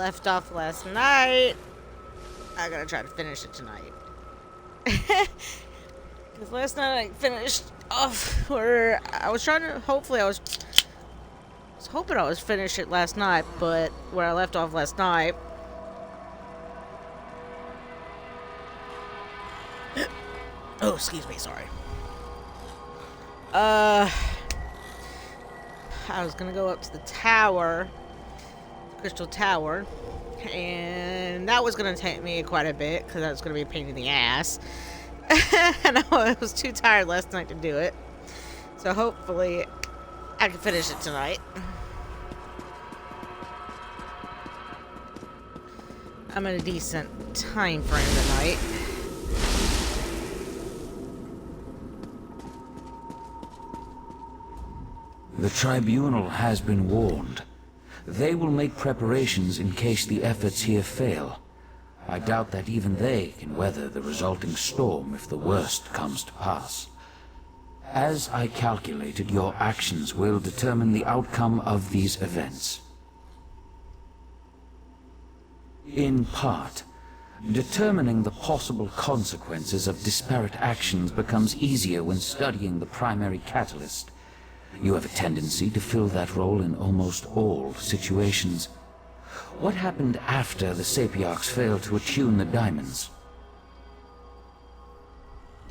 left off last night, I gotta try to finish it tonight. Because last night I finished off where I was trying to, hopefully I was hoping I was finish it last night, but where I left off last night. Oh, excuse me, sorry. I was gonna go up to the tower, the Crystal Tower, and that was gonna take me quite a bit because that was gonna be a pain in the ass. And I was too tired last night to do it, so hopefully I can finish it tonight. I'm in a decent time frame tonight. The tribunal has been warned. They will make preparations in case the efforts here fail. I doubt that even they can weather the resulting storm if the worst comes to pass. As I calculated, your actions will determine the outcome of these events. In part, determining the possible consequences of disparate actions becomes easier when studying the primary catalyst. You have a tendency to fill that role in almost all situations. What happened after the Sapiarchs failed to attune the diamonds?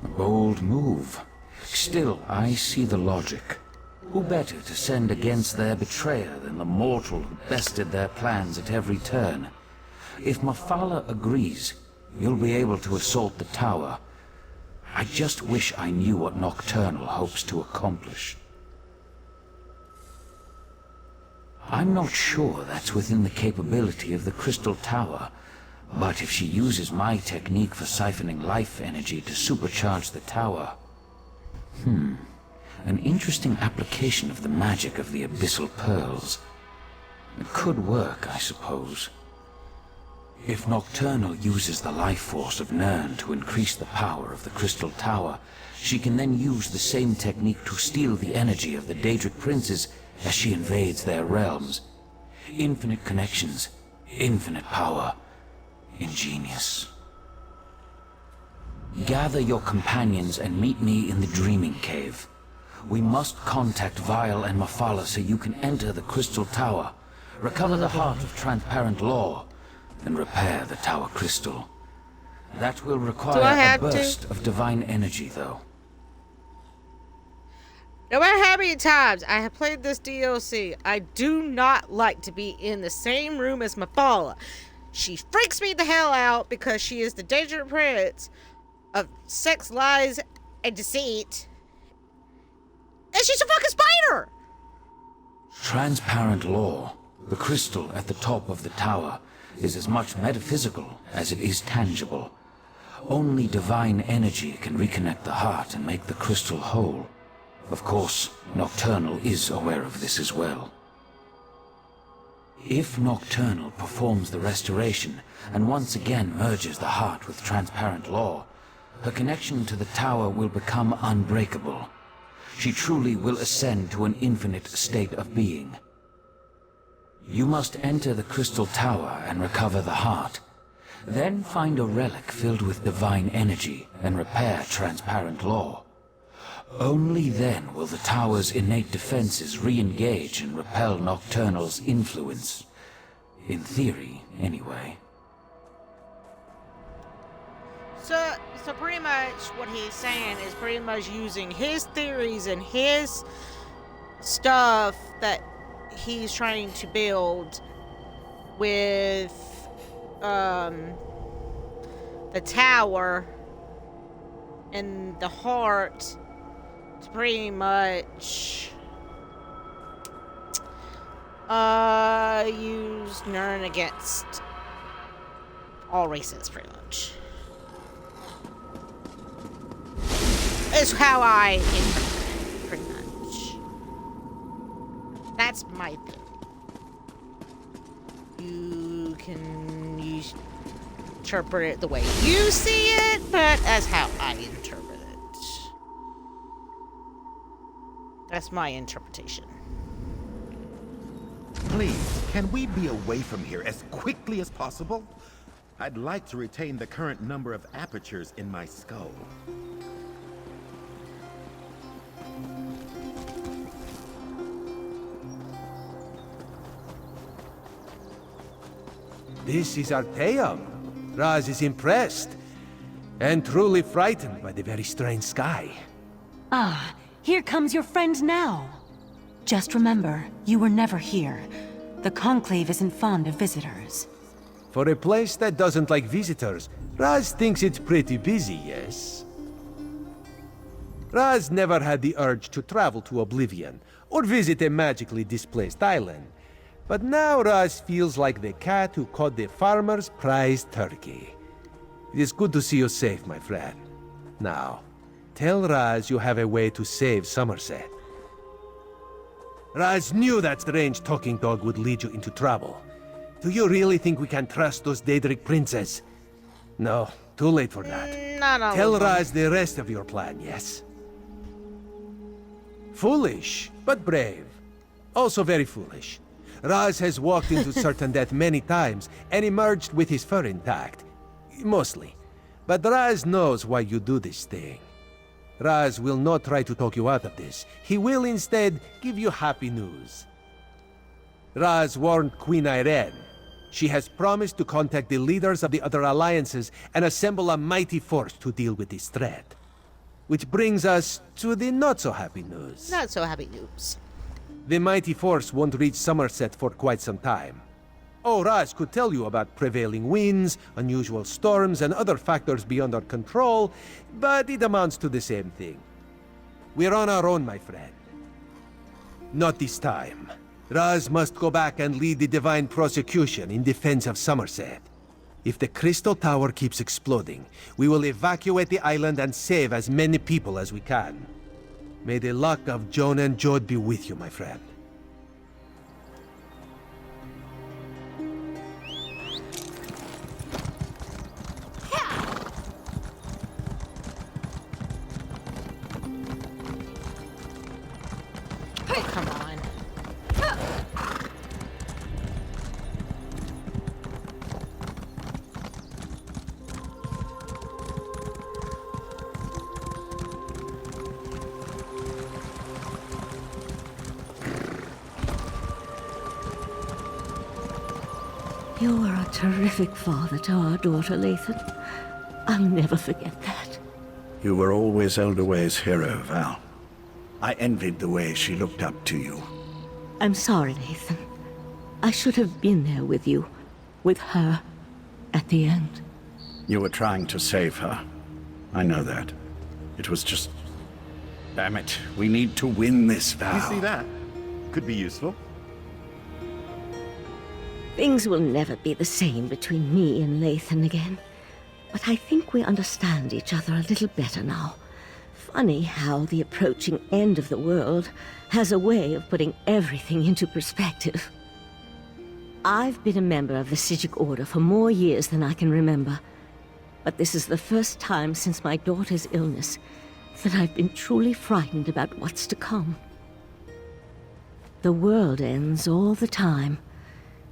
A bold move. Still, I see the logic. Who better to send against their betrayer than the mortal who bested their plans at every turn? If Mafala agrees, you'll be able to assault the tower. I just wish I knew what Nocturnal hopes to accomplish. I'm not sure that's within the capability of the Crystal Tower, but if she uses my technique for siphoning life energy to supercharge the tower... An interesting application of the magic of the Abyssal Pearls. It could work, I suppose. If Nocturnal uses the life force of Nirn to increase the power of the Crystal Tower, she can then use the same technique to steal the energy of the Daedric Princes as she invades their realms. Infinite connections, infinite power. Ingenious. Gather your companions and meet me in the Dreaming Cave. We must contact Vile and Mafala so you can enter the Crystal Tower, recover the Heart of Transparent Law, and repair the Tower Crystal. That will require a burst of divine energy, though. No matter how many times I have played this DLC, I do not like to be in the same room as Mafala. She freaks me the hell out because she is the Daedric Prince of sex, lies, and deceit. And she's a fucking spider! Transparent Law, the crystal at the top of the tower, is as much metaphysical as it is tangible. Only divine energy can reconnect the heart and make the crystal whole. Of course, Nocturnal is aware of this as well. If Nocturnal performs the restoration and once again merges the heart with Transparent Law, her connection to the tower will become unbreakable. She truly will ascend to an infinite state of being. You must enter the Crystal Tower and recover the heart. Then find a relic filled with divine energy and repair Transparent Law. Only then will the tower's innate defenses re-engage and repel Nocturnal's influence. In theory, anyway. So pretty much what he's saying is pretty much using his theories and his stuff that he's trying to build with the tower and the heart to pretty much use Nirn against all races, pretty much. Is how I interpret it, pretty much. That's my thing. You can interpret it the way you see it, but that's how I interpret it. That's my interpretation. Please, Can we be away from here as quickly as possible? I'd like to retain the current number of apertures in my skull. This is Arteum. Raz is impressed and truly frightened by the very strange sky. Ah, here comes your friend now. Just remember, you were never here. The Conclave isn't fond of visitors. For a place that doesn't like visitors, Raz thinks it's pretty busy, yes? Raz never had the urge to travel to Oblivion or visit a magically displaced island. But now Raz feels like the cat who caught the farmer's prized turkey. It is good to see you safe, my friend. Now, tell Raz you have a way to save Somerset. Raz knew that strange talking dog would lead you into trouble. Do you really think we can trust those Daedric princes? No, too late for that. Not all Tell of them. Raz the rest of your plan, yes? Foolish, but brave. Also very foolish. Raz has walked into certain death many times and emerged with his fur intact. Mostly. But Raz knows why you do this thing. Raz will not try to talk you out of this. He will instead give you happy news. Raz warned Queen Irene. She has promised to contact the leaders of the other alliances and assemble a mighty force to deal with this threat. Which brings us to the not-so-happy news. Not so happy news. The mighty force won't reach Somerset for quite some time. Oh, Raz could tell you about prevailing winds, unusual storms, and other factors beyond our control, but it amounts to the same thing. We're on our own, my friend. Not this time. Raz must go back and lead the divine prosecution in defense of Somerset. If the Crystal Tower keeps exploding, we will evacuate the island and save as many people as we can. May the luck of Joan and Jode be with you, my friend. Oh, come on. You are a terrific father to our daughter, Lathan. I'll never forget that. You were always Elderway's hero, Val. I envied the way she looked up to you. I'm sorry, Lathan. I should have been there with you, with her, at the end. You were trying to save her. I know that. It was just... Damn it, we need to win this, Val. You see that? Could be useful. Things will never be the same between me and Lathan again. But I think we understand each other a little better now. Funny how the approaching end of the world has a way of putting everything into perspective. I've been a member of the Psijic Order for more years than I can remember. But this is the first time since my daughter's illness that I've been truly frightened about what's to come. The world ends all the time.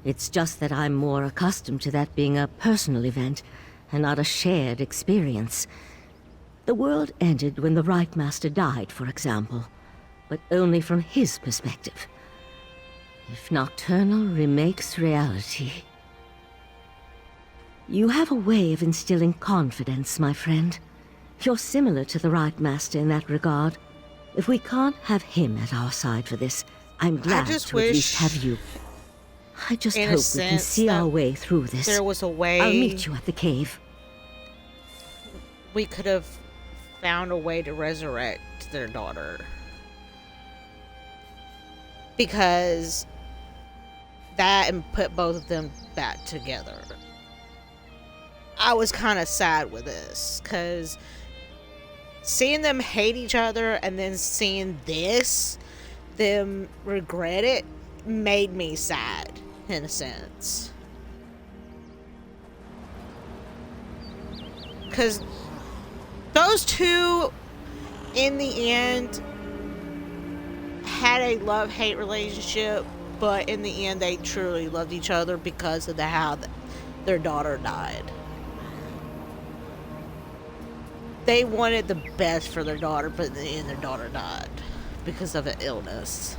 It's just that I'm more accustomed to that being a personal event and not a shared experience. The world ended when the Right Master died, for example, but only from his perspective. If Nocturnal remakes reality... You have a way of instilling confidence, my friend. You're similar to the Right Master in that regard. If we can't have him at our side for this, I'm glad just to at least wish, have you. I just in a hope we can sense, see that our way through this. There was a way I'll meet you at the cave. we could have found a way to resurrect their daughter. Because that and put both of them back together. I was kind of sad with this because seeing them hate each other and then seeing them regret it, made me sad in a sense. Because those two, in the end, had a love-hate relationship, but in the end, they truly loved each other because of how their daughter died. They wanted the best for their daughter, but in the end, their daughter died because of an illness.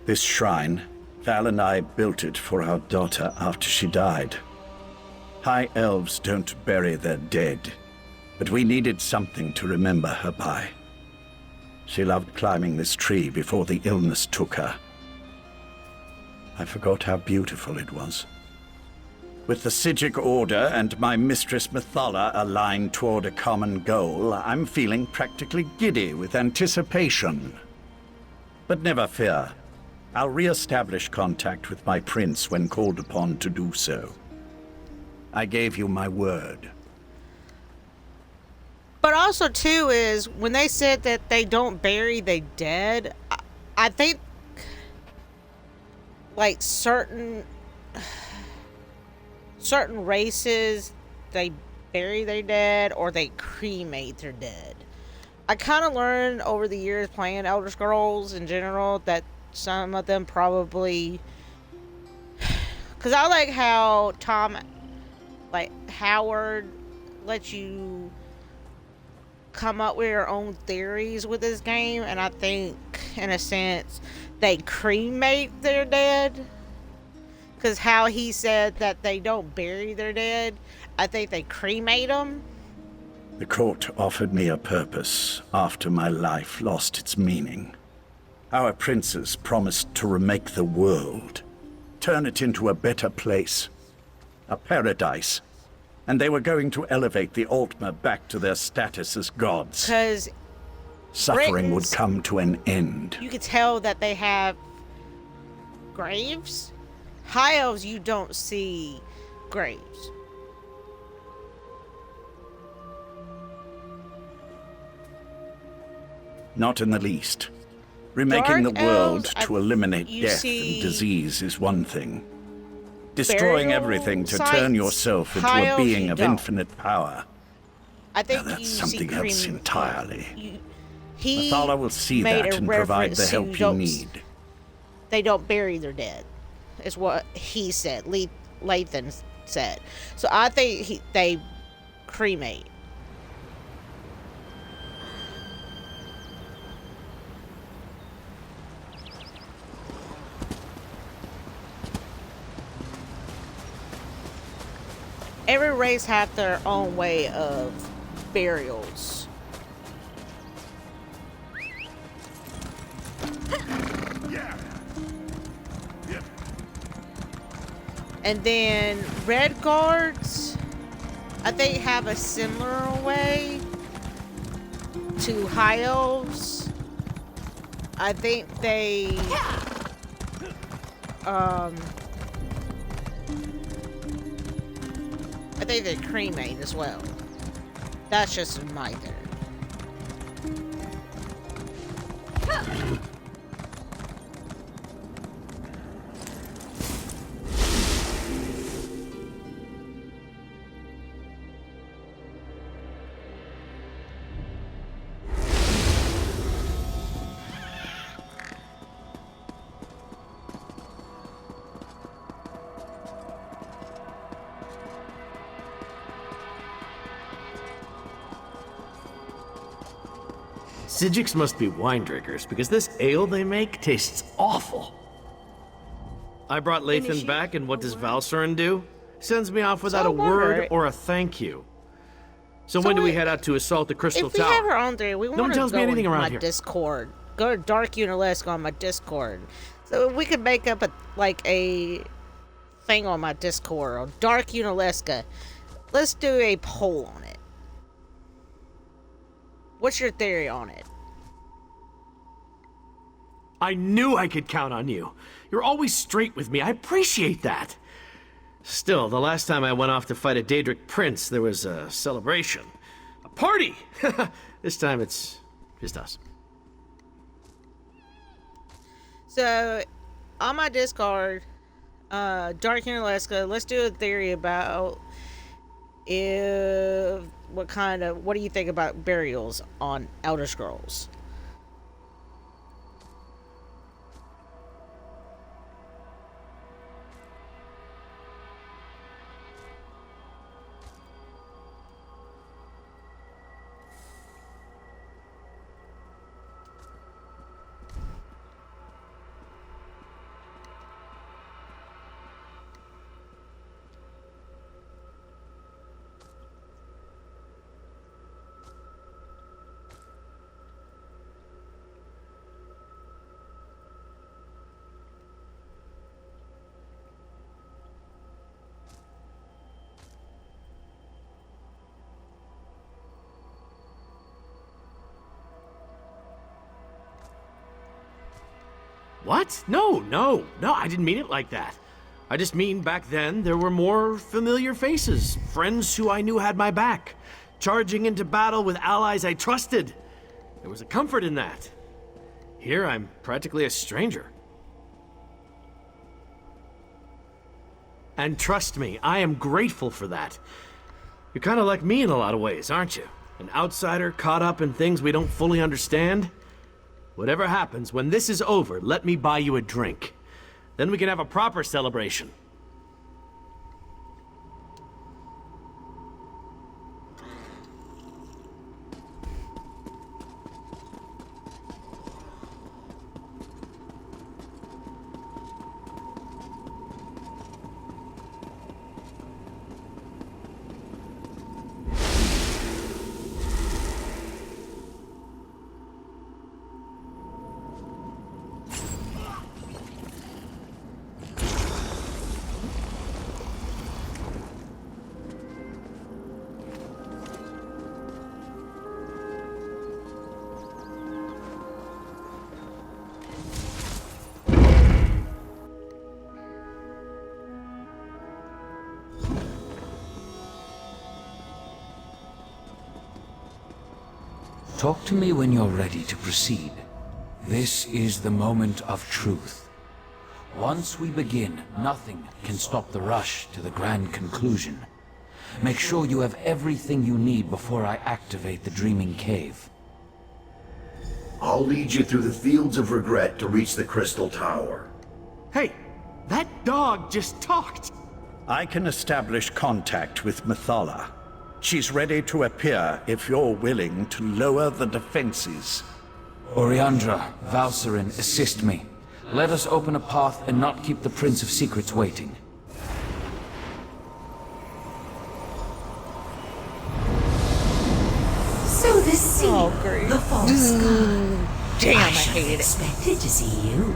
This shrine, Val and I built it for our daughter after she died. High elves don't bury their dead, but we needed something to remember her by. She loved climbing this tree before the illness took her. I forgot how beautiful it was. With the Psijic Order and my mistress Methala aligned toward a common goal, I'm feeling practically giddy with anticipation. But never fear. I'll re-establish contact with my prince when called upon to do so. I gave you my word. But also, too, is when they said that they don't bury the dead, I think, like, certain races, they bury their dead or they cremate their dead. I kind of learned over the years playing Elder Scrolls in general that some of them probably... Because I like how Howard lets you come up with your own theories with this game, and I think, in a sense, they cremate their dead. Because how he said that they don't bury their dead, I think they cremate them. The court offered me a purpose after my life lost its meaning. Our princes promised to remake the world, turn it into a better place, a paradise. And they were going to elevate the Altmer back to their status as gods. Because suffering would come to an end. You could tell that they have graves. High elves, you don't see graves. Not in the least. Remaking Dark the world elves, to eliminate death and disease is one thing. Destroying everything to turn yourself into a being of infinite power. I think now that's you something else entirely. Methala will see that and provide the help you need. They don't bury their dead, is what he said. Lathan said. So I think they cremate. Every race have their own way of burials. And then Red Guards, I think, have a similar way to High Elves. I think they I think they cremate as well. That's just my theory. Psijics must be wine drinkers, because this ale they make tastes awful. I brought Lathan back, and what does Valsorin do? Sends me off without a word or a thank you. So when do we head out to assault the Crystal Tower? If we have our own theory, we want to go on my here. Discord. Go to Dark Unalesque on my Discord. So we could make up a thing on my Discord on Dark Unalesque. Let's do a poll on it. What's your theory on it? I knew I could count on you. You're always straight with me. I appreciate that. Still, the last time I went off to fight a Daedric prince, there was a celebration. A party! This time it's just us. So, on my Discord, Dark Unalesque, let's do a theory about what do you think about burials on Elder Scrolls? What? No, I didn't mean it like that. I just mean back then there were more familiar faces, friends who I knew had my back, charging into battle with allies I trusted. There was a comfort in that. Here I'm practically a stranger. And trust me, I am grateful for that. You're kind of like me in a lot of ways, aren't you? An outsider caught up in things we don't fully understand. Whatever happens, when this is over, let me buy you a drink. Then we can have a proper celebration. Talk to me when you're ready to proceed. This is the moment of truth. Once we begin, nothing can stop the rush to the grand conclusion. Make sure you have everything you need before I activate the Dreaming Cave. I'll lead you through the fields of regret to reach the Crystal Tower. Hey, that dog just talked. I can establish contact with Mathala. She's ready to appear if you're willing to lower the defenses. Oriandra, Valsarin, assist me. Let us open a path and not keep the Prince of Secrets waiting. So the seal, great. the false god. Damn, I should have hated it. expected to see you.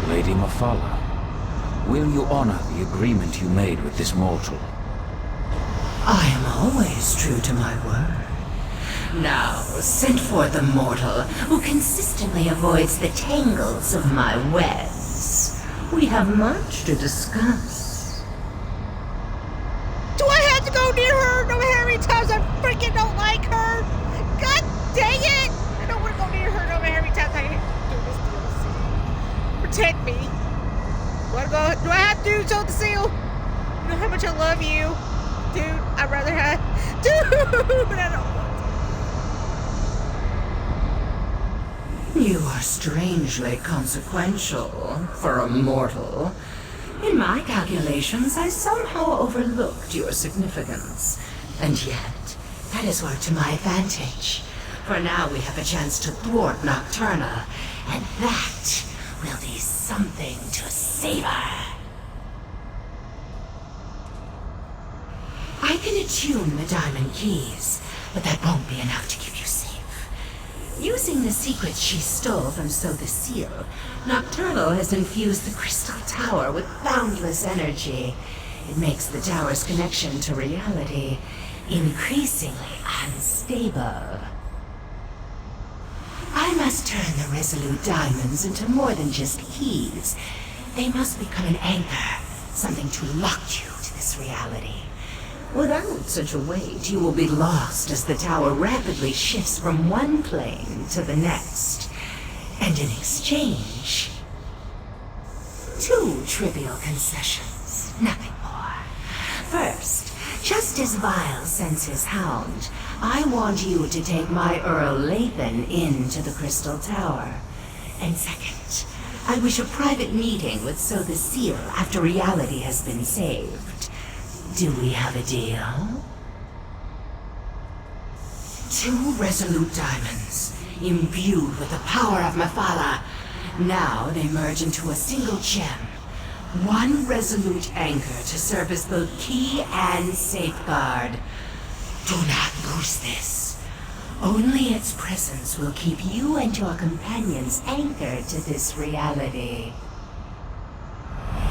Lady Mathala, will you honor the agreement you made with this mortal? I am always true to my word. Now, send forth the mortal who consistently avoids the tangles of my webs. We have much to discuss. Do I have to go near her no matter how many times I freaking don't like her? God dang it! I don't want to go near her no matter how many times I do this DLC. Protect me. Do I have to show the seal? You know how much I love you. Dude, I'd rather have... Dude, I don't want You are strangely consequential for a mortal. In my calculations, I somehow overlooked your significance. And yet, that is worked to my advantage. For now we have a chance to thwart Nocturna, and that will be something to savor. I can attune the diamond keys, but that won't be enough to keep you safe. Using the secrets she stole from So the Seal, Nocturnal has infused the Crystal Tower with boundless energy. It makes the tower's connection to reality increasingly unstable. I must turn the Resolute Diamonds into more than just keys. They must become an anchor, something to lock you to this reality. Without such a weight, you will be lost as the tower rapidly shifts from one plane to the next. And in exchange, 2 trivial concessions, nothing more. First, just as Vile sends his hound, I want you to take my Earl Lathan into the Crystal Tower. And second, I wish a private meeting with So the Seal after reality has been saved. Do we have a deal? 2 resolute diamonds, imbued with the power of Mathala. Now they merge into a single gem. 1 resolute anchor to serve as both key and safeguard. Do not lose this. Only its presence will keep you and your companions anchored to this reality.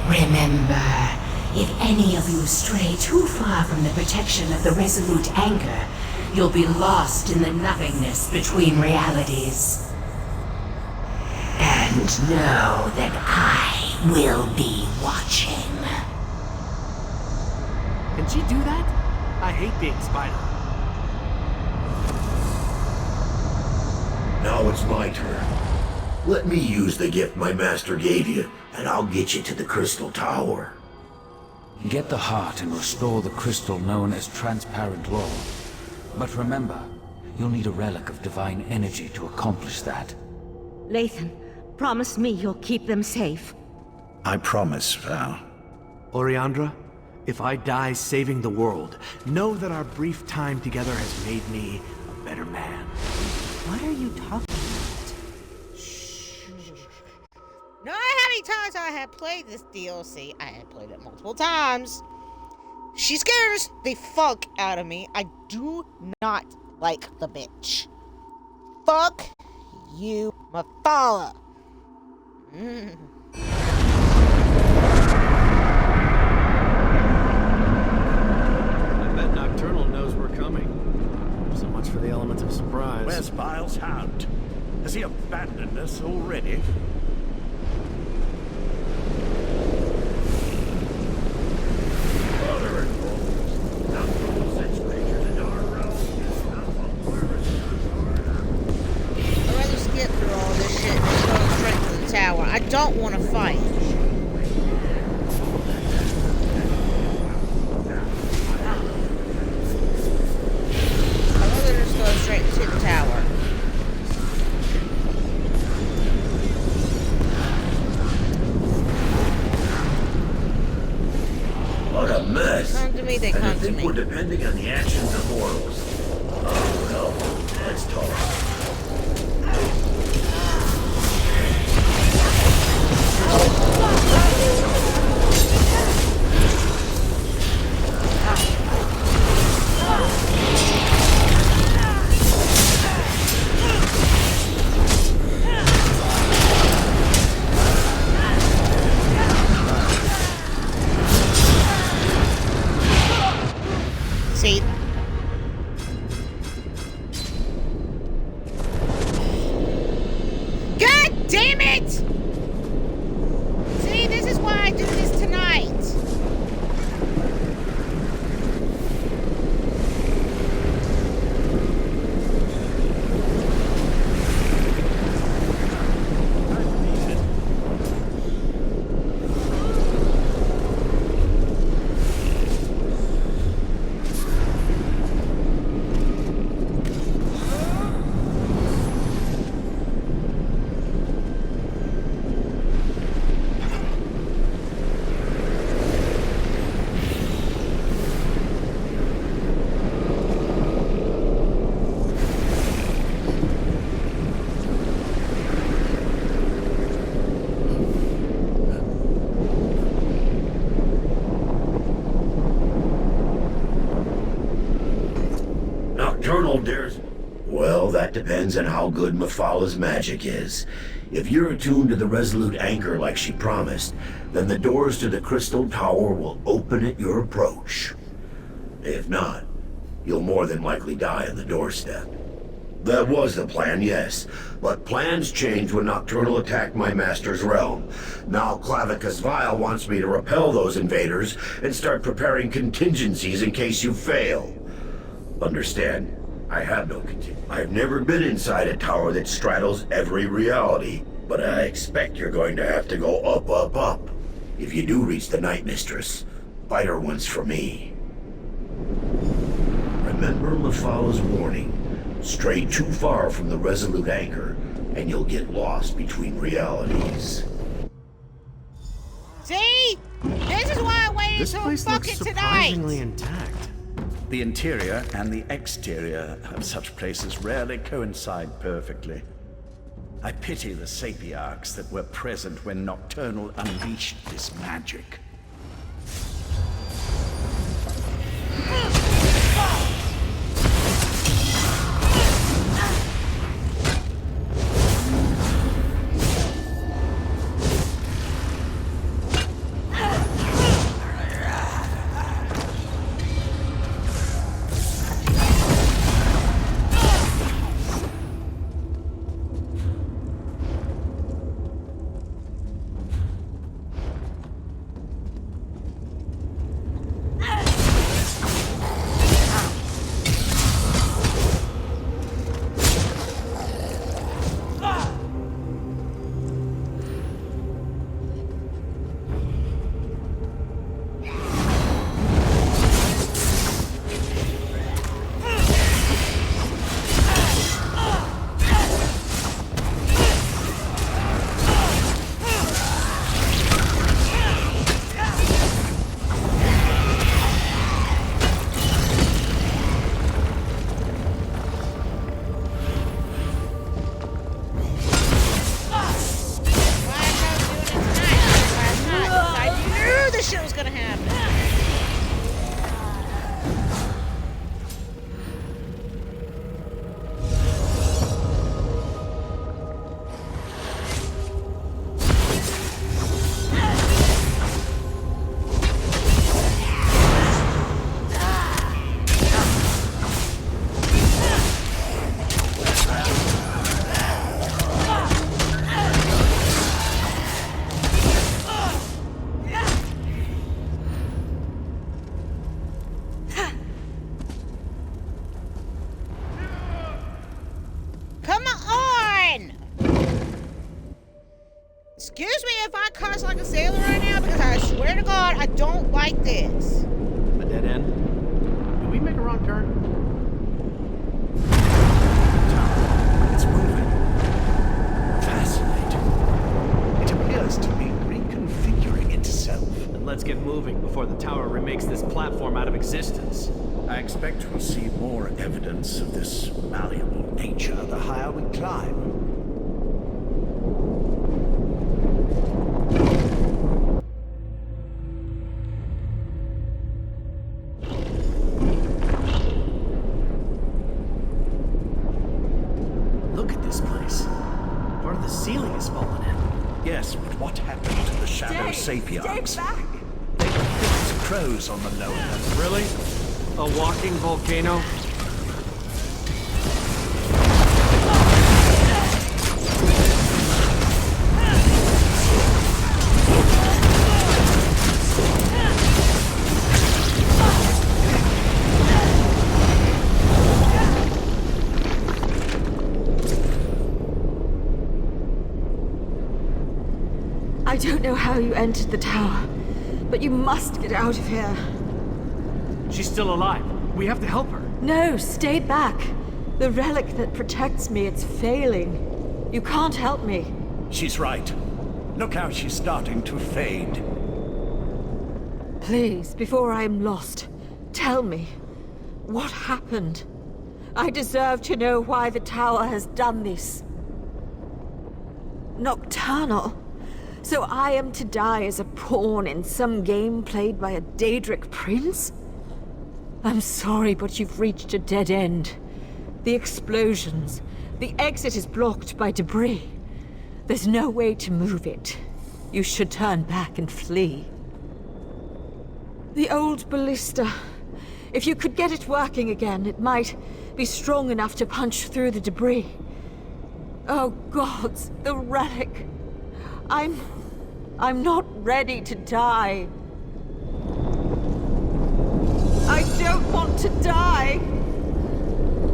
Remember, if any of you stray too far from the protection of the resolute anchor, you'll be lost in the nothingness between realities. And know that I will be watching. Can she do that? I hate being Spider. Now it's my turn. Let me use the gift my master gave you, and I'll get you to the Crystal Tower. Get the heart and restore the crystal known as transparent law. But remember, you'll need a relic of divine energy to accomplish that. Lathan, promise me you'll keep them safe. I promise, Val. Oriandra, if I die saving the world, know that our brief time together has made me a better man. What are you talking about? Know how many times I have played this DLC? I have played it multiple times. She scares the fuck out of me. I do not like the bitch. Fuck you, Mafala. I bet Nocturnal knows we're coming. So much for the element of surprise. Where's Vile's hound? Has he abandoned us already? I'd rather skip through all this shit and just go straight to the tower. I don't want to fight. I'd rather just go straight to the tower. What a mess. Come to me, they And come I to think me. we're depending on the actions of mortals. Oh, well, let's talk. See? God damn it! See, this is why I do this tonight. Nocturnal dares... Well, that depends on how good Mafala's magic is. If you're attuned to the Resolute Anchor like she promised, then the doors to the Crystal Tower will open at your approach. If not, you'll more than likely die on the doorstep. That was the plan, yes. But plans changed when Nocturnal attacked my master's realm. Now Clavicus Vile wants me to repel those invaders and start preparing contingencies in case you fail. Understand, I have no contingency. I've never been inside a tower that straddles every reality, but I expect you're going to have to go up, up, up. If you do reach the Night Mistress, fight her once for me. Remember Mafala's warning. Stray too far from the Resolute Anchor, and you'll get lost between realities. See? This is why I waited This till place fucking looks tonight. surprisingly intact. The interior and the exterior of such places rarely coincide perfectly. I pity the sapiarchs that were present when Nocturnal unleashed this magic. gonna happen. Come on! Excuse me if I cuss like a sailor right now, because I swear to God, I don't like this. A dead end? Did we make a wrong turn? It's moving. Fascinating. It appears to be reconfiguring itself. Then let's get moving before the tower remakes this platform out of existence. I expect we'll see more evidence of this malleable nature the higher we climb. Look at this place. Part of the ceiling is falling in. Yes, but what happened to the Shadow Sapiens? Stay back! They were fixed crows on the low level. Really? A walking volcano? I don't know how you entered the tower, but you must get out of here. She's still alive. We have to help her. No, stay back. The relic that protects me, it's failing. You can't help me. She's right. Look how she's starting to fade. Please, before I am lost, tell me, what happened? I deserve to know why the tower has done this. Nocturnal? So I am to die as a pawn in some game played by a Daedric prince? I'm sorry, but you've reached a dead end. The explosions. The exit is blocked by debris. There's no way to move it. You should turn back and flee. The old ballista. If you could get it working again, it might be strong enough to punch through the debris. Oh gods, the relic. I'm not ready to die. I don't want to die.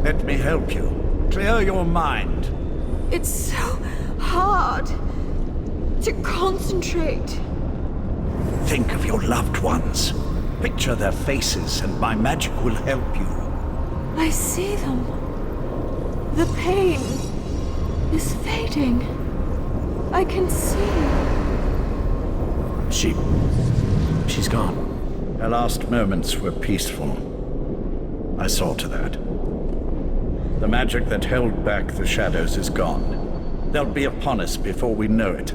Let me help you. Clear your mind. It's so hard to concentrate. Think of your loved ones. Picture their faces, and my magic will help you. I see them. The pain is fading. I can see. She's gone. Her last moments were peaceful. I saw to that. The magic that held back the shadows is gone. They'll be upon us before we know it.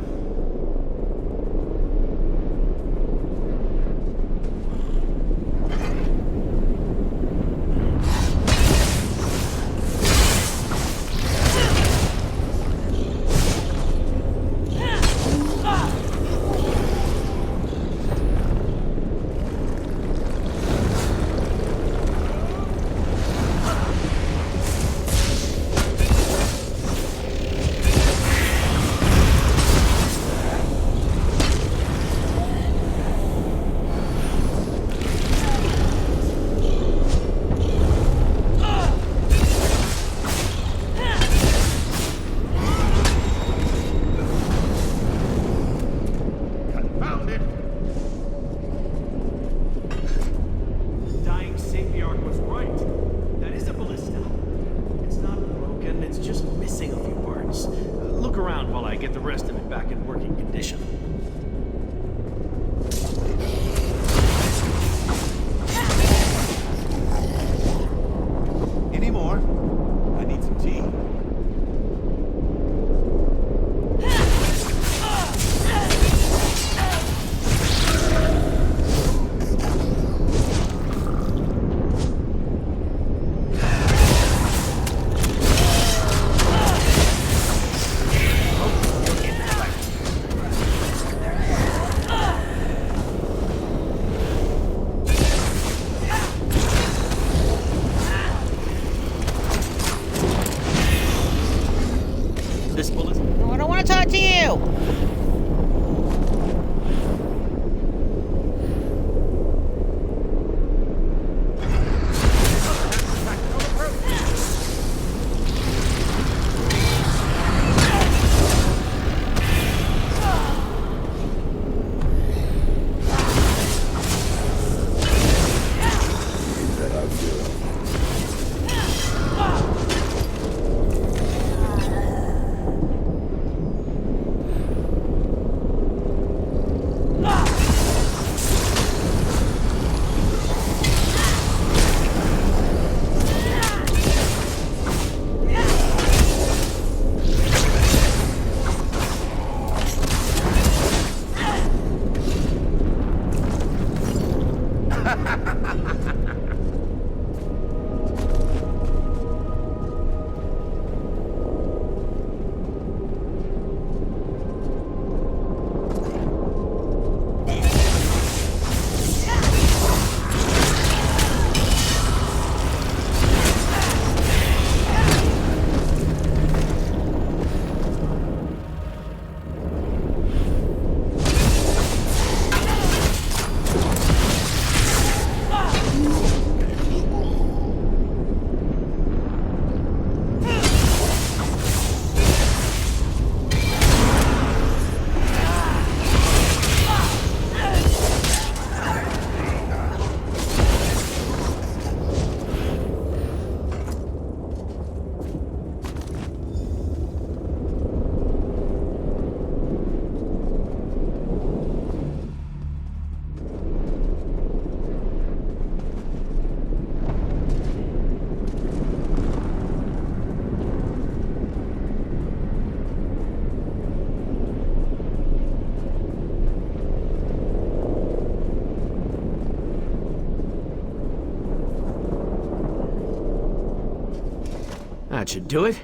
That should do it.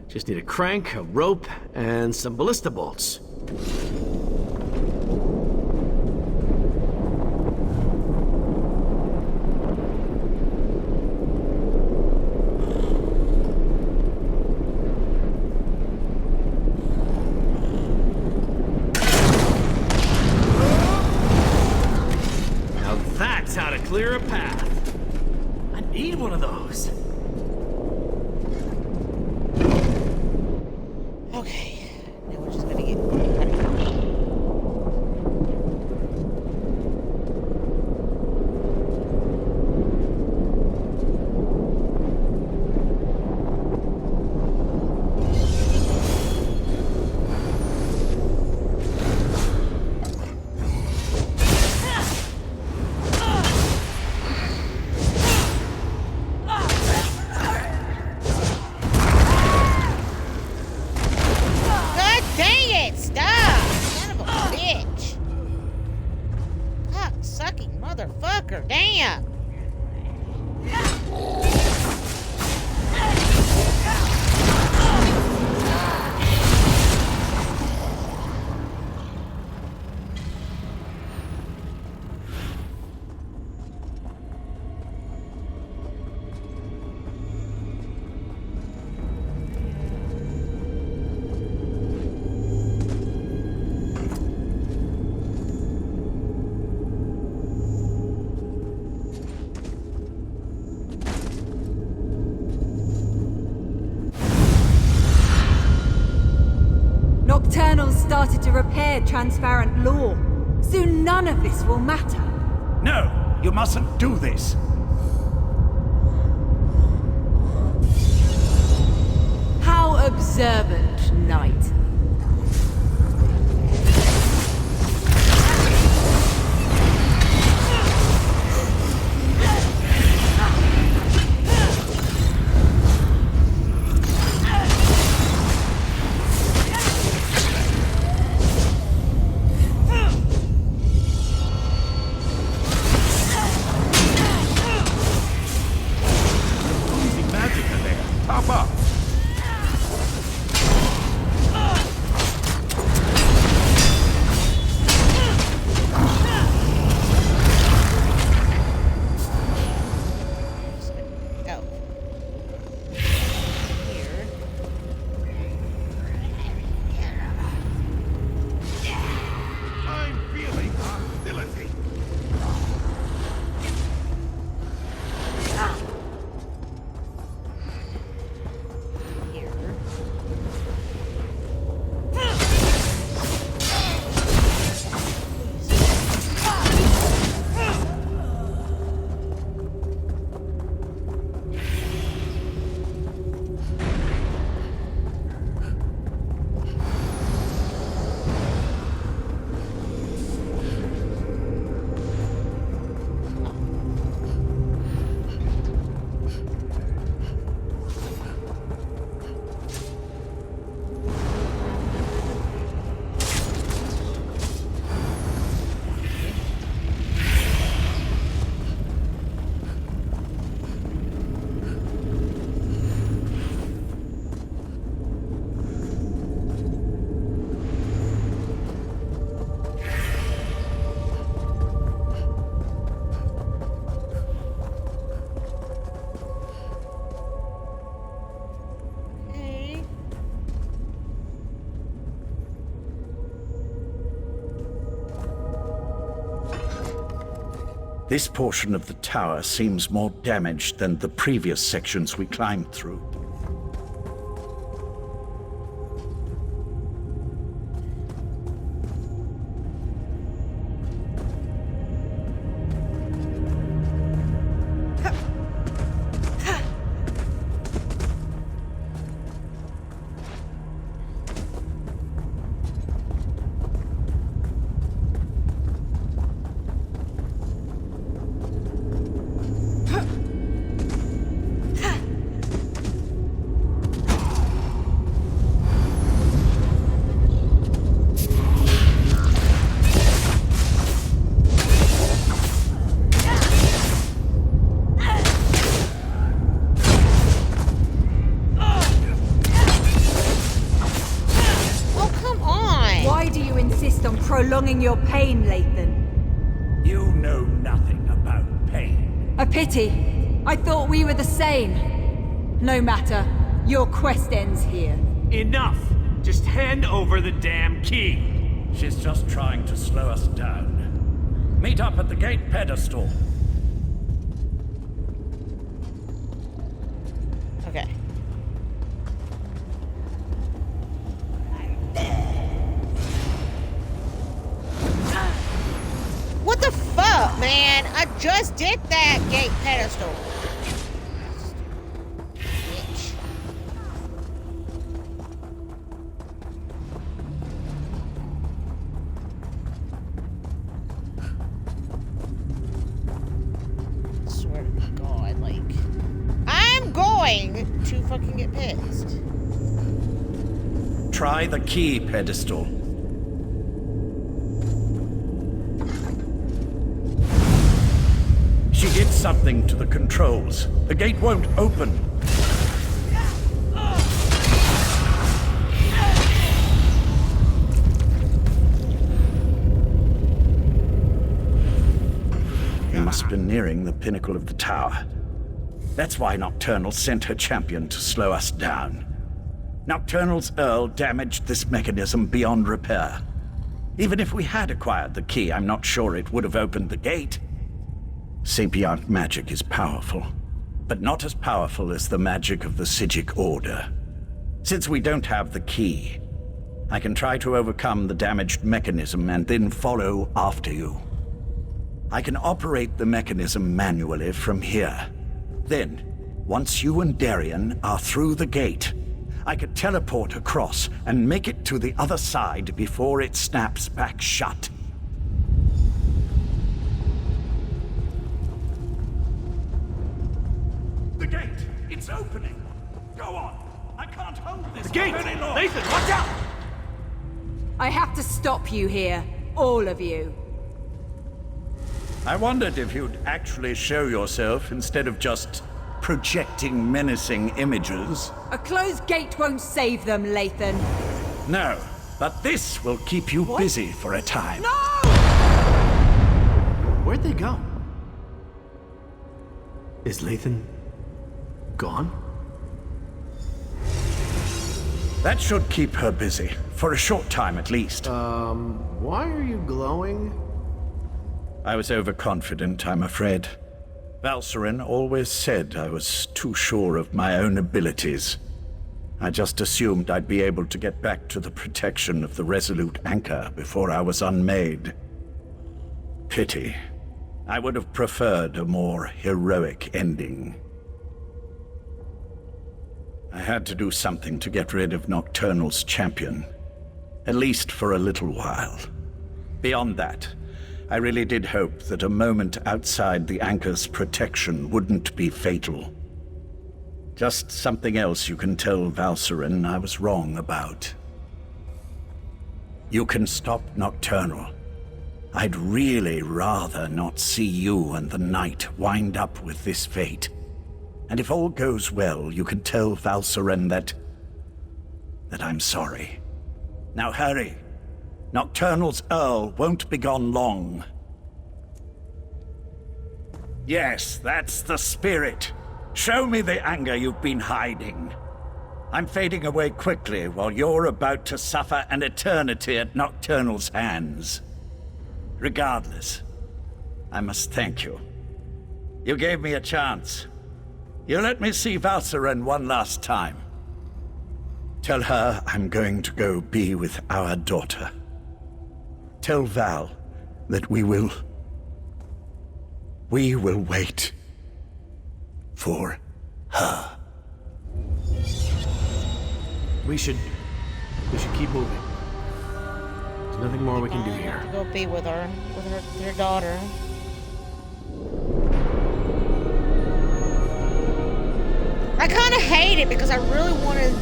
Just need a crank, a rope, and some ballista bolts. Now that's how to clear a path. I need one of those. Okay, now we're just gonna get out of here. God dang it! Stop! Son of a bitch! Cock-sucking motherfucker! Damn! Nocturnals started to repair transparent law. Soon none of this will matter. No, you mustn't do this. How observant, knight. Losing magic in there. Pop up. This portion of the tower seems more damaged than the previous sections we climbed through. Prolonging your pain, Lathan. You know nothing about pain. A pity. I thought we were the same. No matter. Your quest ends here. Enough! Just hand over the damn key. She's just trying to slow us down. Meet up at the gate pedestal. Okay. What the fuck, man? I just did that gate pedestal. Bitch. Swear to God, like, I'm going to fucking get pissed. Try the key pedestal. She did something to the controls. The gate won't open. We must be nearing the pinnacle of the tower. That's why Nocturnal sent her champion to slow us down. Nocturnal's Earl damaged this mechanism beyond repair. Even if we had acquired the key, I'm not sure it would have opened the gate. Sapient magic is powerful, but not as powerful as the magic of the Psijic Order. Since we don't have the key, I can try to overcome the damaged mechanism and then follow after you. I can operate the mechanism manually from here. Then, once you and Darien are through the gate, I could teleport across and make it to the other side before it snaps back shut. The gate! It's opening! Go on! I can't hold this The gate! any longer! Nathan, watch out! I have to stop you here. All of you. I wondered if you'd actually show yourself instead of just projecting menacing images. A closed gate won't save them, Lathan. No, but this will keep you busy for a time. No! Where'd they go? Is Lathan gone? That should keep her busy, for a short time at least. Why are you glowing? I was overconfident, I'm afraid. Valcerin always said I was too sure of my own abilities. I just assumed I'd be able to get back to the protection of the Resolute Anchor before I was unmade. Pity. I would have preferred a more heroic ending. I had to do something to get rid of Nocturnal's champion. At least for a little while. Beyond that, I really did hope that a moment outside the Anchor's protection wouldn't be fatal. Just something else you can tell Valcerin I was wrong about. You can stop Nocturnal. I'd really rather not see you and the Knight wind up with this fate. And if all goes well, you can tell Valcerin that I'm sorry. Now hurry. Nocturnal's Earl won't be gone long. Yes, that's the spirit. Show me the anger you've been hiding. I'm fading away quickly while you're about to suffer an eternity at Nocturnal's hands. Regardless, I must thank you. You gave me a chance. You let me see Valsaren one last time. Tell her I'm going to go be with our daughter. Tell Val that we will wait for her. We should keep moving. There's nothing more we can do here. Go be with their daughter. I kind of hate it because I really wanted,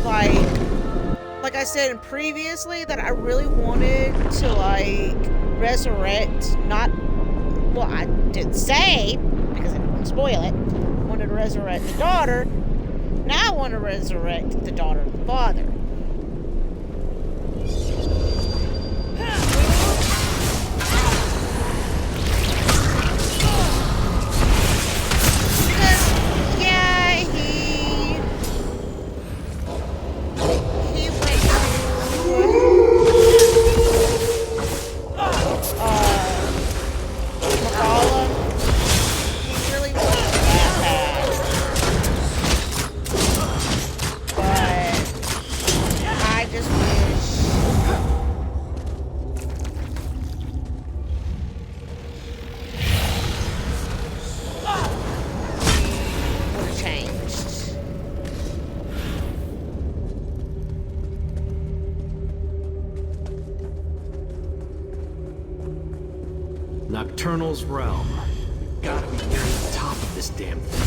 like I said previously, that I really wanted to, like, resurrect, not, well, I didn't say, because I didn't want to spoil it, I wanted to resurrect the daughter. Now I want to resurrect the daughter and the father. Nocturnal's realm. We've gotta be near the top of this damn thing.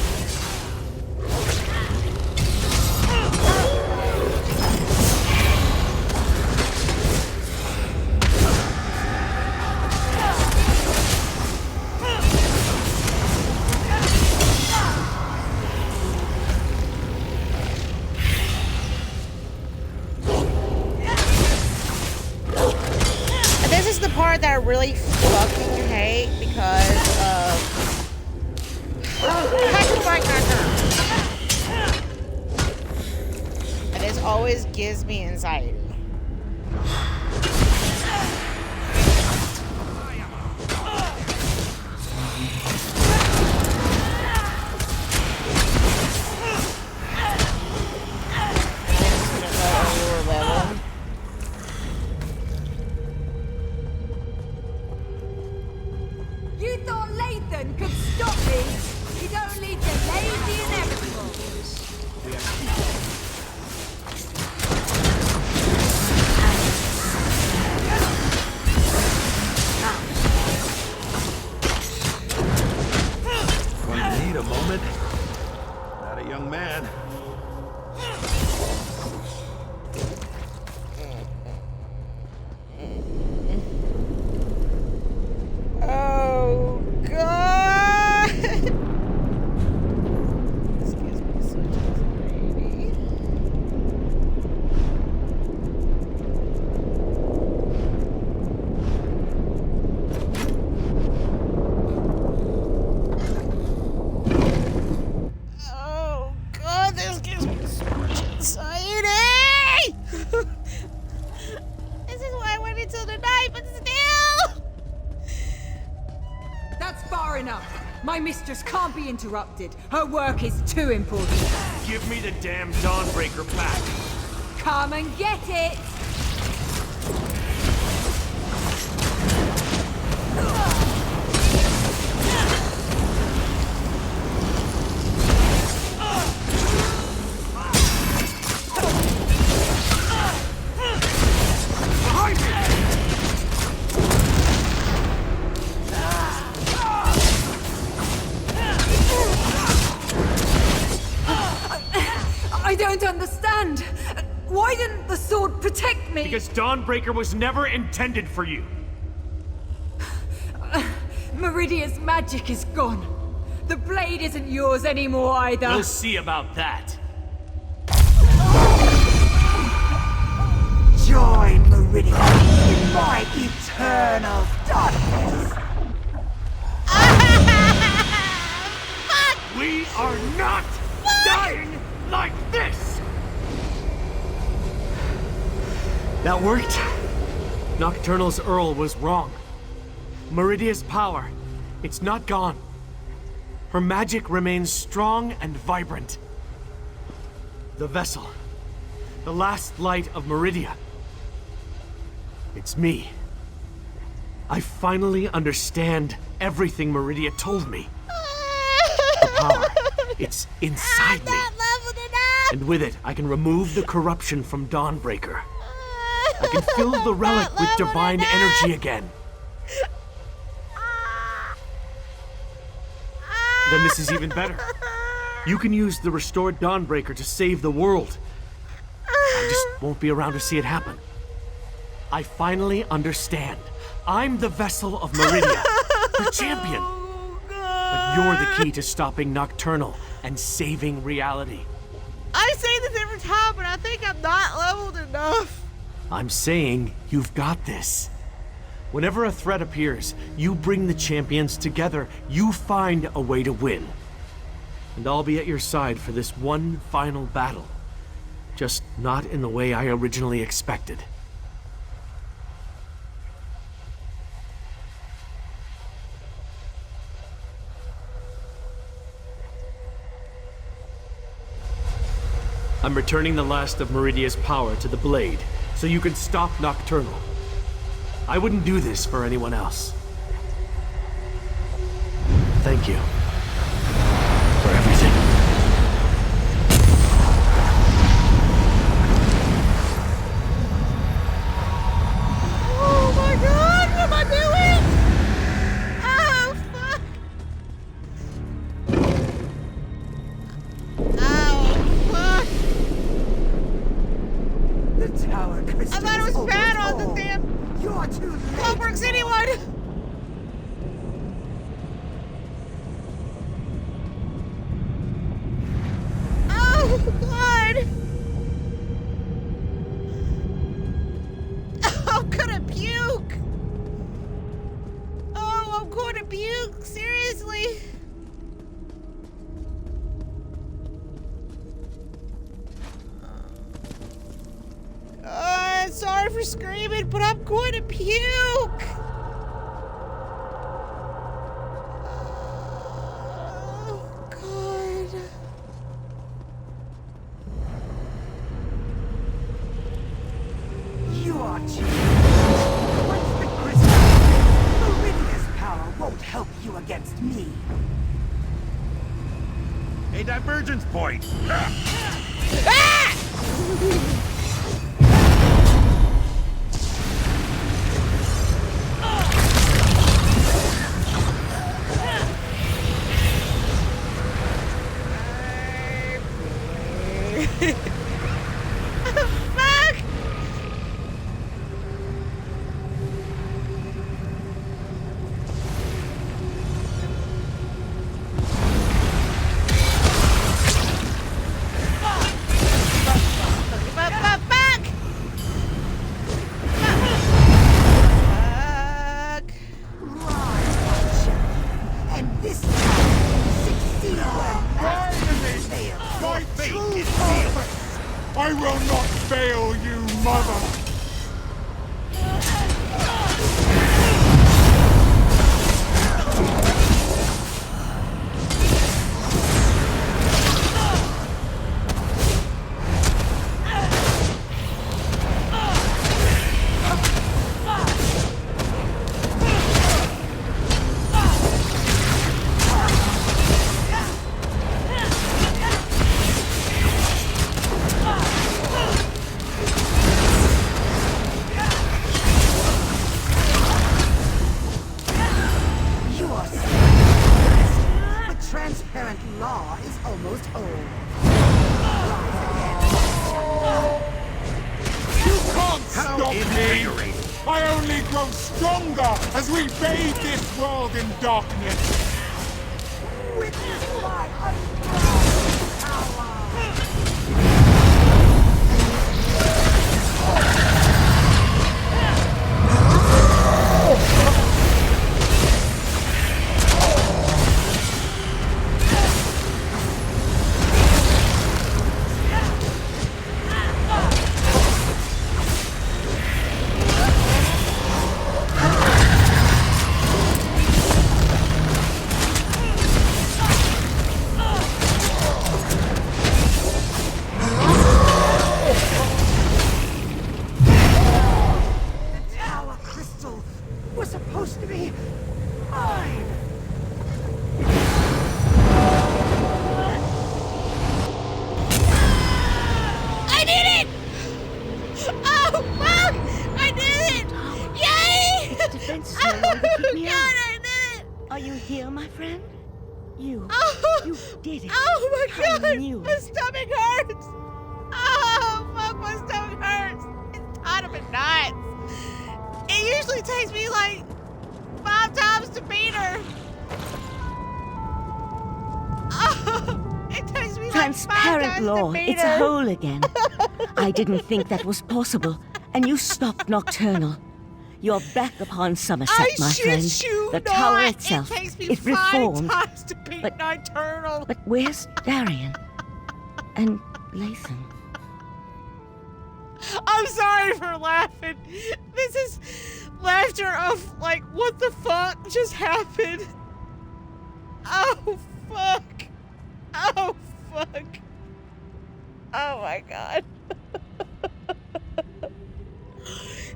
This is the part that I really fucking hate because of and this always gives me anxiety. You thought Lathan could stop me? He'd only delay the inevitable. Going to need a moment. Not a young man. Oh God! This gives me such anxiety. Oh God, this gives me so much anxiety. This is why I went into the night, but still. That's far enough. My mistress can't be interrupted. Her work is too important. Give me the damn Dawnbreaker back. Come and get it! I don't understand. Why didn't the sword protect me? Because Dawnbreaker was never intended for you. Meridia's magic is gone. The blade isn't yours anymore either. We'll see about that. Join Meridia in my eternal darkness. We are not dying like this! That worked. Nocturnal's Earl was wrong. Meridia's power, It's not gone. Her magic remains strong and vibrant. The vessel. The last light of Meridia. It's me. I finally understand everything Meridia told me. The power. It's inside me. And with it, I can remove the corruption from Dawnbreaker. I can fill the relic with divine energy again. Then this is even better. You can use the restored Dawnbreaker to save the world. I just won't be around to see it happen. I finally understand. I'm the vessel of Meridia, her champion. But you're the key to stopping Nocturnal and saving reality. I say this every time, but I think I'm not leveled enough. I'm saying you've got this. Whenever a threat appears, you bring the champions together. You find a way to win. And I'll be at your side for this one final battle. Just not in the way I originally expected. I'm returning the last of Meridia's power to the blade, so you can stop Nocturnal. I wouldn't do this for anyone else. Thank you for everything. Oh my god, what am I doing? Oh, fuck. Oh, fuck. The tower crystal I thought it was bad on the damn You're too late. Clockworks anyone. Oh, God. I'm gonna puke. Oh, I'm gonna puke. Seriously. Sorry for screaming, but I'm going to puke. Oh, God. You are cheating. Once the crystal, Meridia's power won't help you against me. A divergence point. Ah! Fuck! And this time, succeed where fail. My fate is sealed. I will not fail you, mother! Transparent law is almost old. You can't How stop me! invigorating. I only grow stronger as we bathe this world in darkness! Witness my unbounded power! You did it. Oh my god! I knew My stomach hurts! Oh, fuck, my stomach hurts! It's kind of nuts! It usually takes me like 5 times to beat her! Oh, it takes me like 5 Transparent times law. to beat It's her! whole again. I didn't think that was possible, and you stopped Nocturnal. You're back upon Summerset, my friend. The tower itself, It takes me it 5 reformed. times to beat Nocturnal! But where's Darian? And Lathan? I'm sorry for laughing. This is laughter of like, what the fuck just happened? Oh fuck. Oh fuck. Oh my god.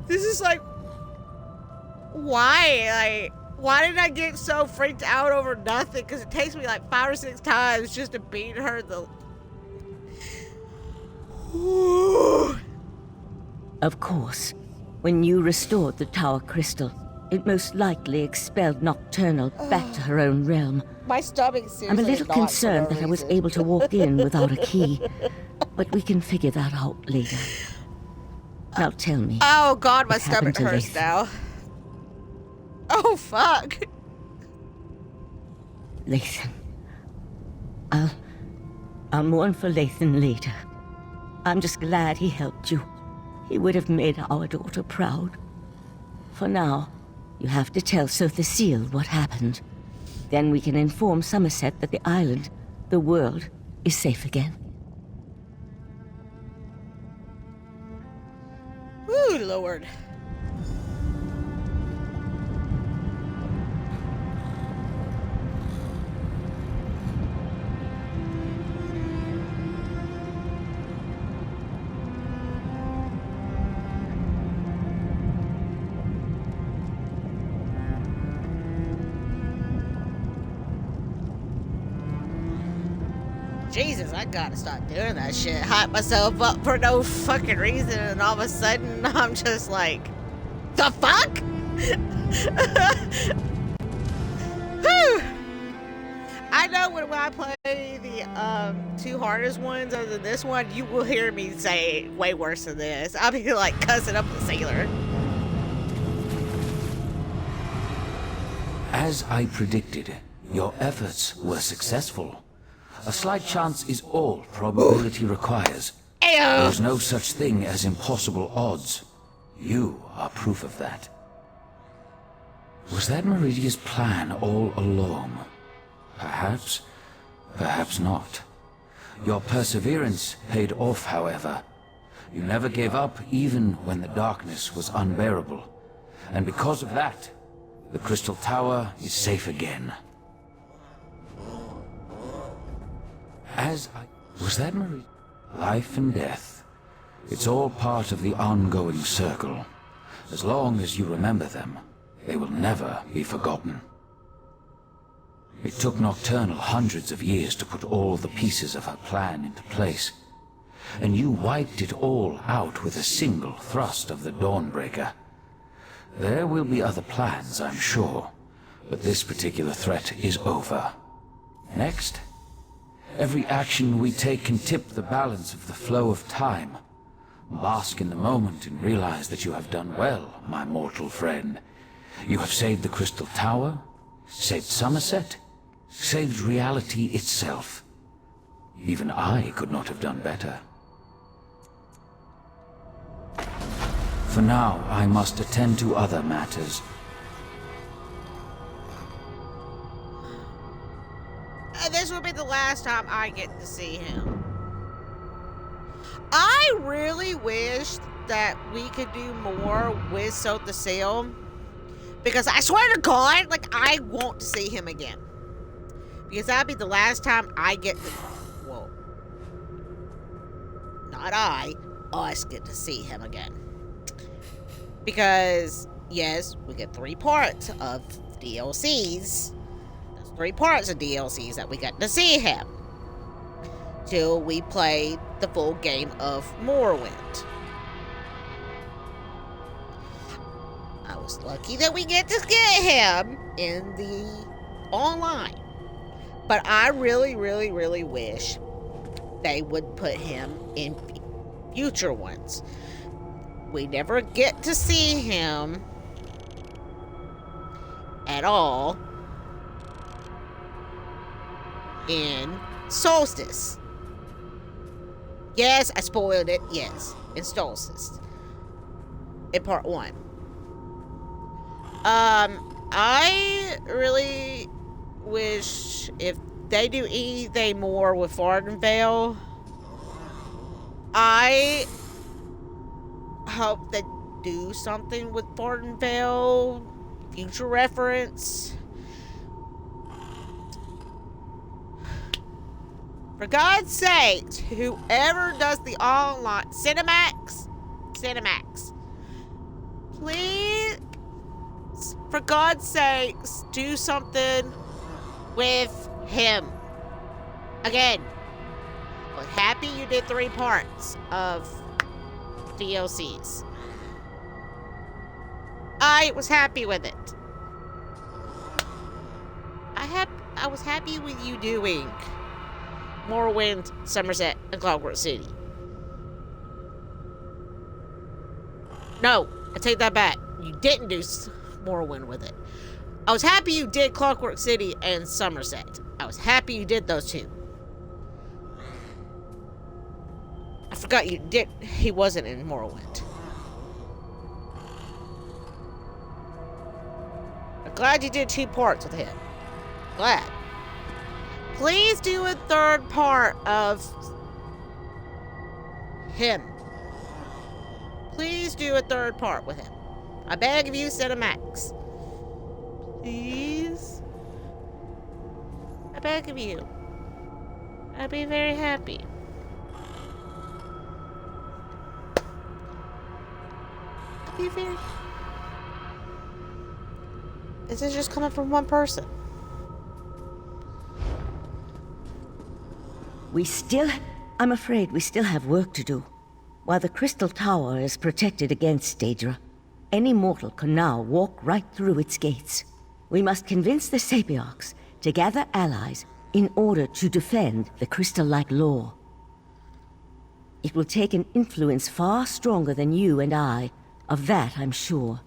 This is like, why? Like, why did I get so freaked out over nothing? Because it takes me like 5 or 6 times just to beat her. Of course. When you restored the tower crystal, it most likely expelled Nocturnal back to her own realm. My stomach seriously. I'm a little concerned that I was able to walk in without a key, but we can figure that out later. Now tell me. Oh god, my what happened stomach to hurts Lathan? now. Oh fuck. Lathan. I'll mourn for Lathan later. I'm just glad he helped you. He would have made our daughter proud. For now, you have to tell Sotha Seal what happened. Then we can inform Summerset that the island, the world, is safe again. Ooh, Lord. Jesus, I gotta stop doing that shit. Hype myself up for no fucking reason, and all of a sudden I'm just like, the fuck? Whew. I know when I play the 2 hardest ones other than this one, you will hear me say way worse than this. I'll be like cussing up the sailor. As I predicted, your efforts were successful. A slight chance is all probability requires. There's no such thing as impossible odds. You are proof of that. Was that Meridia's plan all along? Perhaps, perhaps not. Your perseverance paid off, however. You never gave up even when the darkness was unbearable. And because of that, the Crystal Tower is safe again. Was that Marie? Life and death. It's all part of the ongoing circle. As long as you remember them, they will never be forgotten. It took Nocturnal hundreds of years to put all the pieces of her plan into place. And you wiped it all out with a single thrust of the Dawnbreaker. There will be other plans, I'm sure, but this particular threat is over. Next, every action we take can tip the balance of the flow of time. Bask in the moment and realize that you have done well, my mortal friend. You have saved the Crystal Tower, saved Summerset, saved reality itself. Even I could not have done better. For now, I must attend to other matters. This will be the last time I get to see him. I really wish that we could do more with Sotha Seal, because I swear to God, like, I want to see him again. Because that'd be the last time I get to... Whoa. Not us get to see him again. Because, yes, we get 3 parts of DLCs. 3 parts of DLCs that we got to see him till we play the full game of Morrowind. I was lucky that we get to get him in the online, But I really, really, really wish they would put him in future ones. We never get to see him at all in Solstice. Yes, I spoiled it. Yes, in Solstice. In part 1. I really wish if they do anything more with Vardenvale, I hope they do something with Vardenvale, future reference. For God's sakes, whoever does the online Cinemax, please, for God's sakes, do something with him. Again, I'm happy you did 3 parts of DLCs. I was happy with it. I was happy with you doing Morrowind, Somerset, and Clockwork City. No, I take that back. You didn't do Morrowind with it. I was happy you did Clockwork City and Somerset. I was happy you did those 2. I forgot you did. He wasn't in Morrowind. I'm glad you did 2 parts with him. Glad. Please do a 3rd part of him. Please do a 3rd part with him. I beg of you, Cinemax. Please. I beg of you. I'd be very happy. I'd be very... This is just coming from one person. I'm afraid we still have work to do. While the Crystal Tower is protected against Daedra, any mortal can now walk right through its gates. We must convince the Sapiarchs to gather allies in order to defend the crystal-like law. It will take an influence far stronger than you and I. Of that, I'm sure.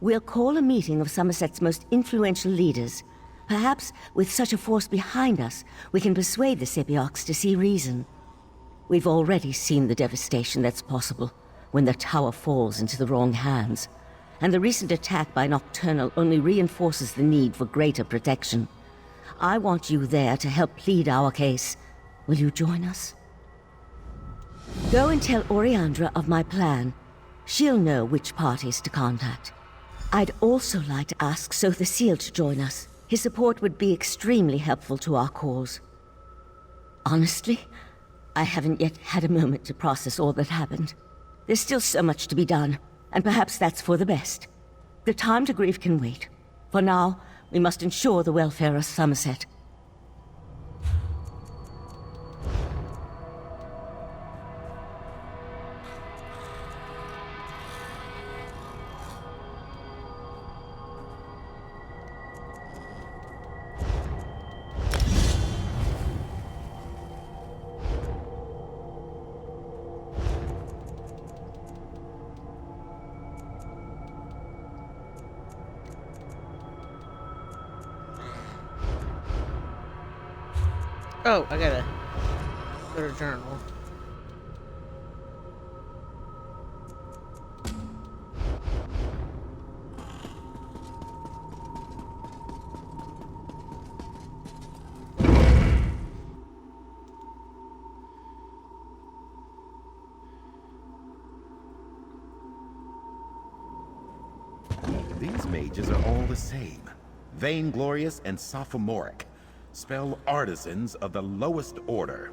We'll call a meeting of Somerset's most influential leaders. Perhaps, with such a force behind us, we can persuade the Sapiarchs to see reason. We've already seen the devastation that's possible when the tower falls into the wrong hands, and the recent attack by Nocturnal only reinforces the need for greater protection. I want you there to help plead our case. Will you join us? Go and tell Oriandra of my plan. She'll know which parties to contact. I'd also like to ask Sotha Seal to join us. His support would be extremely helpful to our cause. Honestly, I haven't yet had a moment to process all that happened. There's still so much to be done, and perhaps that's for the best. The time to grieve can wait. For now, we must ensure the welfare of Somerset. Oh, I gotta go to journal. These mages are all the same. Vainglorious and sophomoric. Spell artisans of the lowest order.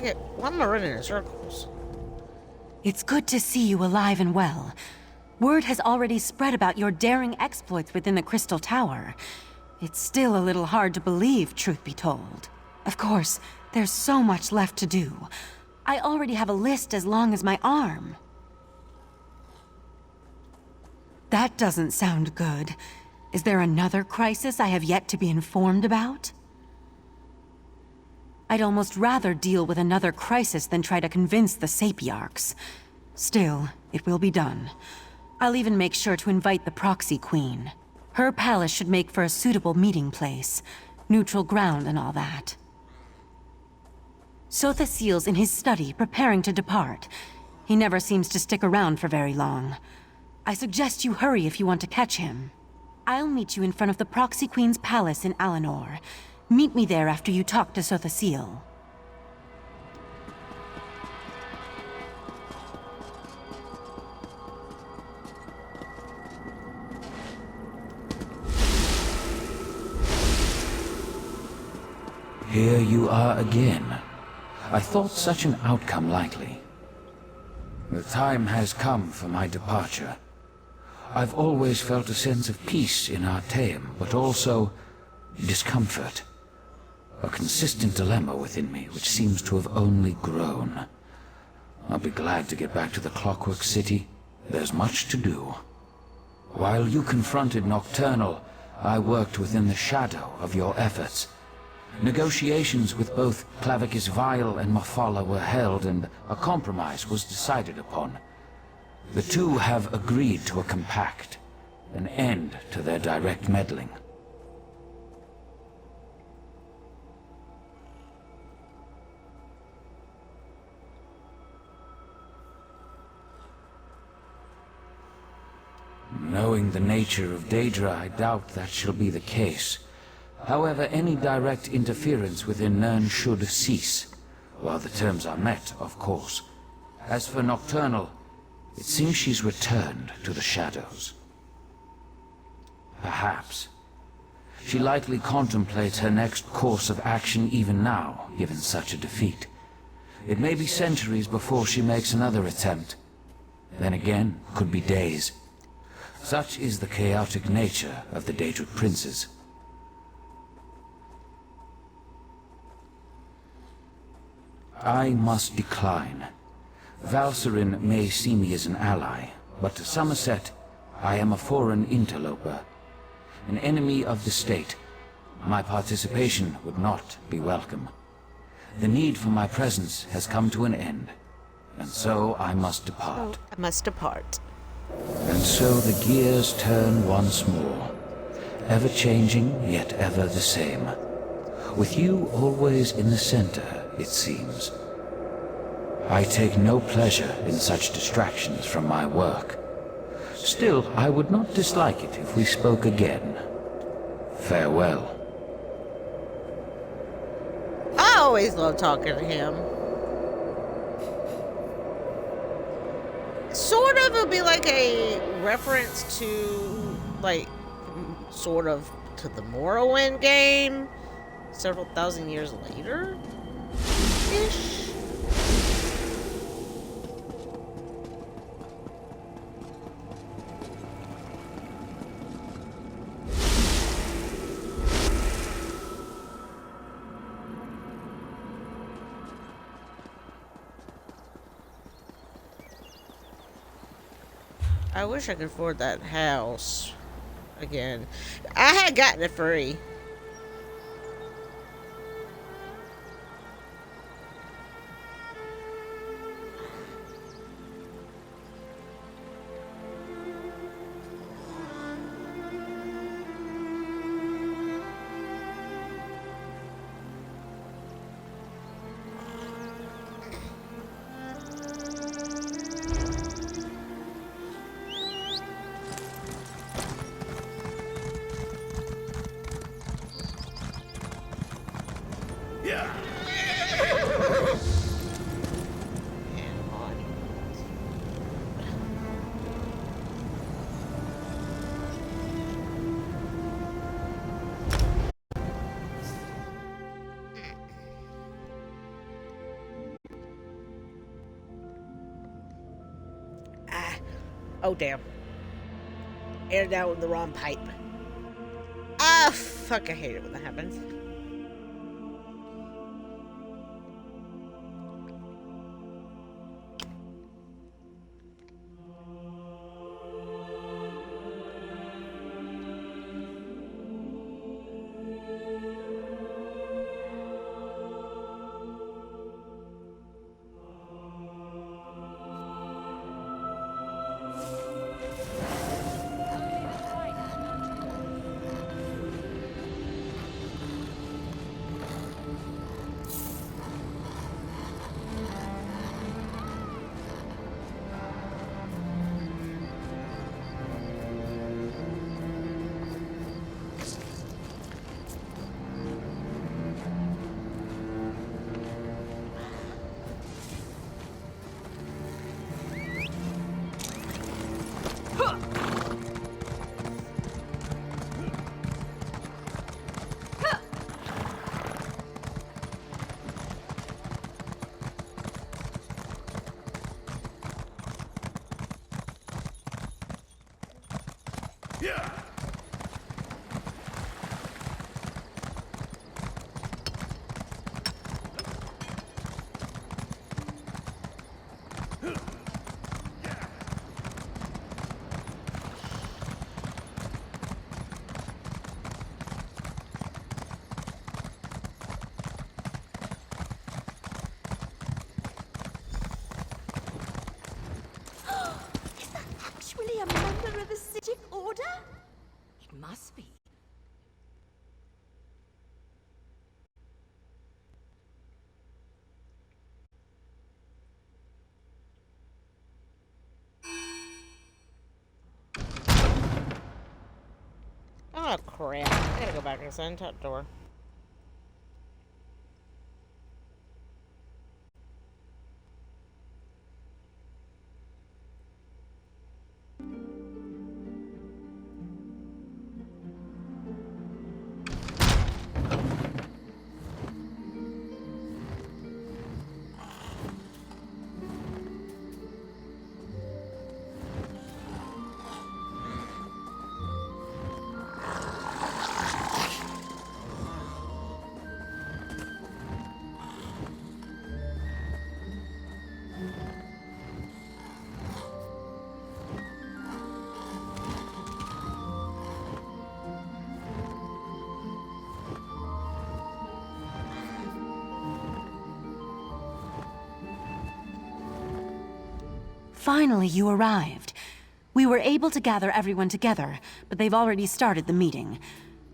it. Why am I running in circles? It's good to see you alive and well. Word has already spread about your daring exploits within the Crystal Tower. It's still a little hard to believe, truth be told. Of course, there's so much left to do. I already have a list as long as my arm. That doesn't sound good. Is there another crisis I have yet to be informed about? I'd almost rather deal with another crisis than try to convince the Sapiarchs. Still, it will be done. I'll even make sure to invite the Proxy Queen. Her palace should make for a suitable meeting place. Neutral ground and all that. Sothasil's in his study, preparing to depart. He never seems to stick around for very long. I suggest you hurry if you want to catch him. I'll meet you in front of the Proxy Queen's palace in Alinor. Meet me there after you talk to Sothasil. Here you are again. I thought such an outcome likely. The time has come for my departure. I've always felt a sense of peace in Artaeum, but also discomfort. A consistent dilemma within me, which seems to have only grown. I'll be glad to get back to the Clockwork City. There's much to do. While you confronted Nocturnal, I worked within the shadow of your efforts. Negotiations with both Clavicus Vile and Mafala were held, and a compromise was decided upon. The two have agreed to a compact, an end to their direct meddling. Knowing the nature of Daedra, I doubt that shall be the case. However, any direct interference within Nirn should cease, while the terms are met, of course. As for Nocturnal, it seems she's returned to the shadows. Perhaps. She likely contemplates her next course of action even now, given such a defeat. It may be centuries before she makes another attempt. Then again, could be days. Such is the chaotic nature of the Daedric princes. I must decline. Valserin may see me as an ally, but to Somerset, I am a foreign interloper. An enemy of the state. My participation would not be welcome. The need for my presence has come to an end, and so I must depart. I must depart. And so the gears turn once more, ever changing, yet ever the same. With you always in the center, it seems. I take no pleasure in such distractions from my work. Still, I would not dislike it if we spoke again. Farewell. I always love talking to him. Sort of, it'll be like a reference to, like, sort of to the Morrowind game several thousand years later ish. I wish I could afford that house again. I had gotten it free. Oh, damn. Air down the wrong pipe. Ah, fuck, I hate it when that happens. Actually a member of the Civic Order? It must be. Oh, crap. I gotta go back inside that door. Finally, you arrived. We were able to gather everyone together, but they've already started the meeting.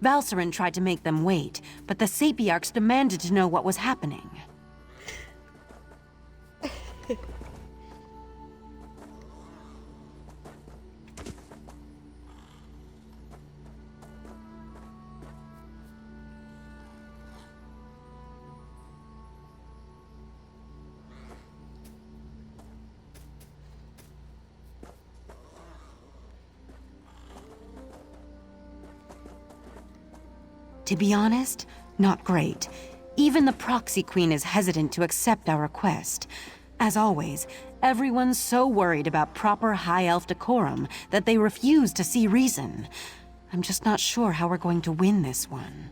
Valcerin tried to make them wait, but the Sapiarchs demanded to know what was happening. To be honest, not great. Even the Proxy Queen is hesitant to accept our request. As always, everyone's so worried about proper High Elf decorum that they refuse to see reason. I'm just not sure how we're going to win this one.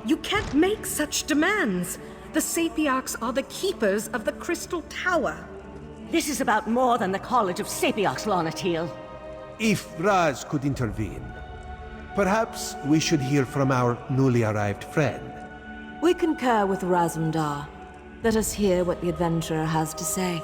You can't make such demands. The Sapiarchs are the keepers of the Crystal Tower. This is about more than the College of Sapiarchs, Lonatil. If Raz could intervene, perhaps we should hear from our newly arrived friend. We concur with Razumdar. Let us hear what the adventurer has to say.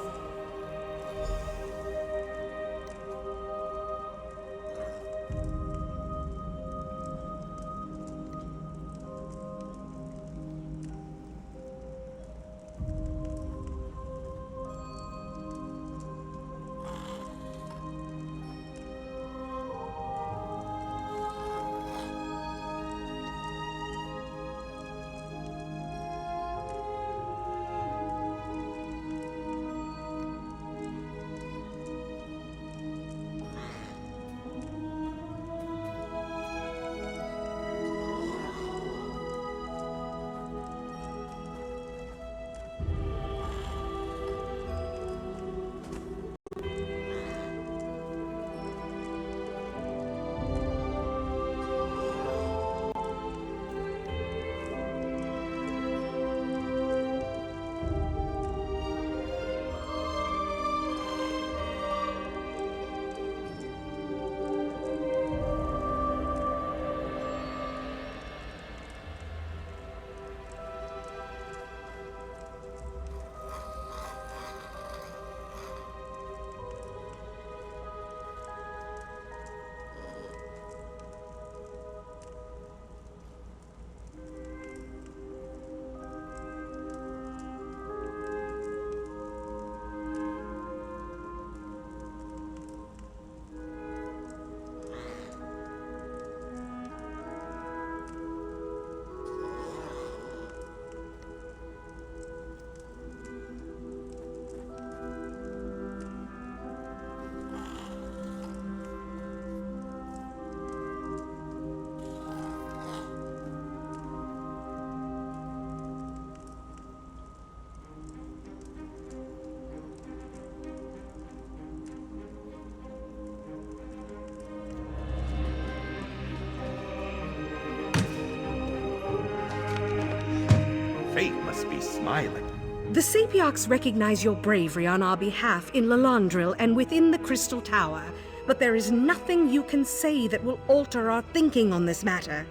Fate must be smiling. The Sapiocs recognize your bravery on our behalf in Lalandril and within the Crystal Tower, but there is nothing you can say that will alter our thinking on this matter.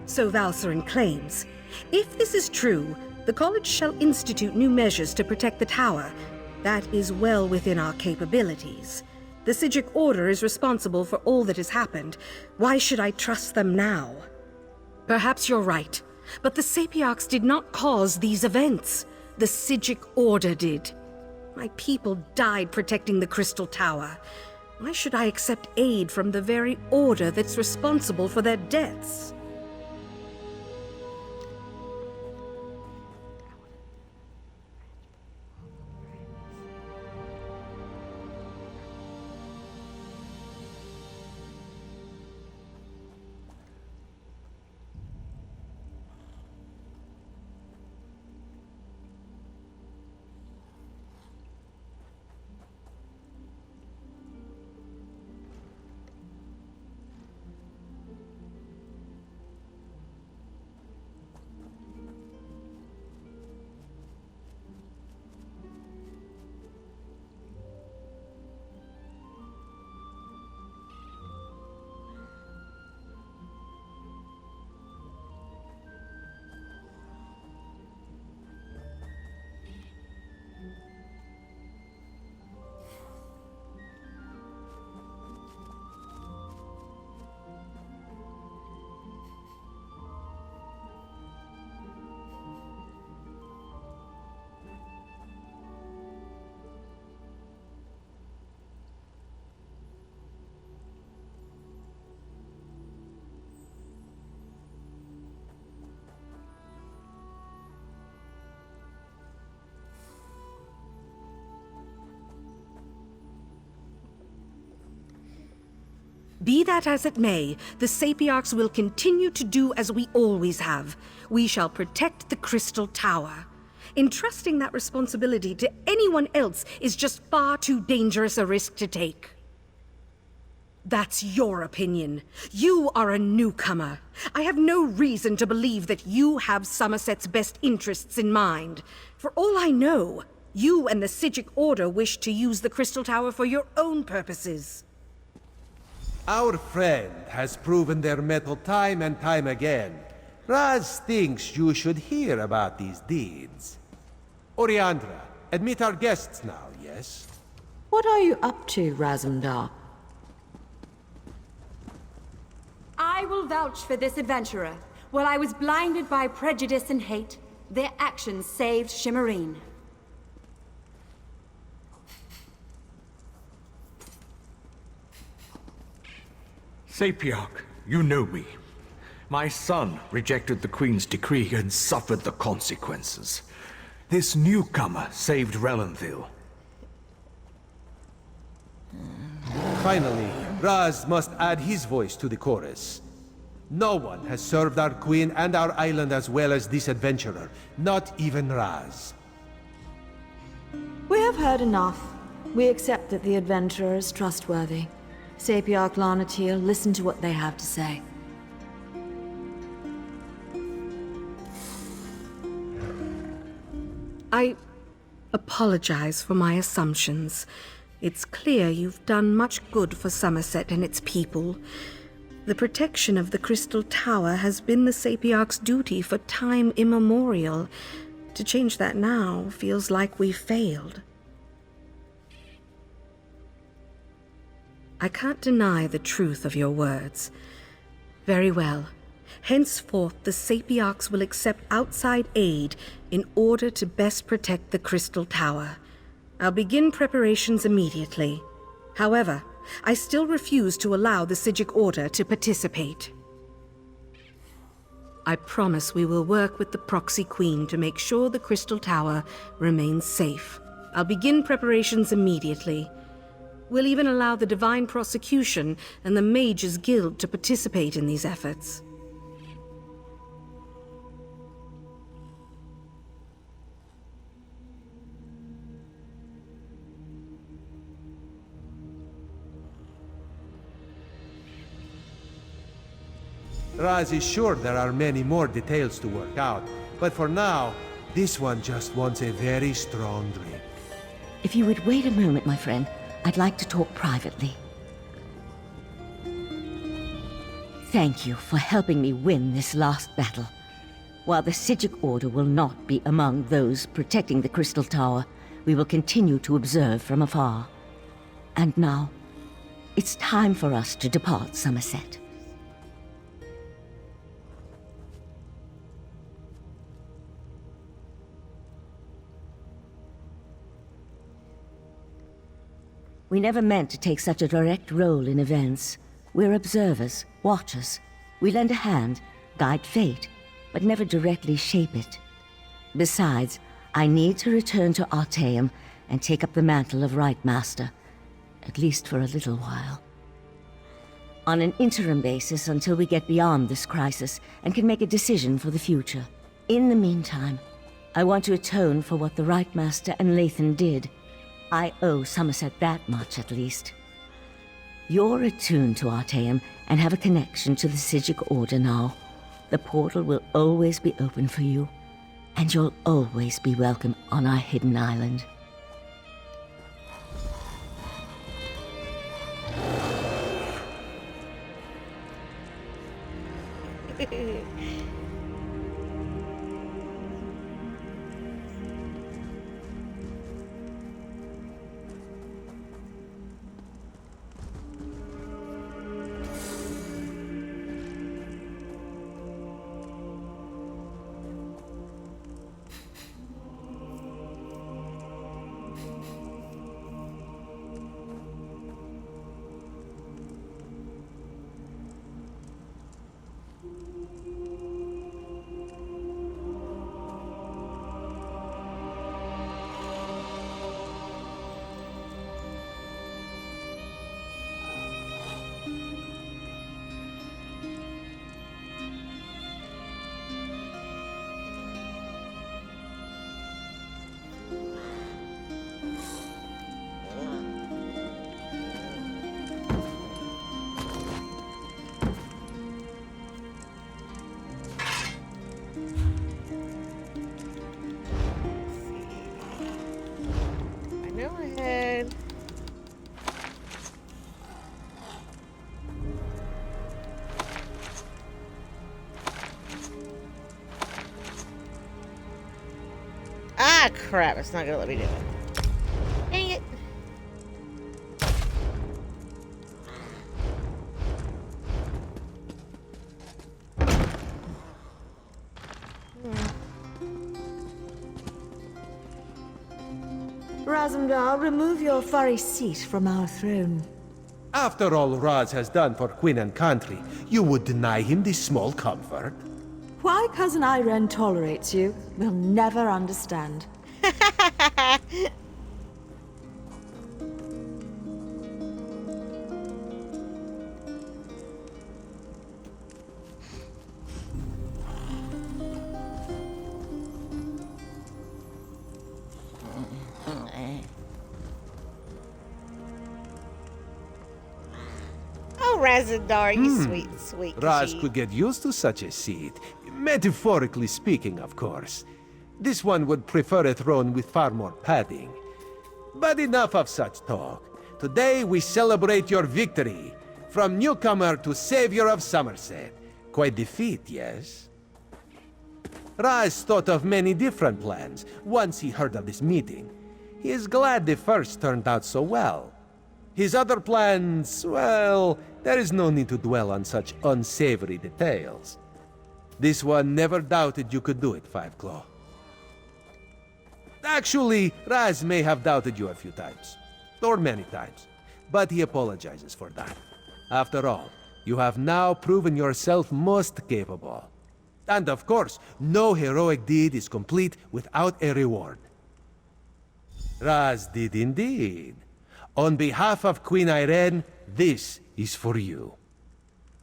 So Valcerin claims. If this is true, the College shall institute new measures to protect the tower. That is well within our capabilities. The Sigic Order is responsible for all that has happened. Why should I trust them now? Perhaps you're right. But the Sapiocs did not cause these events. The Sigic Order did. My people died protecting the Crystal Tower. Why should I accept aid from the very Order that's responsible for their deaths? Be that as it may, the Sapiocs will continue to do as we always have. We shall protect the Crystal Tower. Entrusting that responsibility to anyone else is just far too dangerous a risk to take. That's your opinion. You are a newcomer. I have no reason to believe that you have Somerset's best interests in mind. For all I know, you and the Sigic Order wish to use the Crystal Tower for your own purposes. Our friend has proven their mettle time and time again. Raz thinks you should hear about these deeds. Oriandra, admit our guests now, yes? What are you up to, Razumdar? I will vouch for this adventurer. While I was blinded by prejudice and hate, their actions saved Shimmerine. Sapiarch, you know me. My son rejected the Queen's decree and suffered the consequences. This newcomer saved Relenthil. Finally, Raz must add his voice to the chorus. No one has served our queen and our island as well as this adventurer, not even Raz. We have heard enough. We accept that the adventurer is trustworthy. Sapiarch Larnatil, listen to what they have to say. I apologize for my assumptions. It's clear you've done much good for Somerset and its people. The protection of the Crystal Tower has been the Sapiarch's duty for time immemorial. To change that now feels like we've failed. I can't deny the truth of your words. Very well. Henceforth, the Sapiarchs will accept outside aid in order to best protect the Crystal Tower. I'll begin preparations immediately. However, I still refuse to allow the Psijic Order to participate. I promise we will work with the Proxy Queen to make sure the Crystal Tower remains safe. I'll begin preparations immediately. We'll even allow the Divine Prosecution and the Mages Guild to participate in these efforts. Raz is sure there are many more details to work out, but for now, this one just wants a very strong drink. If you would wait a moment, my friend, I'd like to talk privately. Thank you for helping me win this last battle. While the Psijic Order will not be among those protecting the Crystal Tower, we will continue to observe from afar. And now, it's time for us to depart Somerset. We never meant to take such a direct role in events. We're observers, watchers. We lend a hand, guide fate, but never directly shape it. Besides, I need to return to Artaeum and take up the mantle of Right Master, at least for a little while. On an interim basis until we get beyond this crisis and can make a decision for the future. In the meantime, I want to atone for what the Right Master and Lathan did. I owe Somerset that much, at least. You're attuned to Artaeum and have a connection to the Psijic Order now. The portal will always be open for you, and you'll always be welcome on our hidden island. Go ahead. Ah, crap. It's not gonna let me do it. Dang it. Razumdar, remove your furry seat from our throne. After all Raz has done for Queen and country, you would deny him this small comfort? Why Cousin Irene tolerates you, we'll never understand. Oh, Razumdar, you sweet, sweet Raz Khajiit. could get used to such a seat. Metaphorically speaking, of course. This one would prefer a throne with far more padding. But enough of such talk. Today we celebrate your victory. From newcomer to savior of Somerset. Quite the feat, yes? Raz thought of many different plans once he heard of this meeting. He is glad the first turned out so well. His other plans, well, there is no need to dwell on such unsavory details. This one never doubted you could do it, Five Claw. Actually, Raz may have doubted you a few times. Or many times. But he apologizes for that. After all, you have now proven yourself most capable. And of course, no heroic deed is complete without a reward. Raz did indeed. On behalf of Queen Irene, this is for you.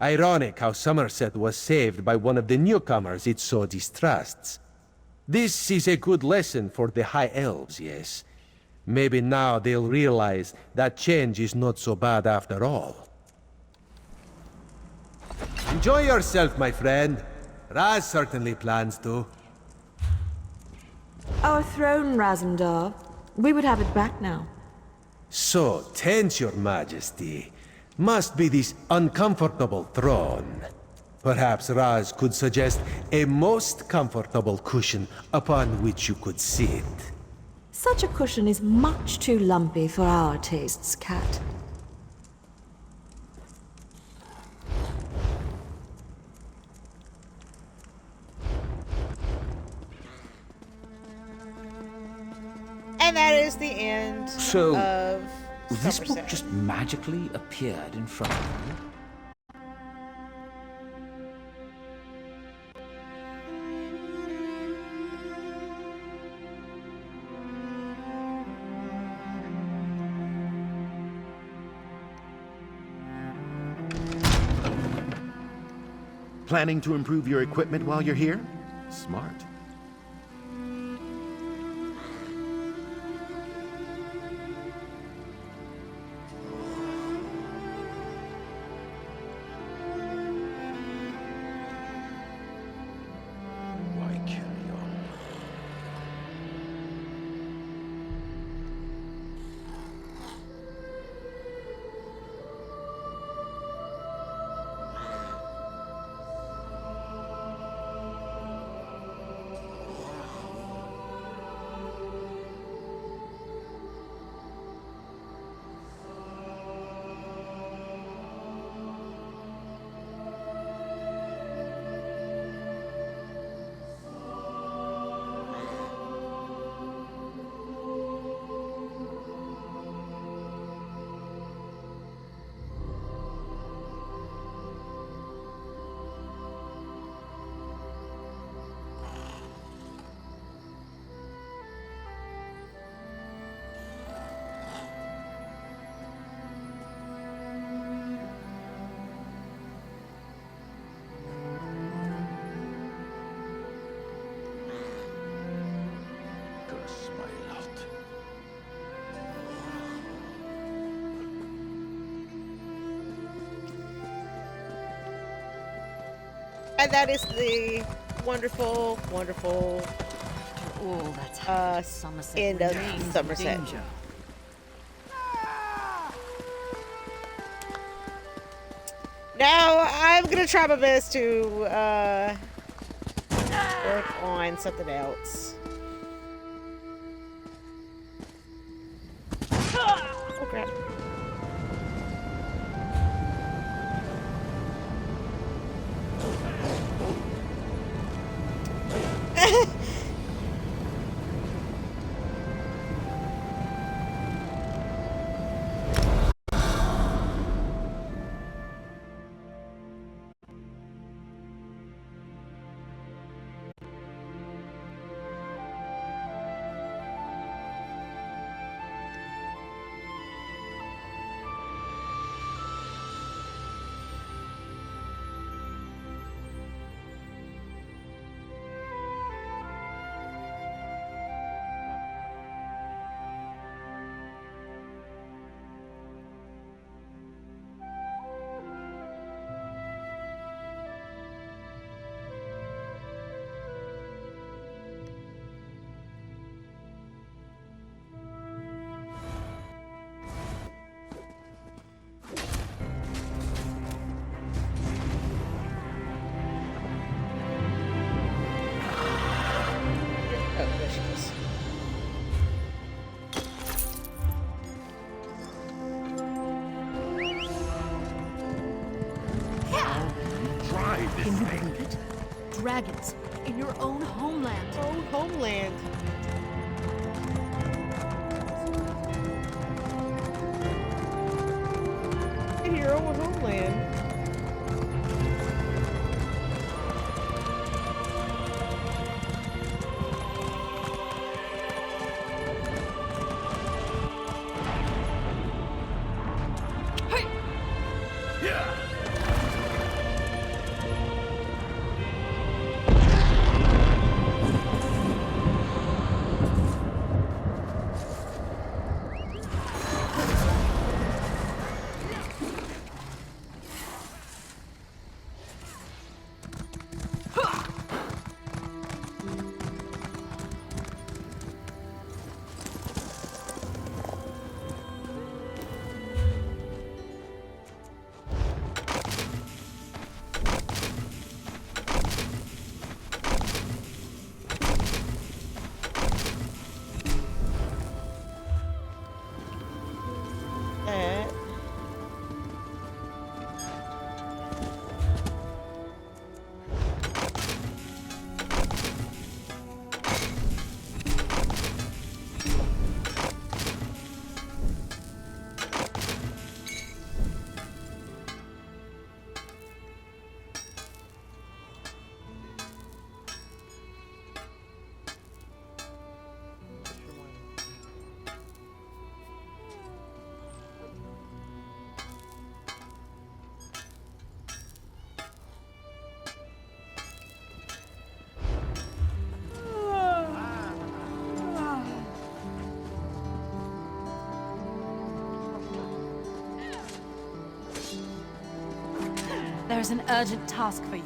Ironic how Somerset was saved by one of the newcomers it so distrusts. This is a good lesson for the High Elves, yes. Maybe now they'll realize that change is not so bad after all. Enjoy yourself, my friend. Raz certainly plans to. Our throne, Razumdar. We would have it back now. So tense, your majesty. Must be this uncomfortable throne. Perhaps Raz could suggest a most comfortable cushion upon which you could sit. Such a cushion is much too lumpy for our tastes, Cat. And that is the end So, of this book Somerset. just magically appeared in front of you? Planning to improve your equipment while you're here? Smart. Why carry on? Curse my lot. And that is the wonderful, wonderful All that's happened to Somerset end of remains in Somerset. danger. Now I'm gonna try my best to work on something else. crap. Oh, there she is. Try this Can you thing. believe it? Dragons in your own homeland. Own homeland. In your own homeland. There's an urgent task for you.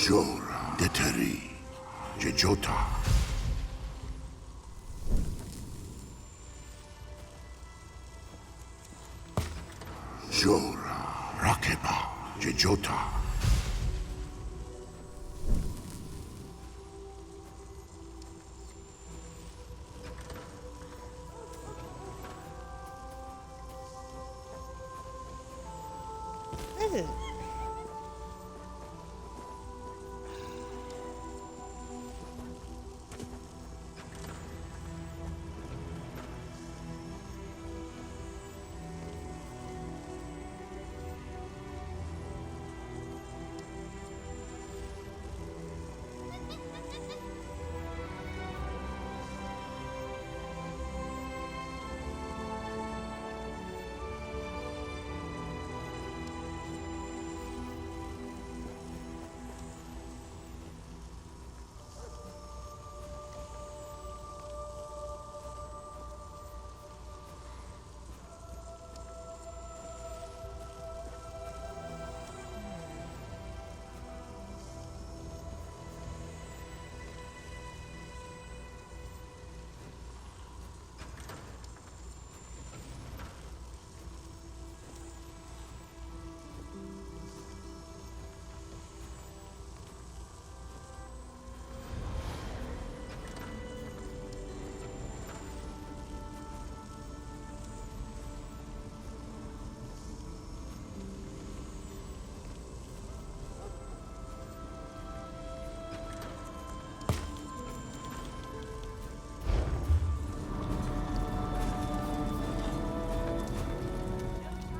Jora, Deteri, Jejota. Jora, Rakeba, Jejota. This is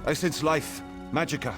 I sense life. Magica.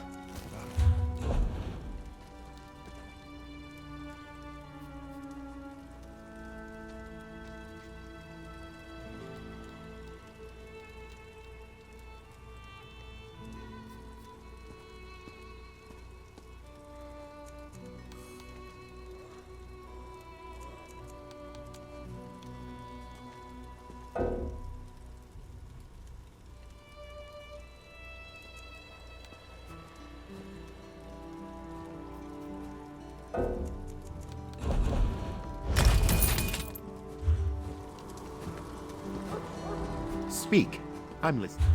Speak. I'm listening.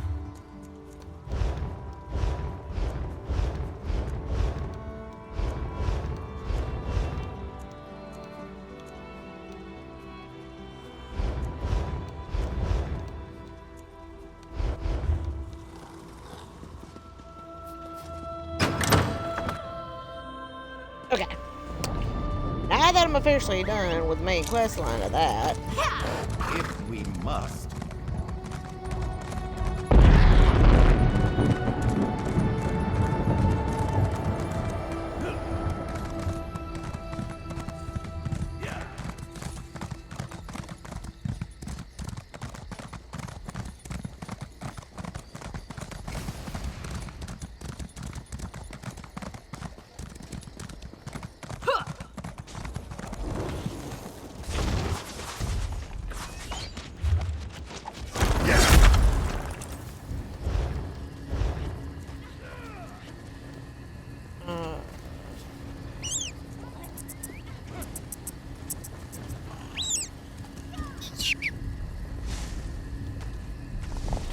okay. Now that I'm officially done with the main quest line of that, If we must.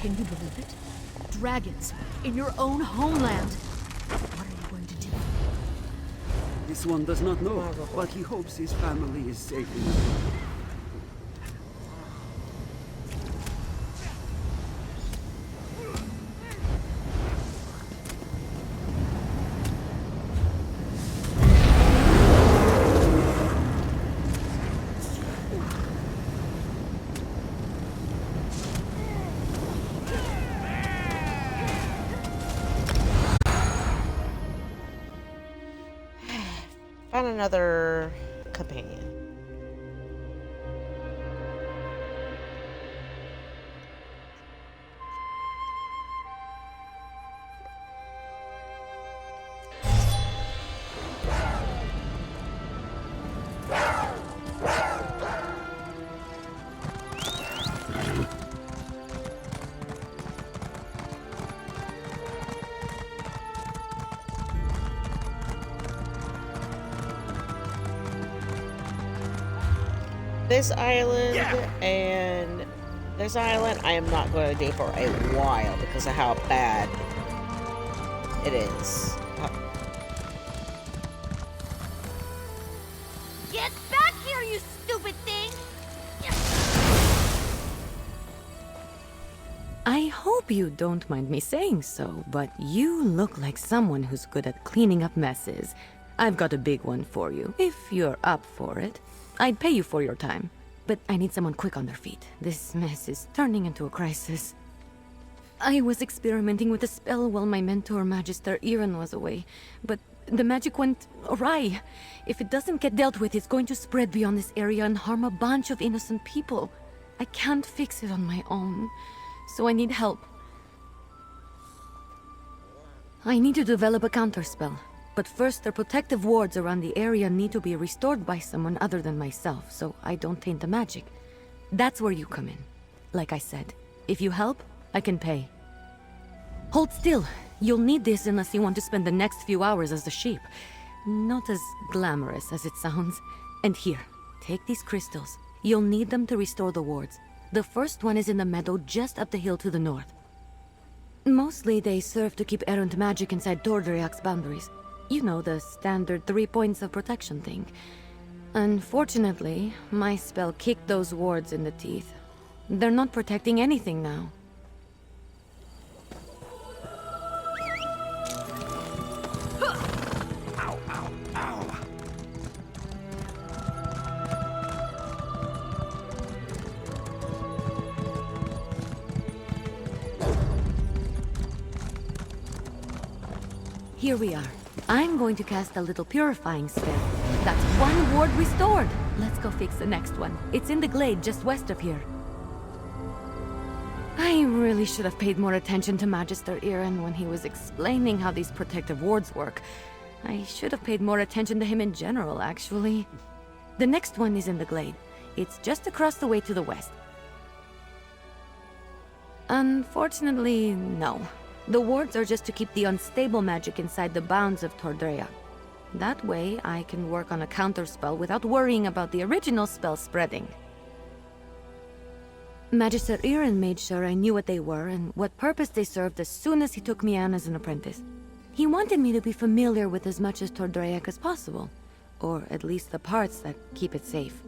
Can you believe it? Dragons in your own homeland. What are you going to do? This one does not know, but he hopes his family is safe in his home. find another companion. this island and this island I am not going to do for a while because of how bad it is. Get back here, you stupid thing! I hope you don't mind me saying so, but you look like someone who's good at cleaning up messes. I've got a big one for you, if you're up for it. I'd pay you for your time, but I need someone quick on their feet. This mess is turning into a crisis. I was experimenting with a spell while my mentor, Magister Iren, was away, but the magic went awry. If it doesn't get dealt with, it's going to spread beyond this area and harm a bunch of innocent people. I can't fix it on my own, so I need help. I need to develop a counterspell, but first the protective wards around the area need to be restored by someone other than myself, so I don't taint the magic. That's where you come in. Like I said, if you help, I can pay. Hold still. You'll need this unless you want to spend the next few hours as a sheep. Not as glamorous as it sounds. And here, take these crystals. You'll need them to restore the wards. The first one is in the meadow just up the hill to the north. Mostly they serve to keep errant magic inside Tordriak's boundaries. You know, the standard 3 points of protection thing. Unfortunately, my spell kicked those wards in the teeth. They're not protecting anything now. Here we are. I'm going to cast a little purifying spell. That's one ward restored. Let's go fix the next one. It's in the glade just west of here. I really should have paid more attention to Magister Iren when he was explaining how these protective wards work. I should have paid more attention to him in general, actually. The next one is in the glade. It's just across the way to the west. Unfortunately, no. The wards are just to keep the unstable magic inside the bounds of Tordrea. That way, I can work on a counterspell without worrying about the original spell spreading. Magister Iren made sure I knew what they were and what purpose they served as soon as he took me on as an apprentice. He wanted me to be familiar with as much as Tordrea as possible, or at least the parts that keep it safe.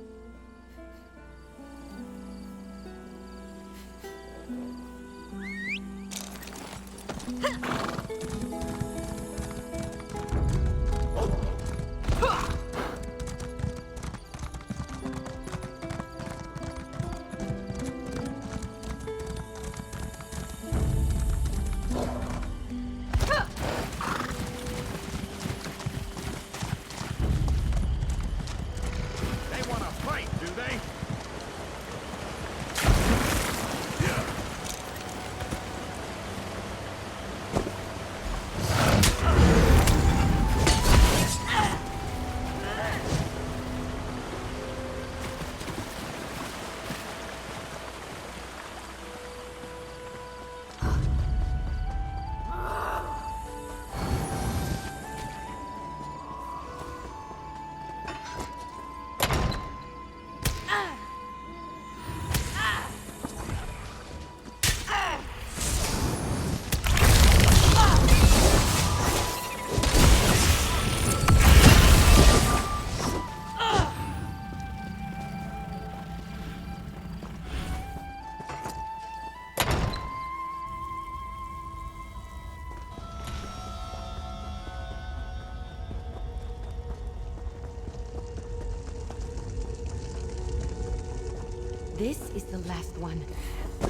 This is the last one.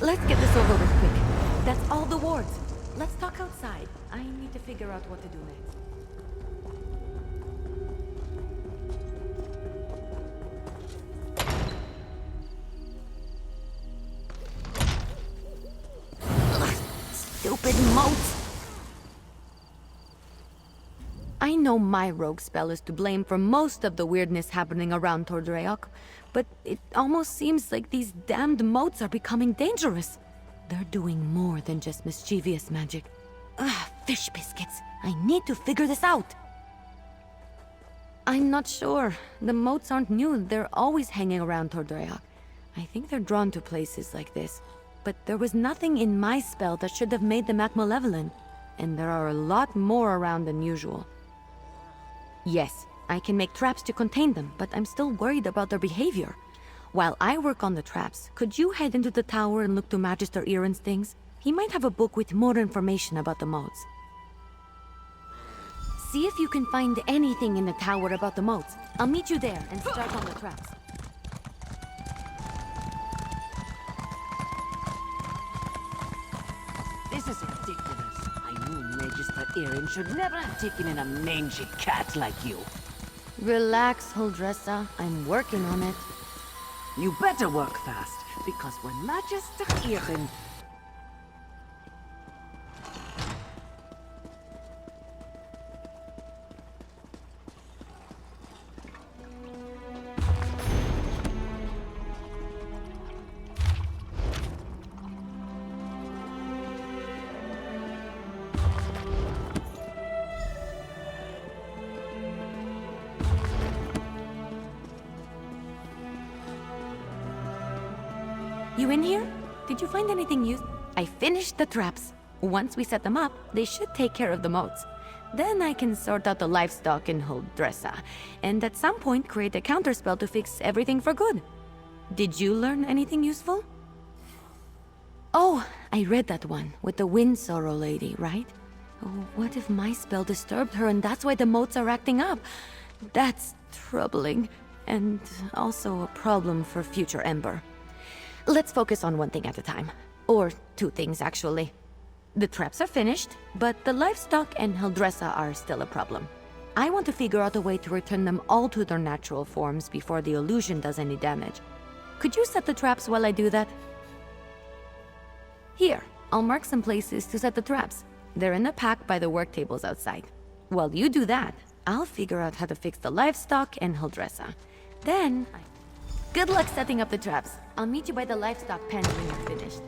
Let's get this over with quick. That's all the wards. Let's talk outside. I need to figure out what to do next. Stupid moats! I know my rogue spell is to blame for most of the weirdness happening around Tordreok, but it almost seems like these damned moats are becoming dangerous. They're doing more than just mischievous magic. Ugh, fish biscuits. I need to figure this out. I'm not sure. The moats aren't new. They're always hanging around Tordreak. I think they're drawn to places like this. But there was nothing in my spell that should have made them act malevolent. And there are a lot more around than usual. Yes, I can make traps to contain them, but I'm still worried about their behavior. While I work on the traps, could you head into the tower and look to Magister Iron's things? He might have a book with more information about the moats. See if you can find anything in the tower about the moats. I'll meet you there and start on the traps. This is ridiculous. I knew Magister Iron should never have taken in a mangy cat like you. Relax, Huldressa. I'm working on it. You better work fast, because when Magister Iron... You in here? Did you find anything useful? I finished the traps. Once we set them up, they should take care of the moats. Then I can sort out the livestock in Huldressa, and at some point create a counterspell to fix everything for good. Did you learn anything useful? Oh, I read that one, with the Wind Sorrow lady, right? Oh, what if my spell disturbed her and that's why the moats are acting up? That's troubling, and also a problem for future Ember. Let's focus on one thing at a time. Or two things, actually. The traps are finished, but the livestock and Huldressa are still a problem. I want to figure out a way to return them all to their natural forms before the illusion does any damage. Could you set the traps while I do that? Here, I'll mark some places to set the traps. They're in a pack by the work tables outside. While you do that, I'll figure out how to fix the livestock and Huldressa. Then, good luck setting up the traps. I'll meet you by the livestock pen when you're finished.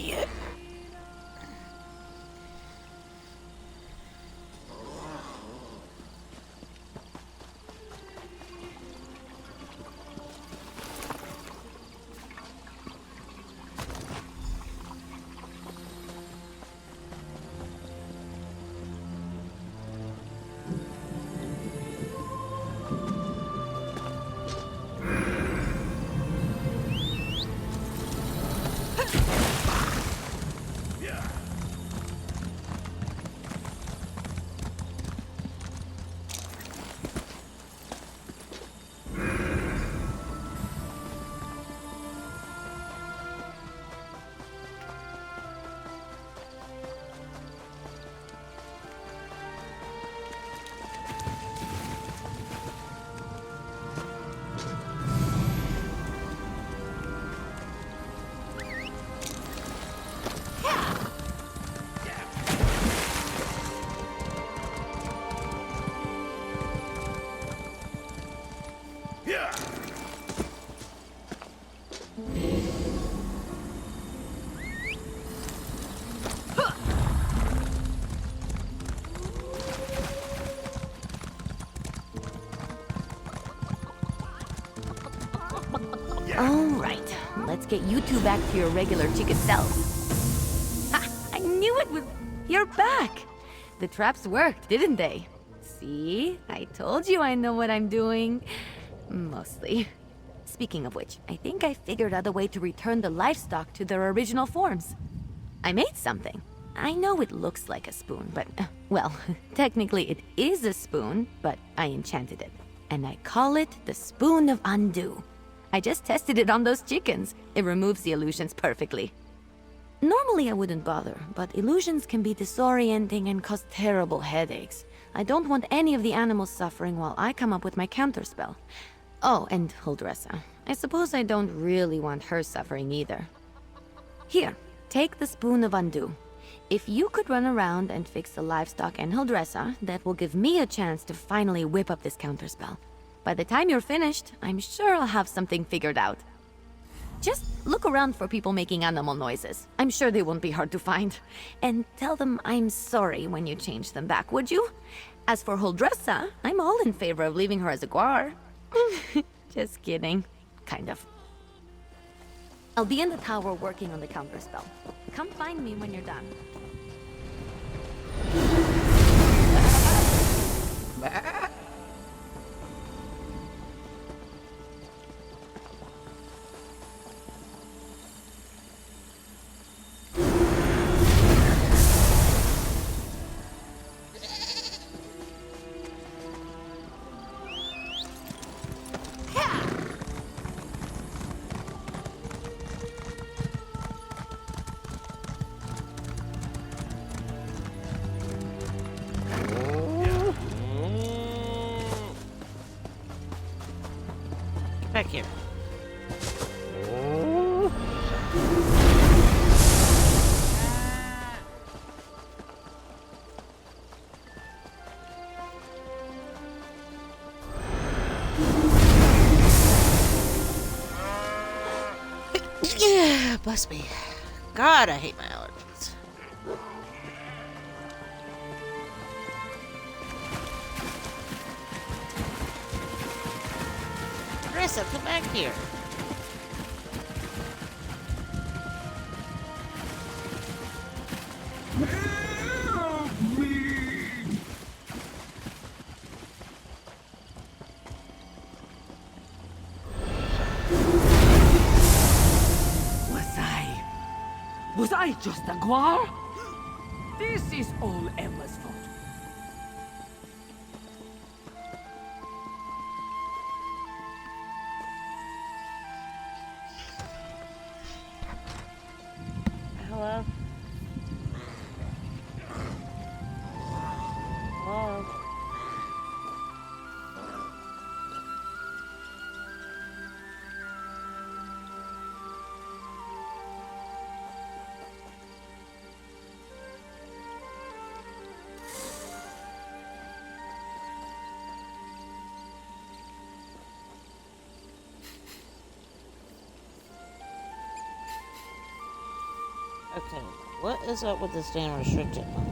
here. All right, let's get you two back to your regular chicken selves. Ha! I knew it was... You're back! The traps worked, didn't they? See? I told you I know what I'm doing. Mostly. Speaking of which, I think I figured out a way to return the livestock to their original forms. I made something. I know it looks like a spoon, but, well, technically it is a spoon, but I enchanted it. And I call it the Spoon of Undo. I just tested it on those chickens. It removes the illusions perfectly. Normally I wouldn't bother, but illusions can be disorienting and cause terrible headaches. I don't want any of the animals suffering while I come up with my counterspell. Oh, and Huldressa. I suppose I don't really want her suffering either. Here, take the Spoon of Undo. If you could run around and fix the livestock and Huldressa, that will give me a chance to finally whip up this counterspell. By the time you're finished, I'm sure I'll have something figured out. Just look around for people making animal noises. I'm sure they won't be hard to find. And tell them I'm sorry when you change them back, would you? As for Huldressa, I'm all in favor of leaving her as a guar. Just kidding. Kind of. I'll be in the tower working on the counterspell. Come find me when you're done. Back here. Yeah, bless me. God, I hate my allergies. Marissa, come back here. Was I just a guar? This is all Emma's fault. Hello? Hello? Okay, what is up with this damn restricted number?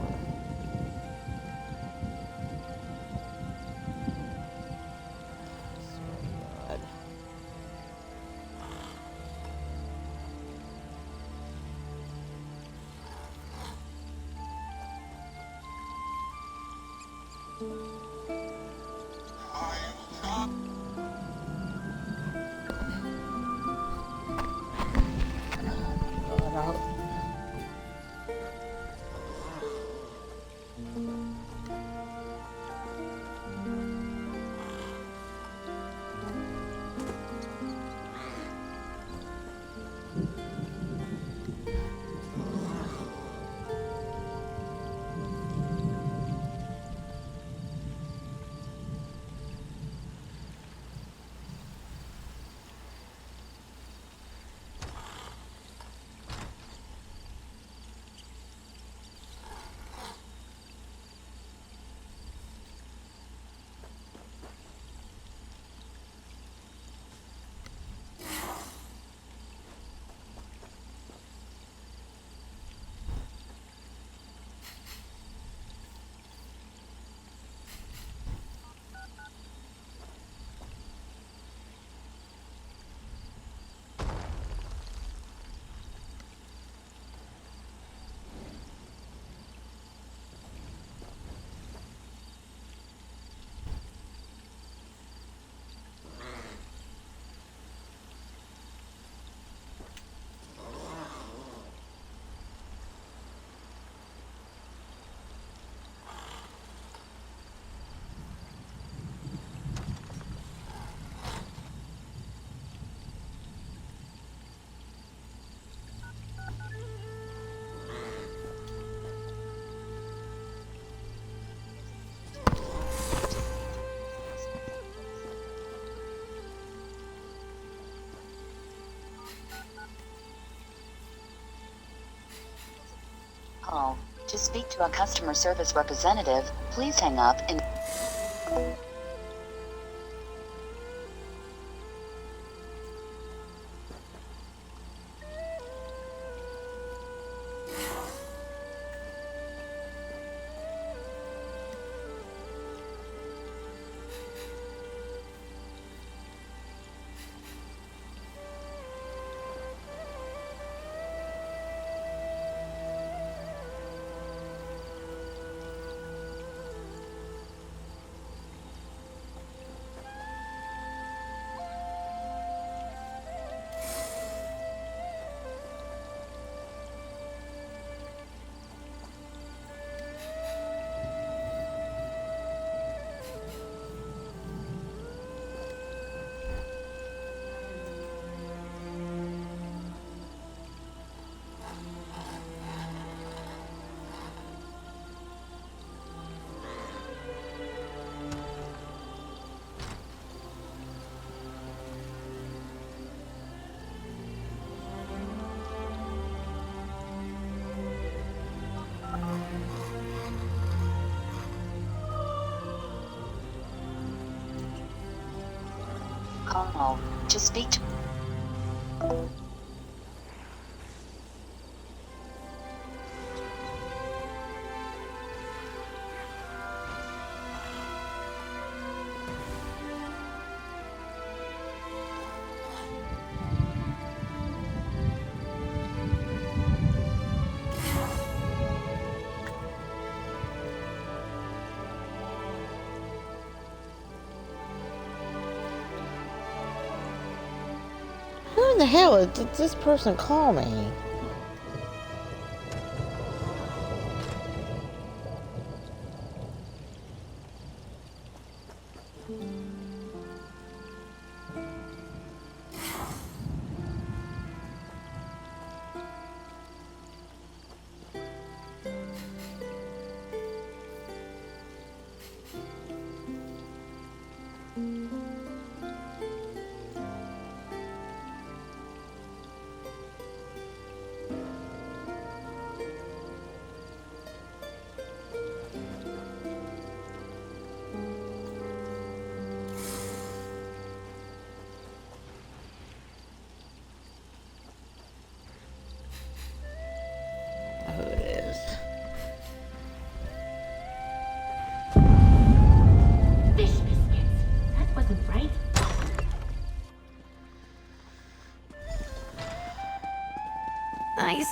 Call. To speak to a customer service representative, please hang up and... Call. To speak to... Who in the hell did this person call me?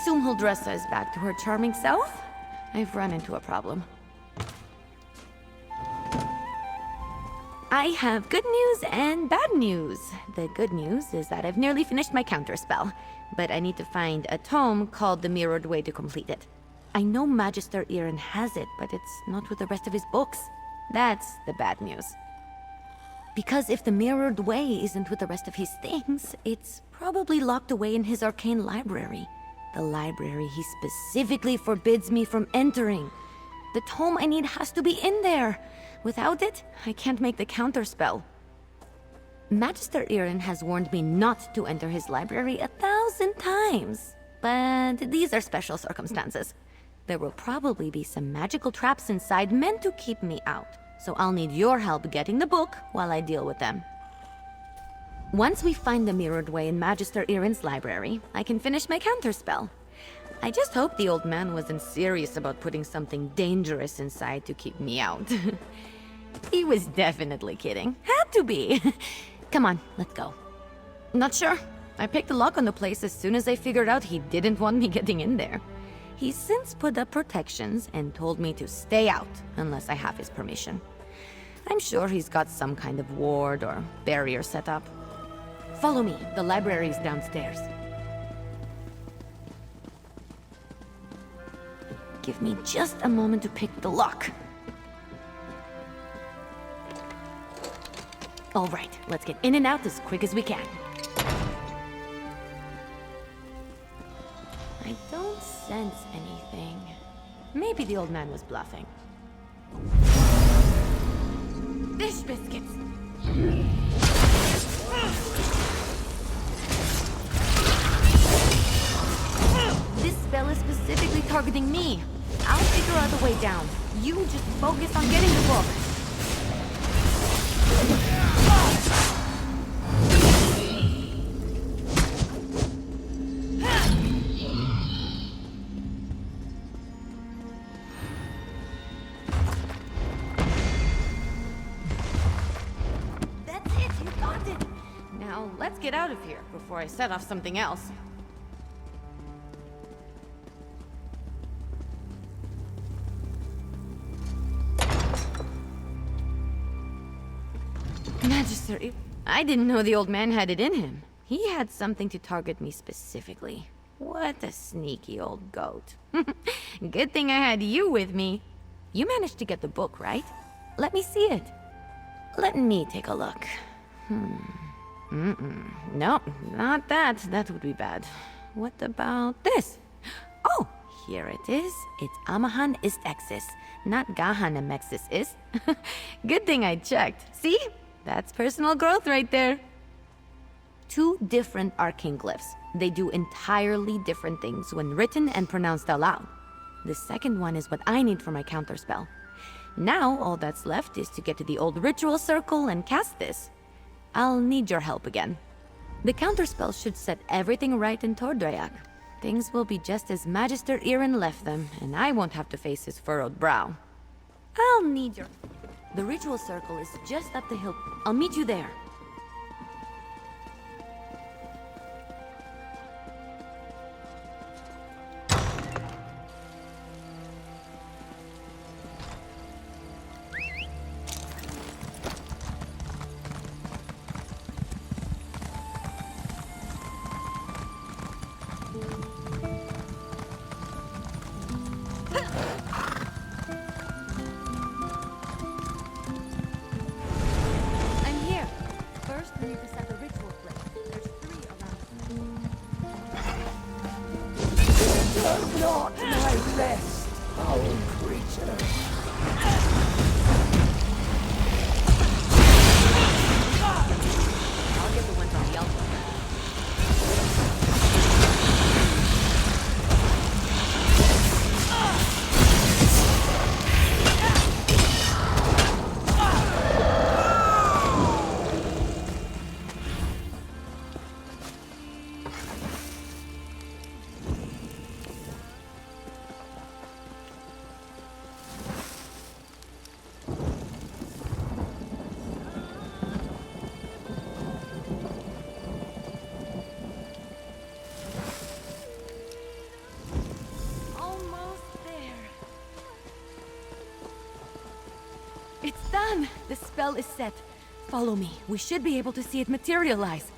assume he'll dress us back to her charming self. I've run into a problem. I have good news and bad news. The good news is that I've nearly finished my counterspell, but I need to find a tome called The Mirrored Way to complete it. I know Magister Iren has it, but it's not with the rest of his books. That's the bad news. Because if the Mirrored Way isn't with the rest of his things, it's probably locked away in his arcane library. The library he specifically forbids me from entering. The tome I need has to be in there. Without it, I can't make the counterspell. Magister Iren has warned me not to enter his library 1,000 times. But these are special circumstances. There will probably be some magical traps inside meant to keep me out. So I'll need your help getting the book while I deal with them. Once we find the Mirrored Way in Magister Iren's library, I can finish my counterspell. I just hope the old man wasn't serious about putting something dangerous inside to keep me out. He was definitely kidding. Had to be. Come on, let's go. Not sure. I picked the lock on the place as soon as I figured out he didn't want me getting in there. He's since put up protections and told me to stay out unless I have his permission. I'm sure he's got some kind of ward or barrier set up. Follow me. The library is downstairs. Give me just a moment to pick the lock. All right, let's get in and out as quick as we can. I don't sense anything. Maybe the old man was bluffing. Fish biscuits! This spell is specifically targeting me. I'll figure out the way down. You just focus on getting the book. That's it, you got it. Now, let's get out of here before I set off something else. Magister, I didn't know the old man had it in him. He had something to target me specifically. What a sneaky old goat. Good thing I had you with me. You managed to get the book, right? Let me see it. Let me take a look. Nope, not that. That would be bad. What about this? Oh, here it is. It's Amahan ist Exis, not Gahan Amexis is. Good thing I checked. See? That's personal growth right there. 2 different arcane glyphs. They do entirely different things when written and pronounced aloud. The second one is what I need for my counterspell. Now, all that's left is to get to the old ritual circle and cast this. I'll need your help again. The counterspell should set everything right in Tordrayak. Things will be just as Magister Iren left them, and I won't have to face his furrowed brow. I'll need your... The ritual circle is just up the hill. I'll meet you there. spell is set. Follow me. We should be able to see it materialize.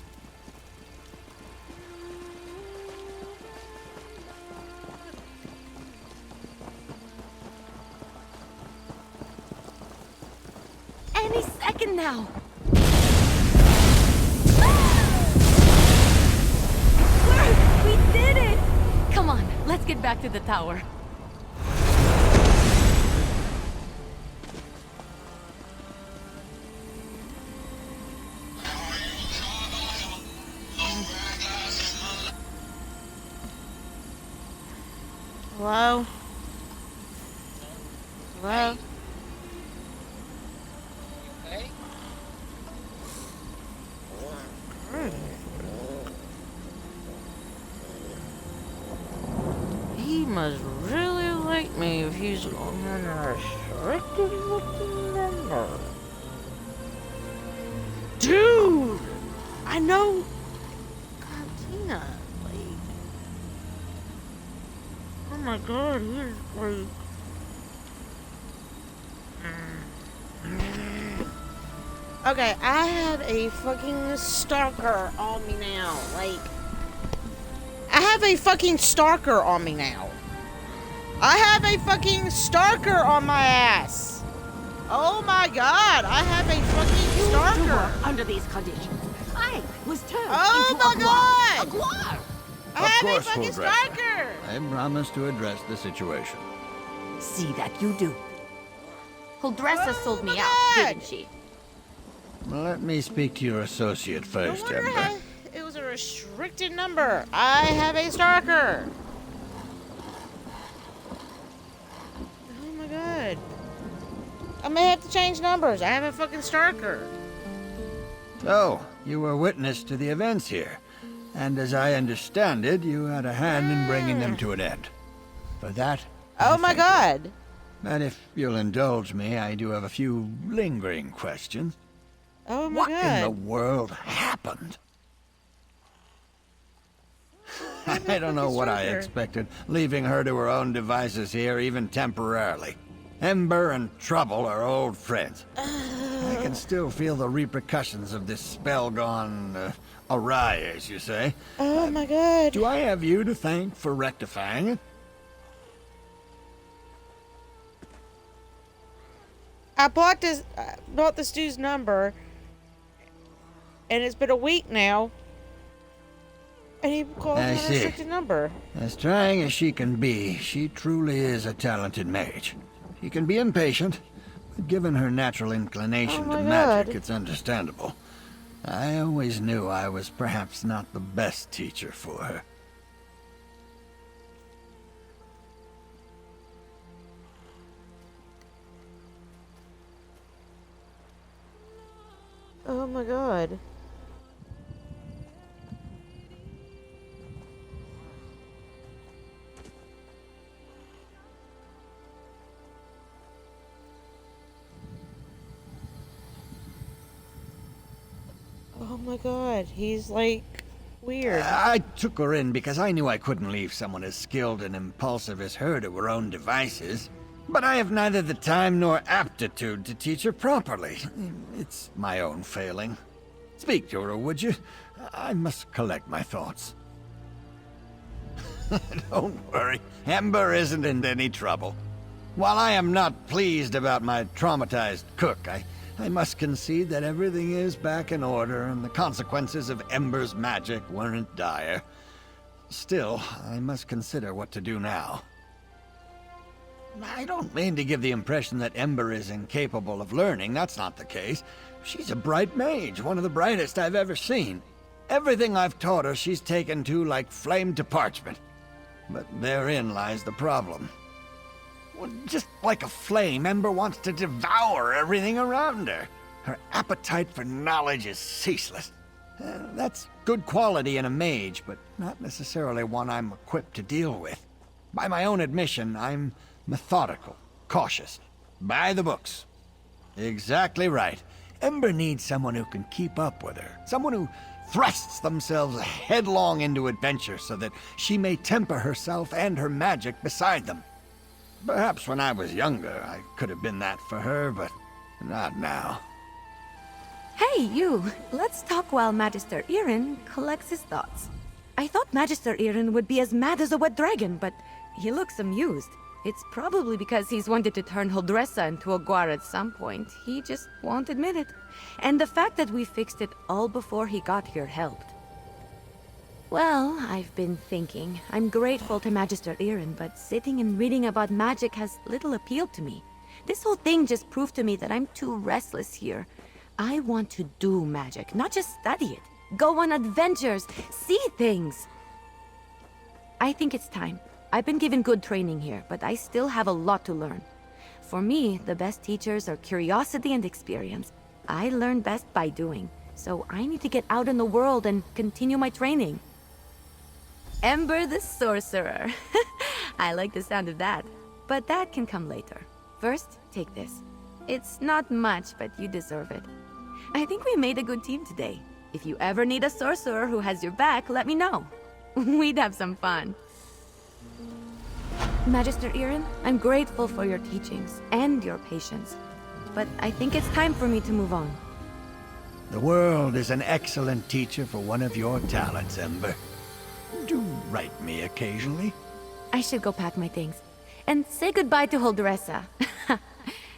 Any second now. We did it! Come on, let's get back to the tower. Hello? Hello? He must really like me if he's on a restricted looking number. Dude! I know Cantina, like... Oh my god, he's like... Okay, I have a fucking stalker on me now. Like, I have a fucking stalker on me now. I have a fucking stalker on my ass. Oh my god, I have a fucking stalker. Under these conditions, I was turned Oh into my a god! guar. I have a course, fucking full dresser. stalker. I promise to address the situation. See that you do. Huldressa sold me out, didn't she? Let me speak to your associate first, Ember. It was a restricted number. I have a stalker. Oh my god. I may have to change numbers. I have a fucking stalker. So, you were witness to the events here, and as I understand it, you had a hand in bringing them to an end. For that, Oh my god. and if you'll indulge me, I do have a few lingering questions. Oh my What god. in the world happened? I don't know what I expected, leaving her to her own devices here, even temporarily. Ember and Trouble are old friends. I can still feel the repercussions of this spell gone awry, as you say. Oh my god. Do I have you to thank for rectifying it? I bought this dude's number, and it's been a week now, and he called me I a see. restricted number. As trying as she can be, she truly is a talented mage. She can be impatient, but given her natural inclination Oh to my magic, God. it's understandable. I always knew I was perhaps not the best teacher for her. Oh my god. Oh my god, he's like weird. I took her in because I knew I couldn't leave someone as skilled and impulsive as her to her own devices. But I have neither the time nor aptitude to teach her properly. It's my own failing. Speak to her, would you? I must collect my thoughts. Don't worry, Ember isn't in any trouble. While I am not pleased about my traumatized cook, I must concede that everything is back in order and the consequences of Ember's magic weren't dire. Still, I must consider what to do now. I don't mean to give the impression that Ember is incapable of learning. That's not the case. She's a bright mage, one of the brightest I've ever seen. Everything I've taught her she's taken to like flame to parchment. But therein lies the problem. Well, just like a flame, Ember wants to devour everything around her. Her appetite for knowledge is ceaseless. That's good quality in a mage, but not necessarily one I'm equipped to deal with. By my own admission, I'm methodical, cautious, by the books. Exactly right. Ember needs someone who can keep up with her, someone who thrusts themselves headlong into adventure so that she may temper herself and her magic beside them. Perhaps when I was younger, I could have been that for her, but not now. Hey, you! Let's talk while Magister Irin collects his thoughts. I thought Magister Irin would be as mad as a wet dragon, but he looks amused. It's probably because he's wanted to turn Huldressa into a guar at some point. He just won't admit it. And the fact that we fixed it all before he got here helped. Well, I've been thinking. I'm grateful to Magister Irin, but sitting and reading about magic has little appeal to me. This whole thing just proved to me that I'm too restless here. I want to do magic, not just study it. Go on adventures, see things. I think it's time. I've been given good training here, but I still have a lot to learn. For me, the best teachers are curiosity and experience. I learn best by doing, so I need to get out in the world and continue my training. Ember the Sorcerer. I like the sound of that, but that can come later. First, take this. It's not much, but you deserve it. I think we made a good team today. If you ever need a sorcerer who has your back, let me know. We'd have some fun. Magister Irin, I'm grateful for your teachings and your patience, but I think it's time for me to move on. The world is an excellent teacher for one of your talents, Ember. Do write me occasionally. I should go pack my things. And say goodbye to Huldressa.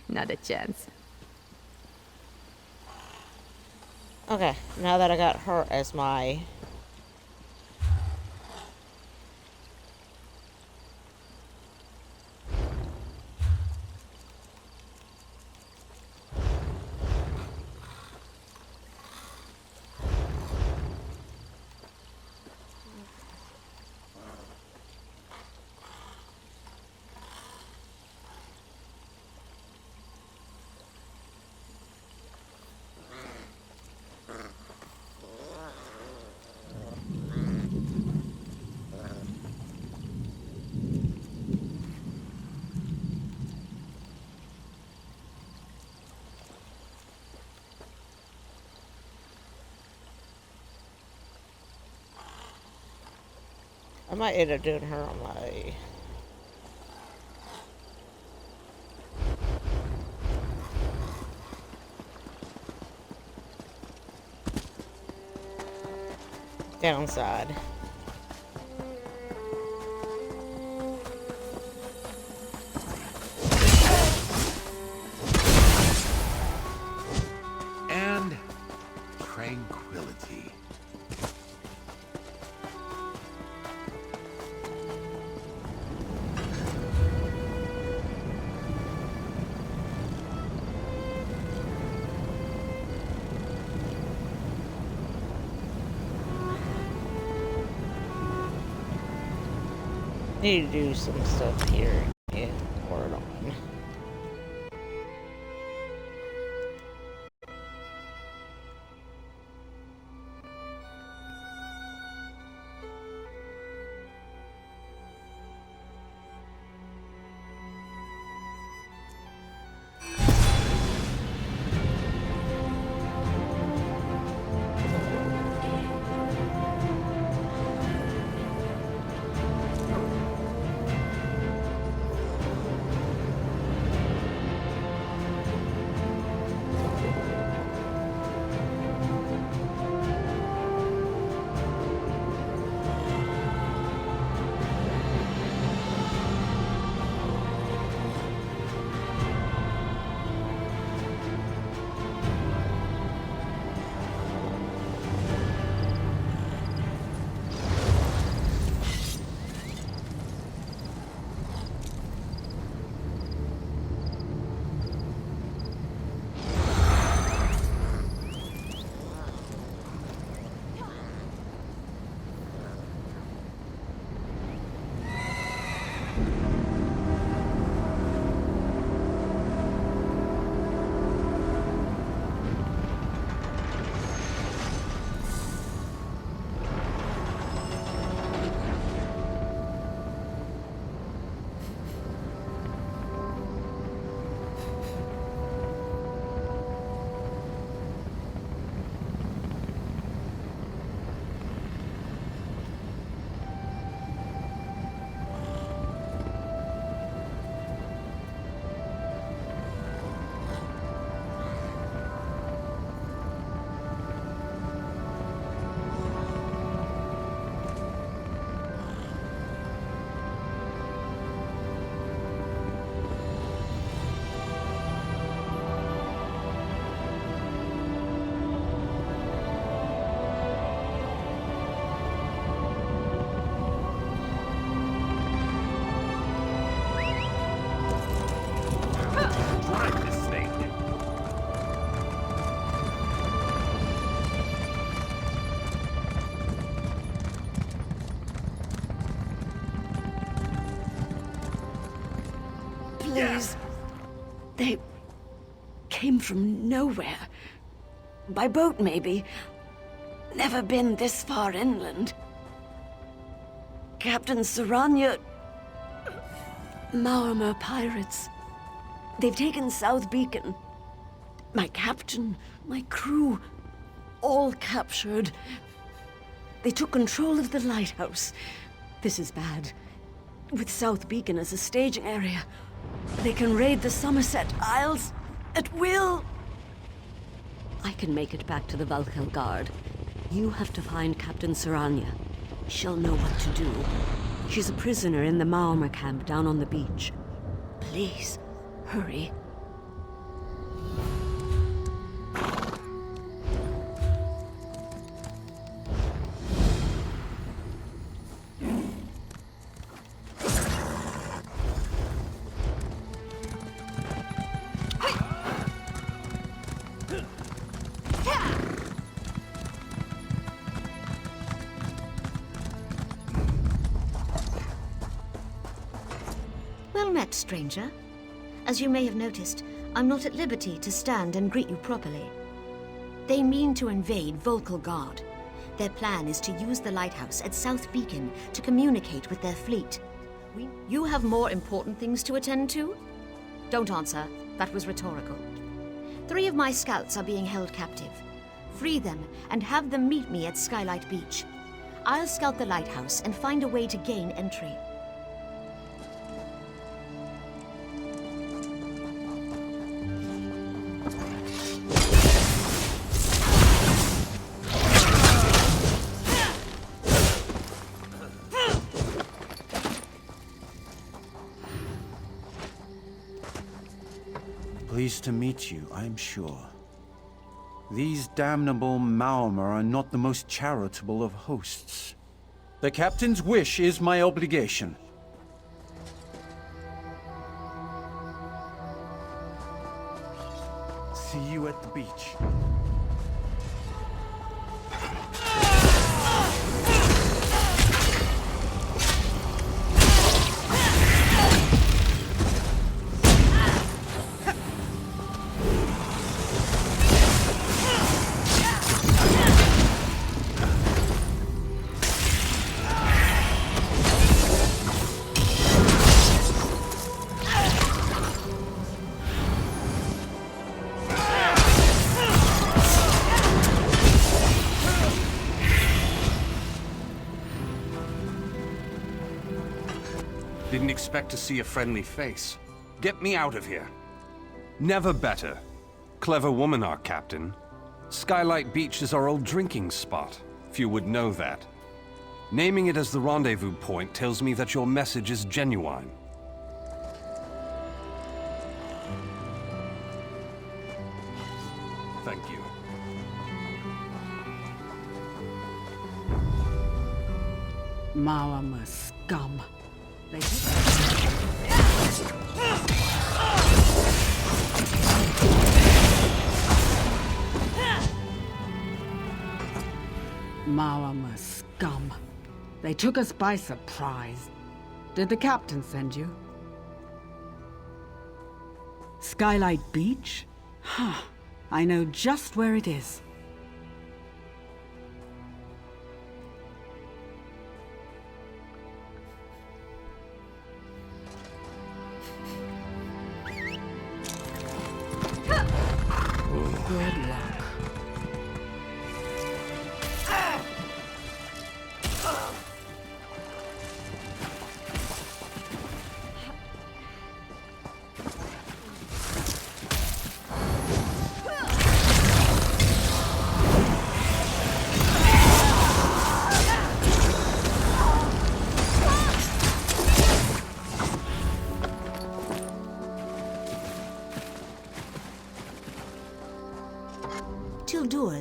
Not a chance. Okay, now that I got her as my... I might end up doing her on my... downside. And tranquility. Need to do some stuff here in Word on. Please. They came from nowhere. By boat, maybe. Never been this far inland. Captain Saranya... Maormer pirates. They've taken South Beacon. My captain, my crew, all captured. They took control of the lighthouse. This is bad. With South Beacon as a staging area, they can raid the Summerset Isles at will. I can make it back to the Valkel Guard. You have to find Captain Saranya. She'll know what to do. She's a prisoner in the Maormer camp down on the beach. Please, hurry. Well met, stranger. As you may have noticed, I'm not at liberty to stand and greet you properly. They mean to invade Volkel Guard. Their plan is to use the lighthouse at South Beacon to communicate with their fleet. You have more important things to attend to? Don't answer. That was rhetorical. 3 of my scouts are being held captive. Free them and have them meet me at Skylight Beach. I'll scout the lighthouse and find a way to gain entry. Pleased to meet you, I'm sure. These damnable Maormer are not the most charitable of hosts. The captain's wish is my obligation. See you at the beach. Didn't expect to see a friendly face. Get me out of here. Never better. Clever woman, our captain. Skylight Beach is our old drinking spot. Few would know that. Naming it as the rendezvous point tells me that your message is genuine. Thank you. Maormer scum. They Maormer scum. They took us by surprise. Did the captain send you? Skylight Beach? Huh. I know just where it is. Good luck.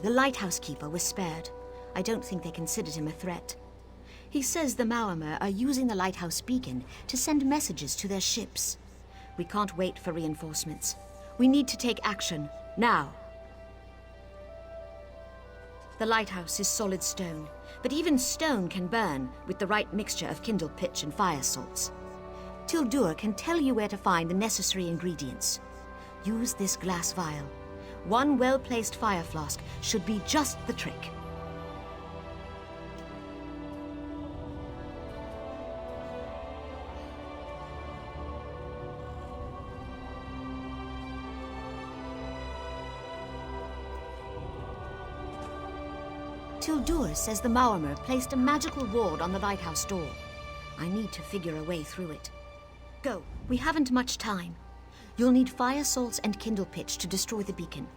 The lighthouse keeper was spared. I don't think they considered him a threat. He says the Maormer are using the lighthouse beacon to send messages to their ships. We can't wait for reinforcements. We need to take action, now. The lighthouse is solid stone, but even stone can burn with the right mixture of kindled pitch and fire salts. Tildur can tell you where to find the necessary ingredients. Use this glass vial. One well-placed fire flask should be just the trick. Tildur says the Maormer placed a magical ward on the lighthouse door. I need to figure a way through it. Go. We haven't much time. You'll need fire salts and kindle pitch to destroy the beacon.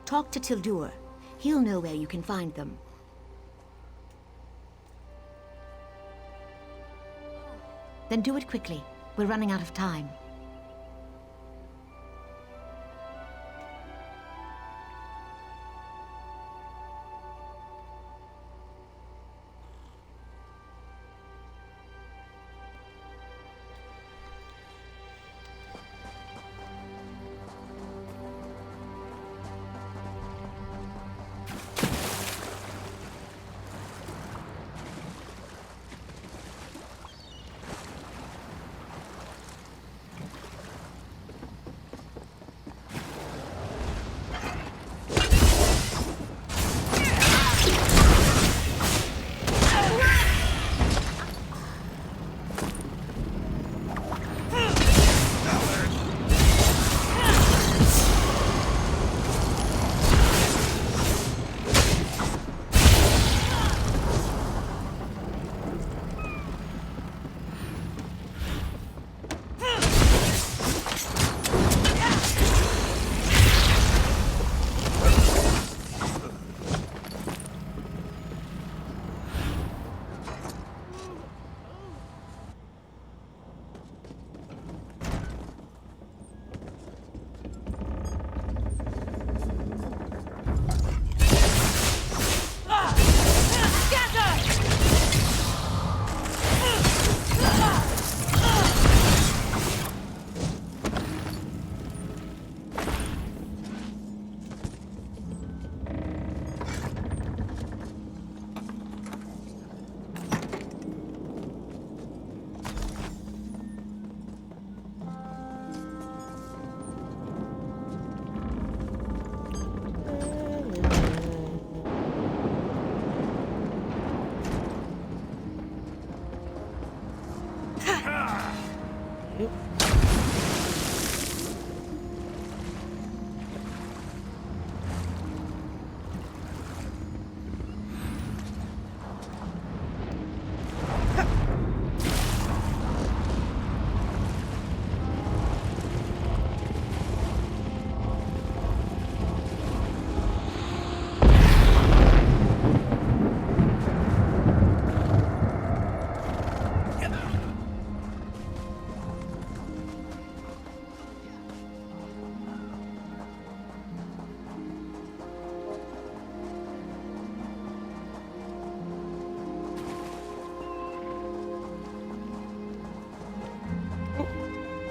Talk to Tildur. He'll know where you can find them. Then do it quickly. We're running out of time.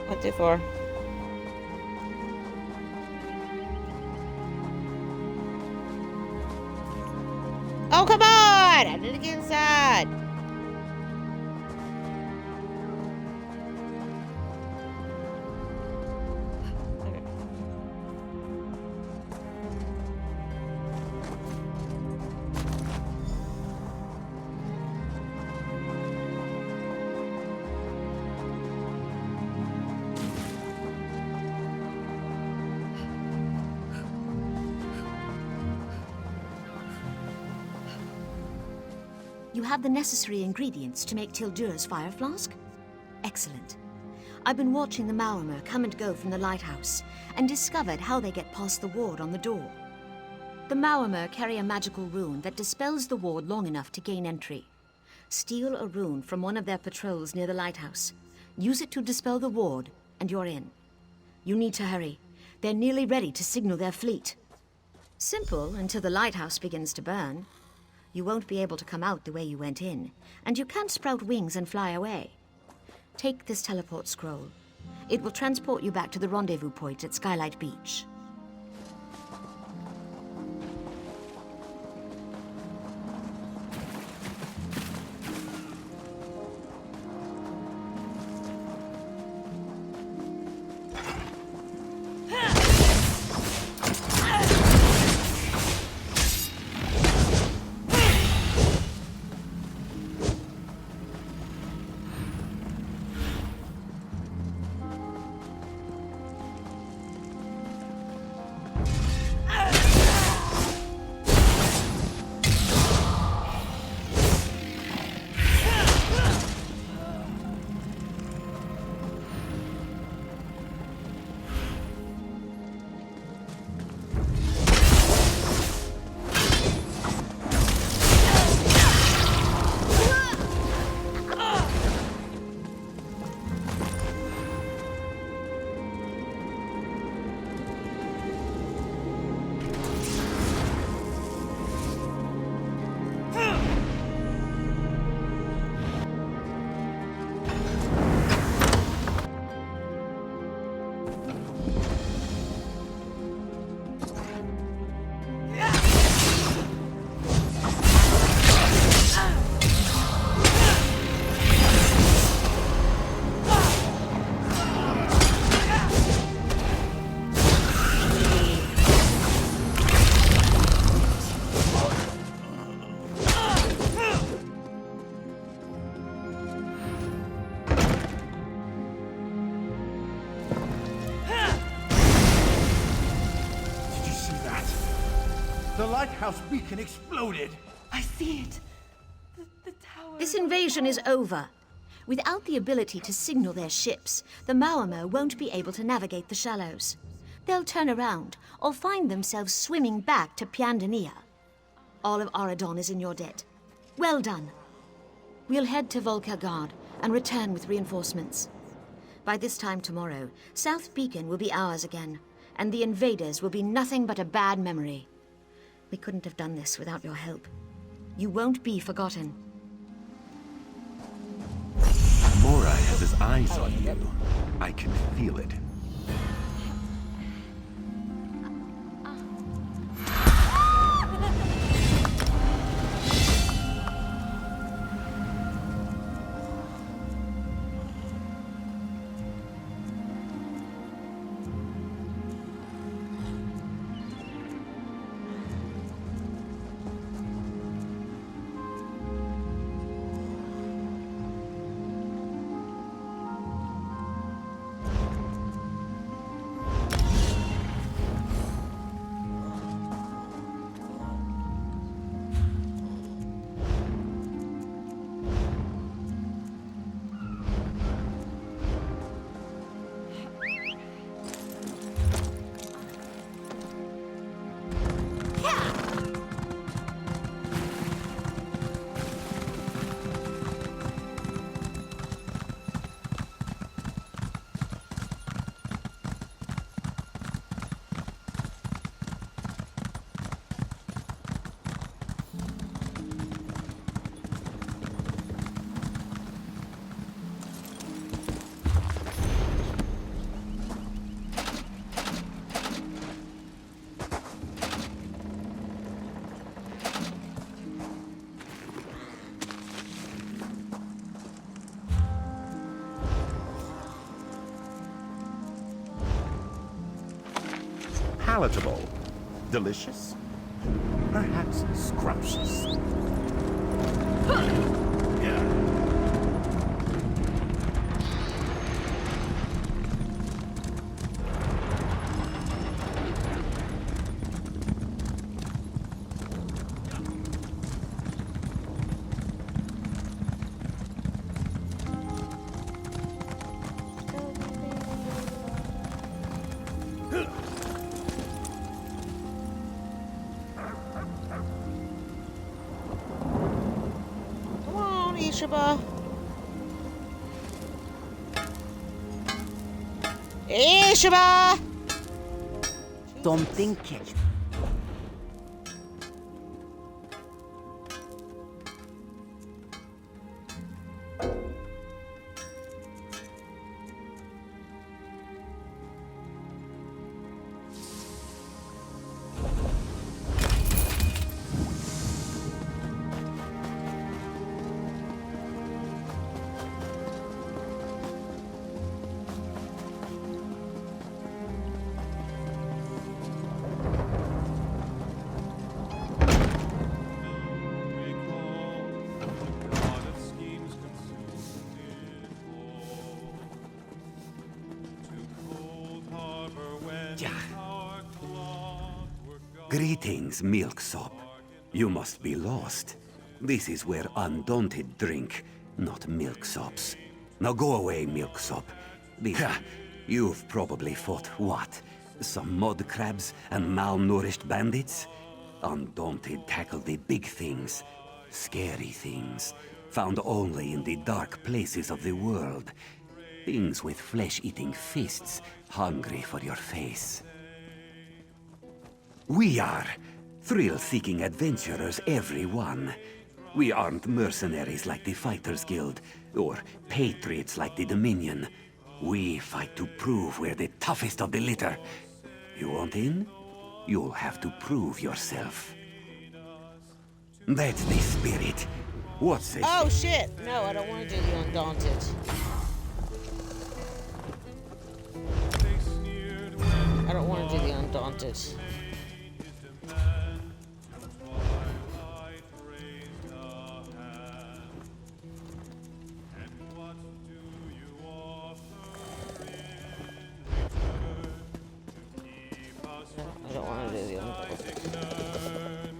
What's it for? Oh, come on! I need to get inside. You have the necessary ingredients to make Tildur's fire flask? Excellent. I've been watching the Maormer come and go from the lighthouse and discovered how they get past the ward on the door. The Maormer carry a magical rune that dispels the ward long enough to gain entry. Steal a rune from one of their patrols near the lighthouse. Use it to dispel the ward, and you're in. You need to hurry. They're nearly ready to signal their fleet. Simple until the lighthouse begins to burn. You won't be able to come out the way you went in, and you can't sprout wings and fly away. Take this teleport scroll. It will transport you back to the rendezvous point at Skylight Beach. lighthouse beacon exploded! I see it. The tower... This invasion is over. Without the ability to signal their ships, the Maormer won't be able to navigate the shallows. They'll turn around or find themselves swimming back to Piandania. All of Aradon is in your debt. Well done. We'll head to Volkergard and return with reinforcements. By this time tomorrow, South Beacon will be ours again, and the invaders will be nothing but a bad memory. We couldn't have done this without your help. You won't be forgotten. Morai has his eyes on you. I can feel it. Palatable. Delicious? Perhaps scrumptious. Ishaba. Ishaba! Something catch me. Greetings, Milksop. You must be lost. This is where Undaunted drink, not Milksops. Now go away, Milksop. You've probably fought what? Some mud crabs and malnourished bandits? Undaunted tackle the big things. Scary things. Found only in the dark places of the world. Things with flesh-eating fists, hungry for your face. We are thrill-seeking adventurers, every one. We aren't mercenaries like the Fighters Guild, or patriots like the Dominion. We fight to prove we're the toughest of the litter. You want in? You'll have to prove yourself. That's the spirit. What's it? Oh shit! No, I don't want to do the Undaunted. I don't want to do the Undaunted. I don't want to do the Undaunted.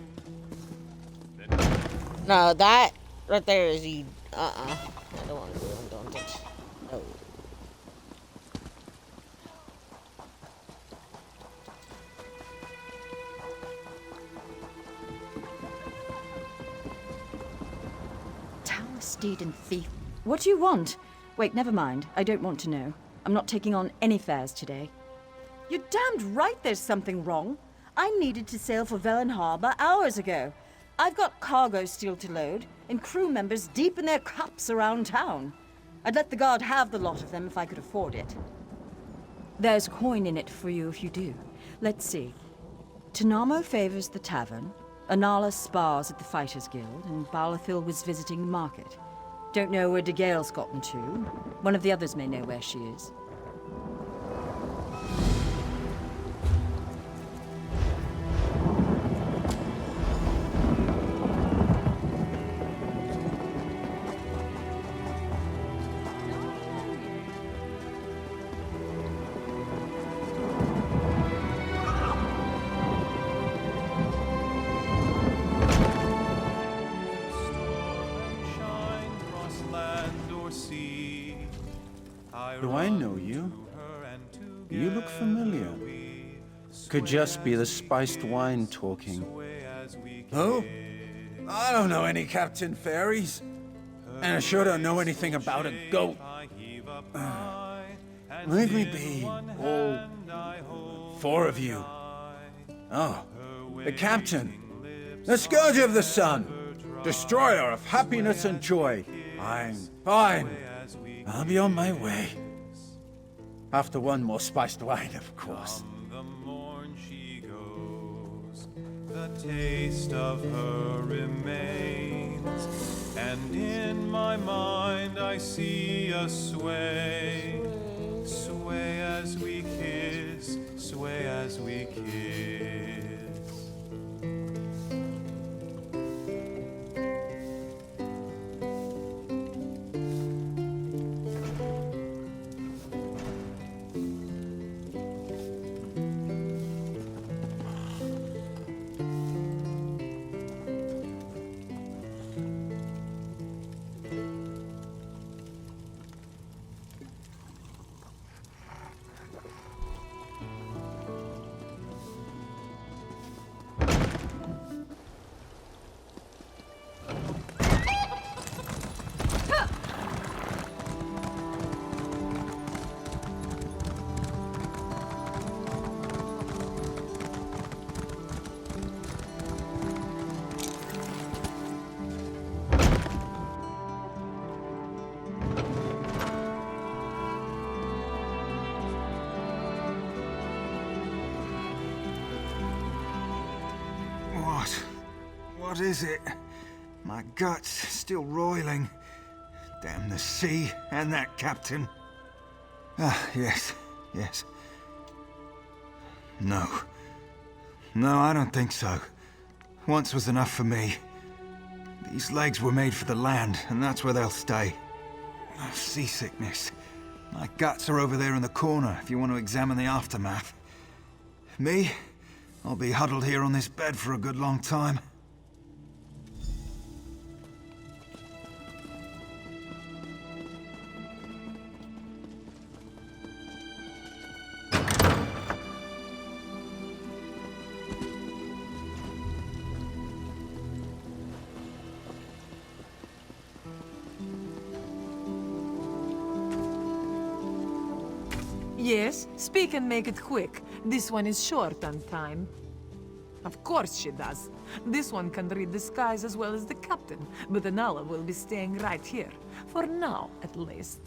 No, that right there is you. I don't want to do it. I'm doing it. No. Tower steed and thief. What do you want? Wait, never mind. I don't want to know. I'm not taking on any fares today. You're damned right there's something wrong. I needed to sail for Velen Harbor hours ago. I've got cargo still to load, and crew members deep in their cups around town. I'd let the guard have the lot of them if I could afford it. There's coin in it for you if you do. Let's see. Tanamo favors the tavern, Anala spars at the Fighters Guild, and Balathil was visiting the market. Don't know where De Gale's gotten to. One of the others may know where she is. Do I know you? You look familiar. Could just be the spiced wine talking. Who? I don't know any Captain Fairies. And I sure don't know anything about a goat. Leave me be, all four of you. Oh, the Captain. The Scourge of the Sun. Destroyer of happiness and joy. Fine. I'll be on my way. After one more spiced wine, of course. The taste of her remains, and in my mind I see us sway, sway as we kiss, sway as we kiss. What is it? My gut's still roiling. Damn the sea and that captain. Ah, yes. No. No, I don't think so. Once was enough for me. These legs were made for the land, and that's where they'll stay. Oh, seasickness. My guts are over there in the corner if you want to examine the aftermath. Me? I'll be huddled here on this bed for a good long time. Yes, speak and make it quick. This one is short on time. Of course she does. This one can read the skies as well as the captain, but Anala will be staying right here. For now, at least.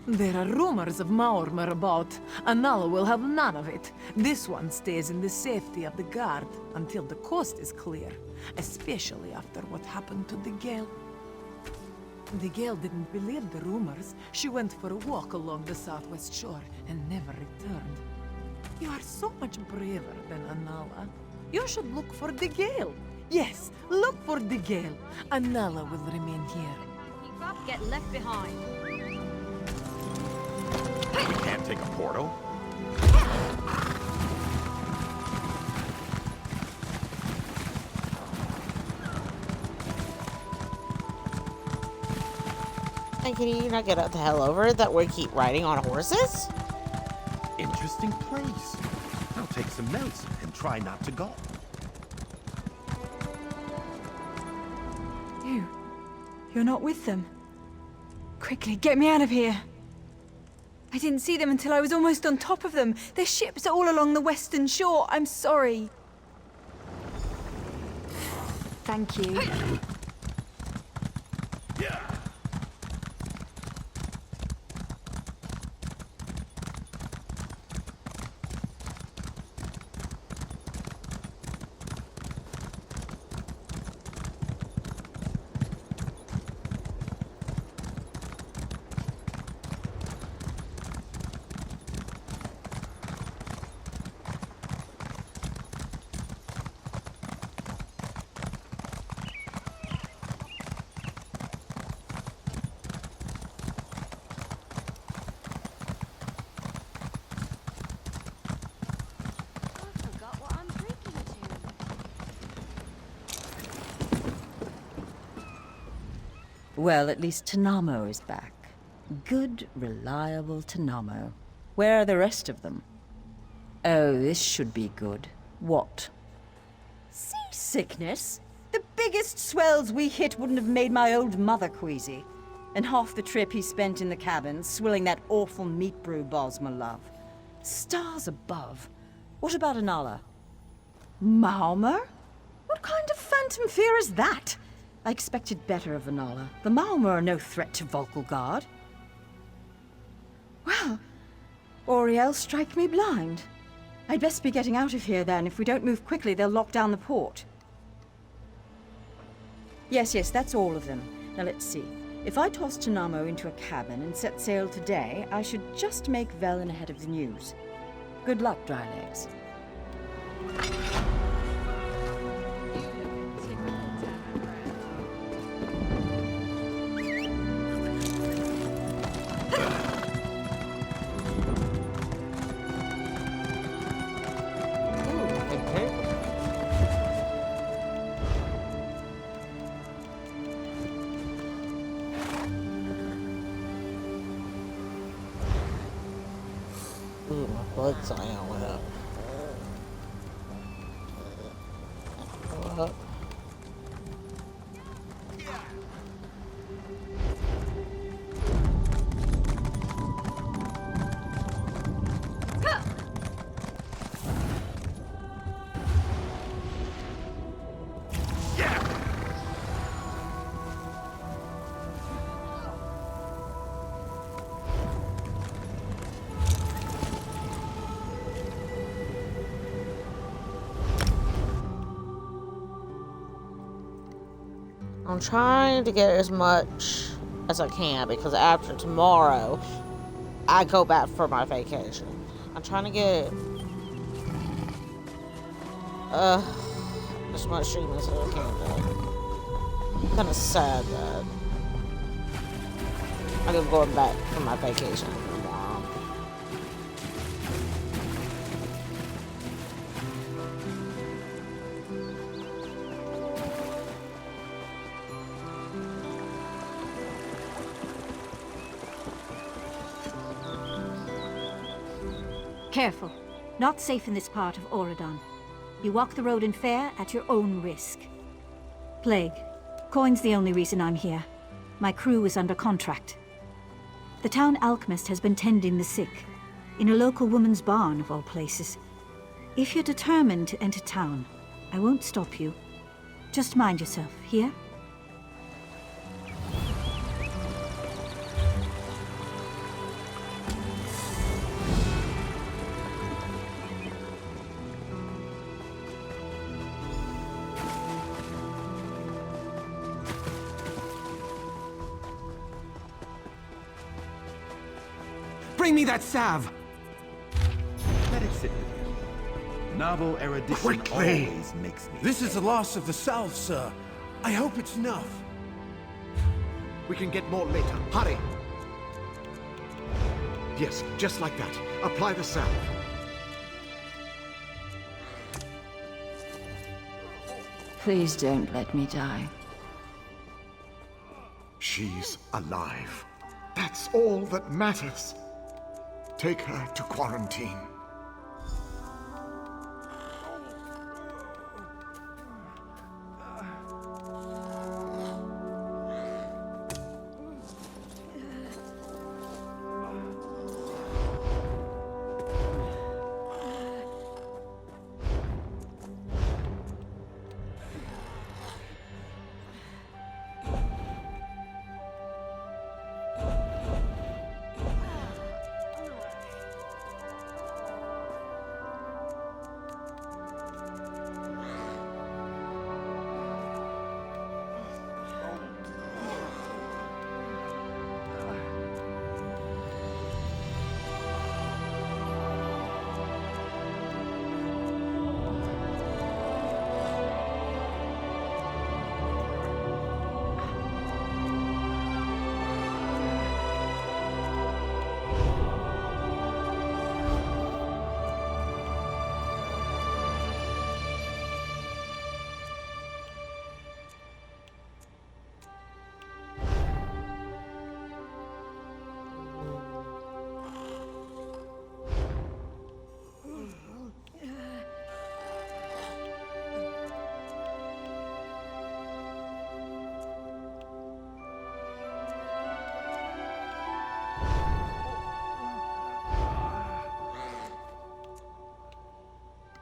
There are rumors of Maormer about. Anala will have none of it. This one stays in the safety of the guard until the coast is clear, especially after what happened to the Gale. The Gale didn't believe the rumors. She went for a walk along the southwest shore and never returned. You are so much braver than Anala. You should look for the Gale. Yes, look for the Gale. Anala will remain here. Keep up, get left behind. You can't take a portal? And can you not get up the hell over it that we keep riding on horses? Interesting place. I'll take some notes and try not to gulp. You're not with them. Quickly, get me out of here. I didn't see them until I was almost on top of them. Their ships are all along the western shore. I'm sorry. Thank you. Well, at least Tanamo is back. Good, reliable Tanamo. Where are the rest of them? Oh, this should be good. What? Seasickness? The biggest swells we hit wouldn't have made my old mother queasy. And half the trip he spent in the cabin, swilling that awful meat brew Bosma love. Stars above. What about Anala? Malmer? What kind of phantom fear is that? I expected better of Anala. The Malmer are no threat to Volkelgard. Well, Oriel strike me blind. I'd best be getting out of here then. If we don't move quickly, they'll lock down the port. Yes, that's all of them. Now let's see. If I toss Tanamo into a cabin and set sail today, I should just make Velen ahead of the news. Good luck, Drylegs. Ooh, my blood cyan went up. What? I'm trying to get as much as I can because after tomorrow, I go back for my vacation. I'm trying to get as much streaming as I can do. Kind of sad that I'm going back for my vacation tomorrow. Careful. Not safe in this part of Oregon. You walk the road in fair at your own risk. Plague. Coin's the only reason I'm here. My crew is under contract. The town alchemist has been tending the sick, in a local woman's barn of all places. If you're determined to enter town, I won't stop you. Just mind yourself, here? Bring me that salve! Let it sit with you. Novel erudition Quickly! always makes me... This is the last of the salve, sir. I hope it's enough. We can get more later. Hurry! Yes, just like that. Apply the salve. Please don't let me die. She's alive. That's all that matters. Take her to quarantine.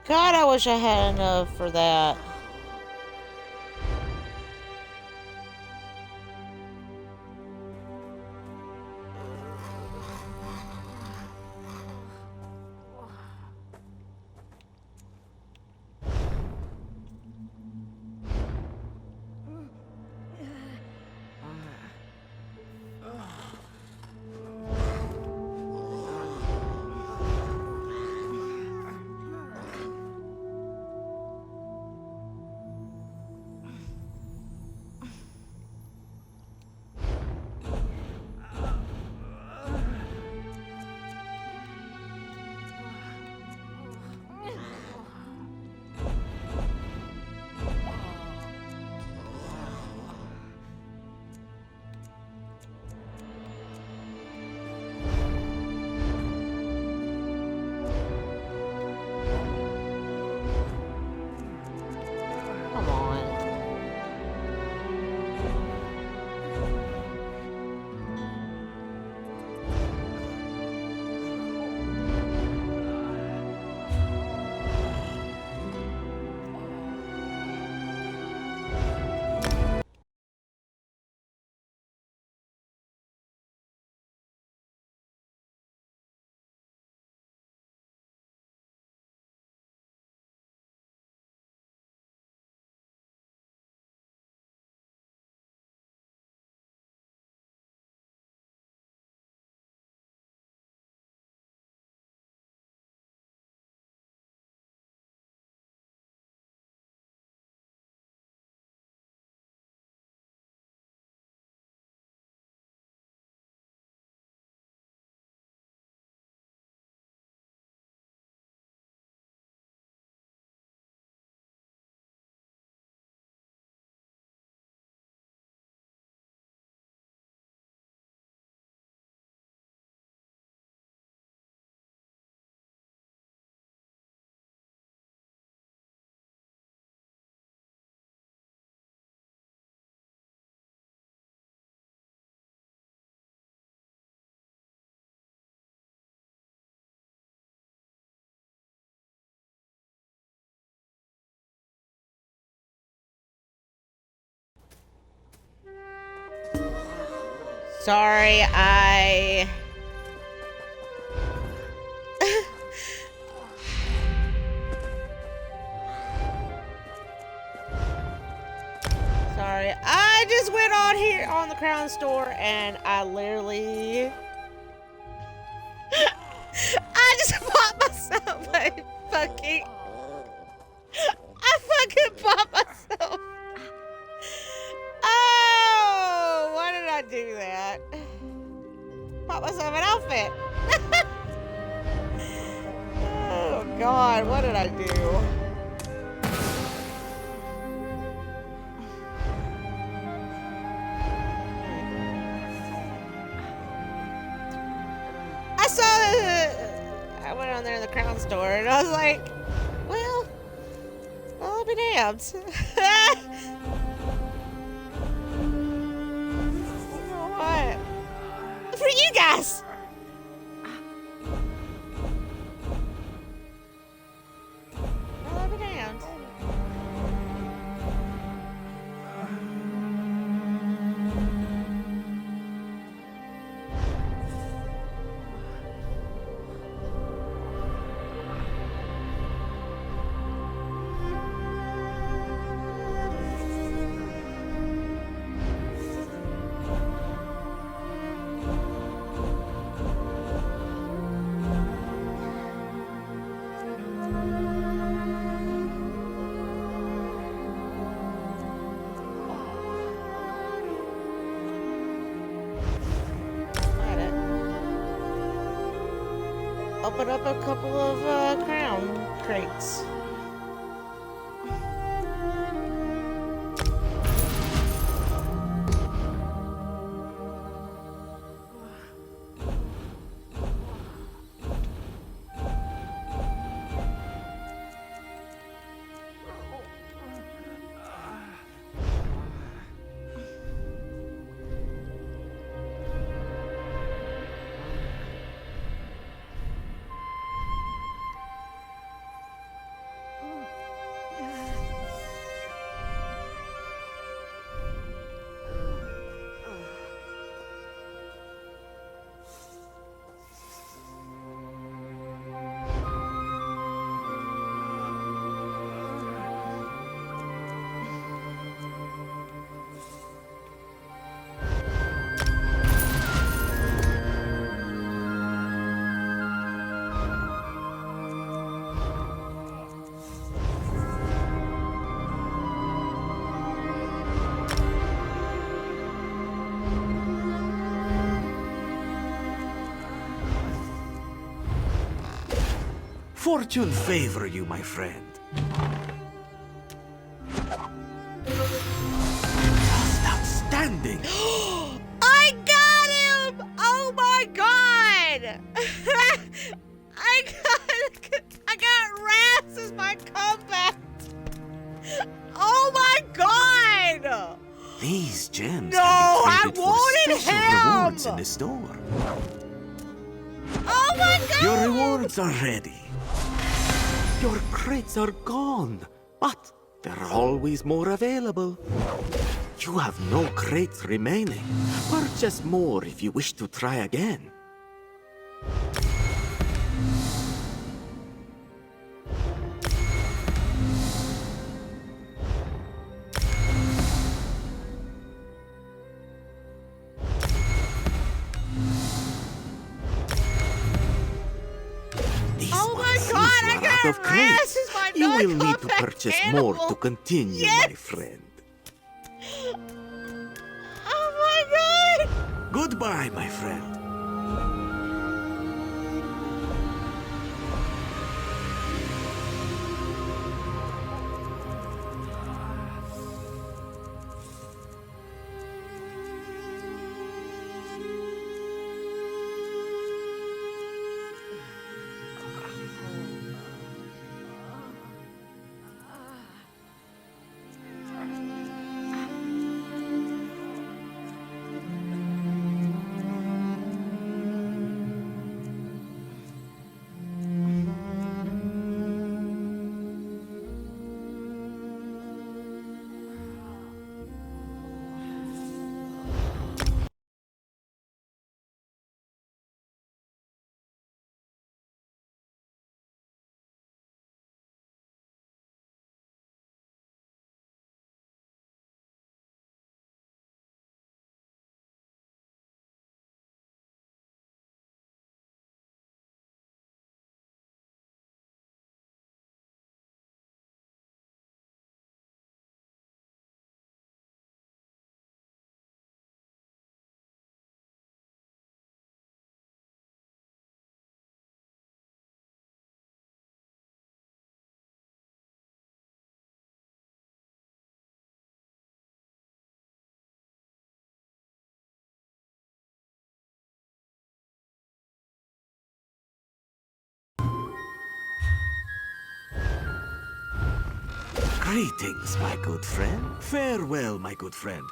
God, I wish I had enough for that. Come on. Sorry, Sorry, I just went on here on the Crown Store and I literally I just bought myself a fucking I fucking bought myself. Oh, why did I do that? Bought myself an outfit. Oh God, what did I do? I went on there in the crown store and I was like, well, I'll be damned. You know what? For you guys. I'll be damned. Open up a couple of crown crates. Fortune favor you, my friend. Just outstanding. I got him! Oh my god! I got Rats as my comeback. Oh my god! These gems No, can be traded I for wanted special him! rewards in the store. Oh my god! Your rewards are ready. Your crates are gone, but there are always more available. You have no crates remaining. Purchase more if you wish to try again. Oh my god, I got Of Rats crates. as my You will need to non-combat purchase animal. more to continue, my friend. Oh my god! Goodbye, my friend. Greetings, my good friend. Farewell, my good friend.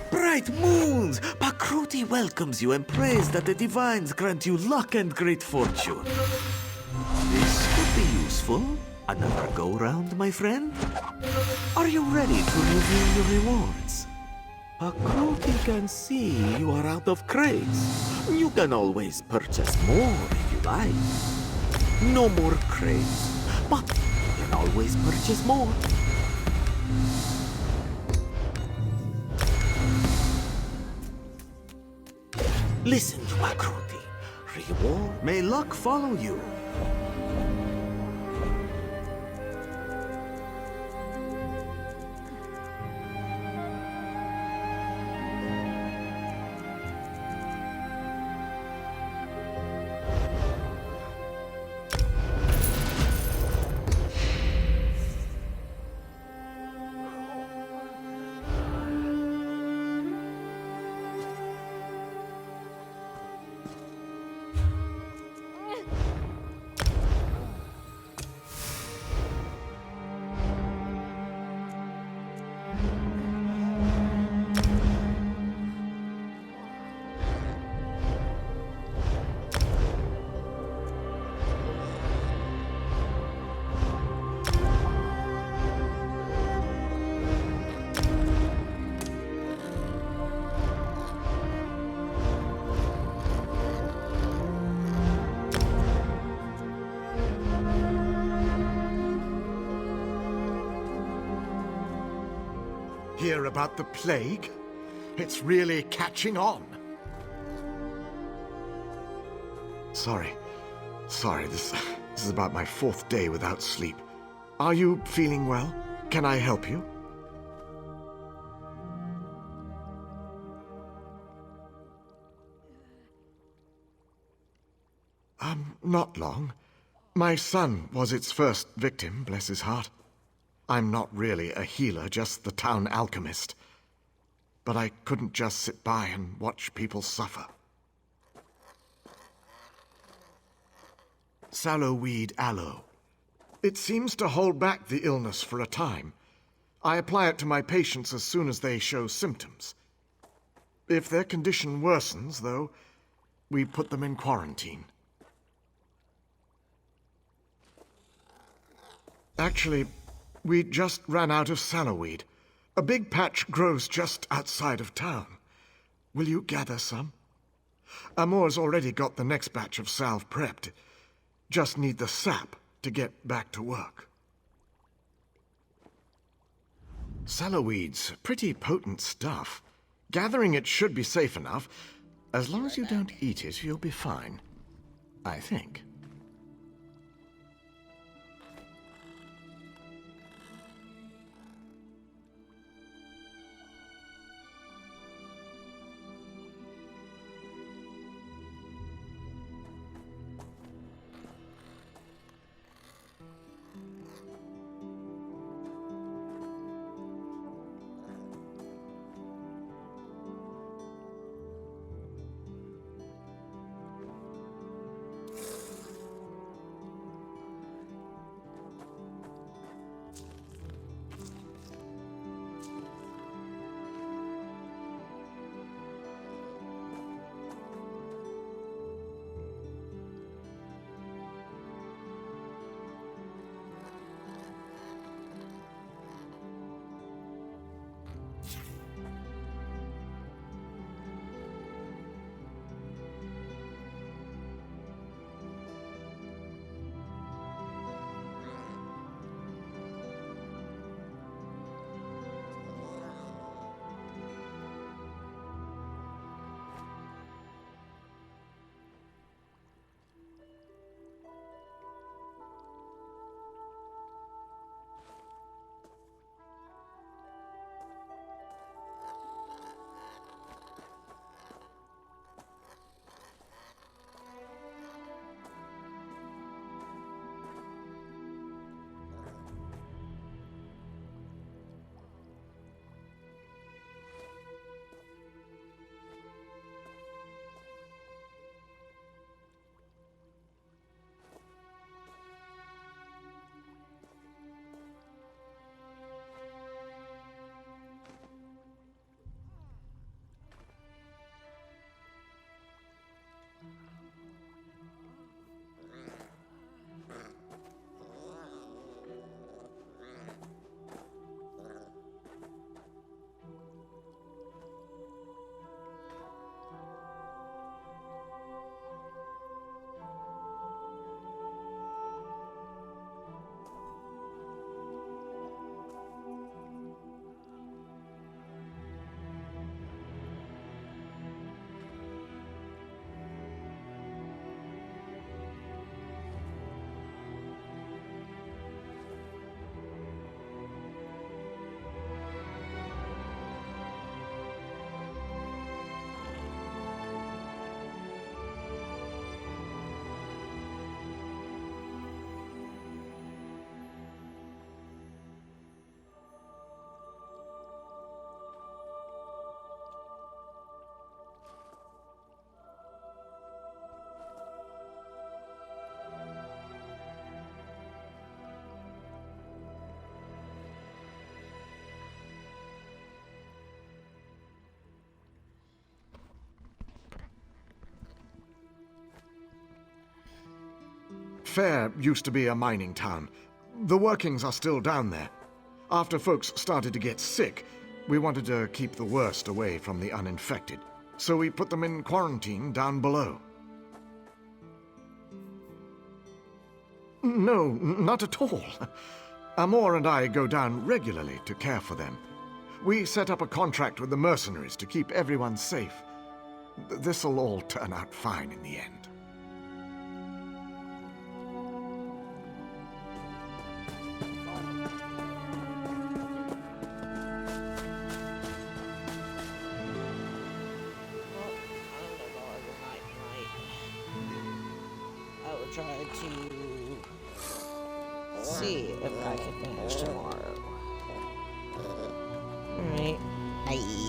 Bright moons! Pakruti welcomes you and prays that the divines grant you luck and great fortune. This could be useful. Another go-round, my friend? Are you ready to reveal your rewards? Pakruti can see you are out of crates. You can always purchase more if you like. No more crates, but you can always purchase more. Listen to Pakruti. Reward may luck follow you. Hear about the plague? It's really catching on. Sorry, this is about my 4th day without sleep. Are you feeling well? Can I help you? Not long. My son was its first victim, bless his heart. I'm not really a healer, just the town alchemist. But I couldn't just sit by and watch people suffer. Sallowweed aloe. It seems to hold back the illness for a time. I apply it to my patients as soon as they show symptoms. If their condition worsens, though, we put them in quarantine. Actually, we just ran out of sallowweed. A big patch grows just outside of town. Will you gather some? Amor's already got the next batch of salve prepped. Just need the sap to get back to work. Sallowweed's pretty potent stuff. Gathering it should be safe enough. As long as you don't eat it, you'll be fine. I think. Fair used to be a mining town. The workings are still down there. After folks started to get sick, we wanted to keep the worst away from the uninfected. So we put them in quarantine down below. No, not at all. Amor and I go down regularly to care for them. We set up a contract with the mercenaries to keep everyone safe. This'll all turn out fine in the end. I will try to see if I can finish tomorrow. Alright. Bye.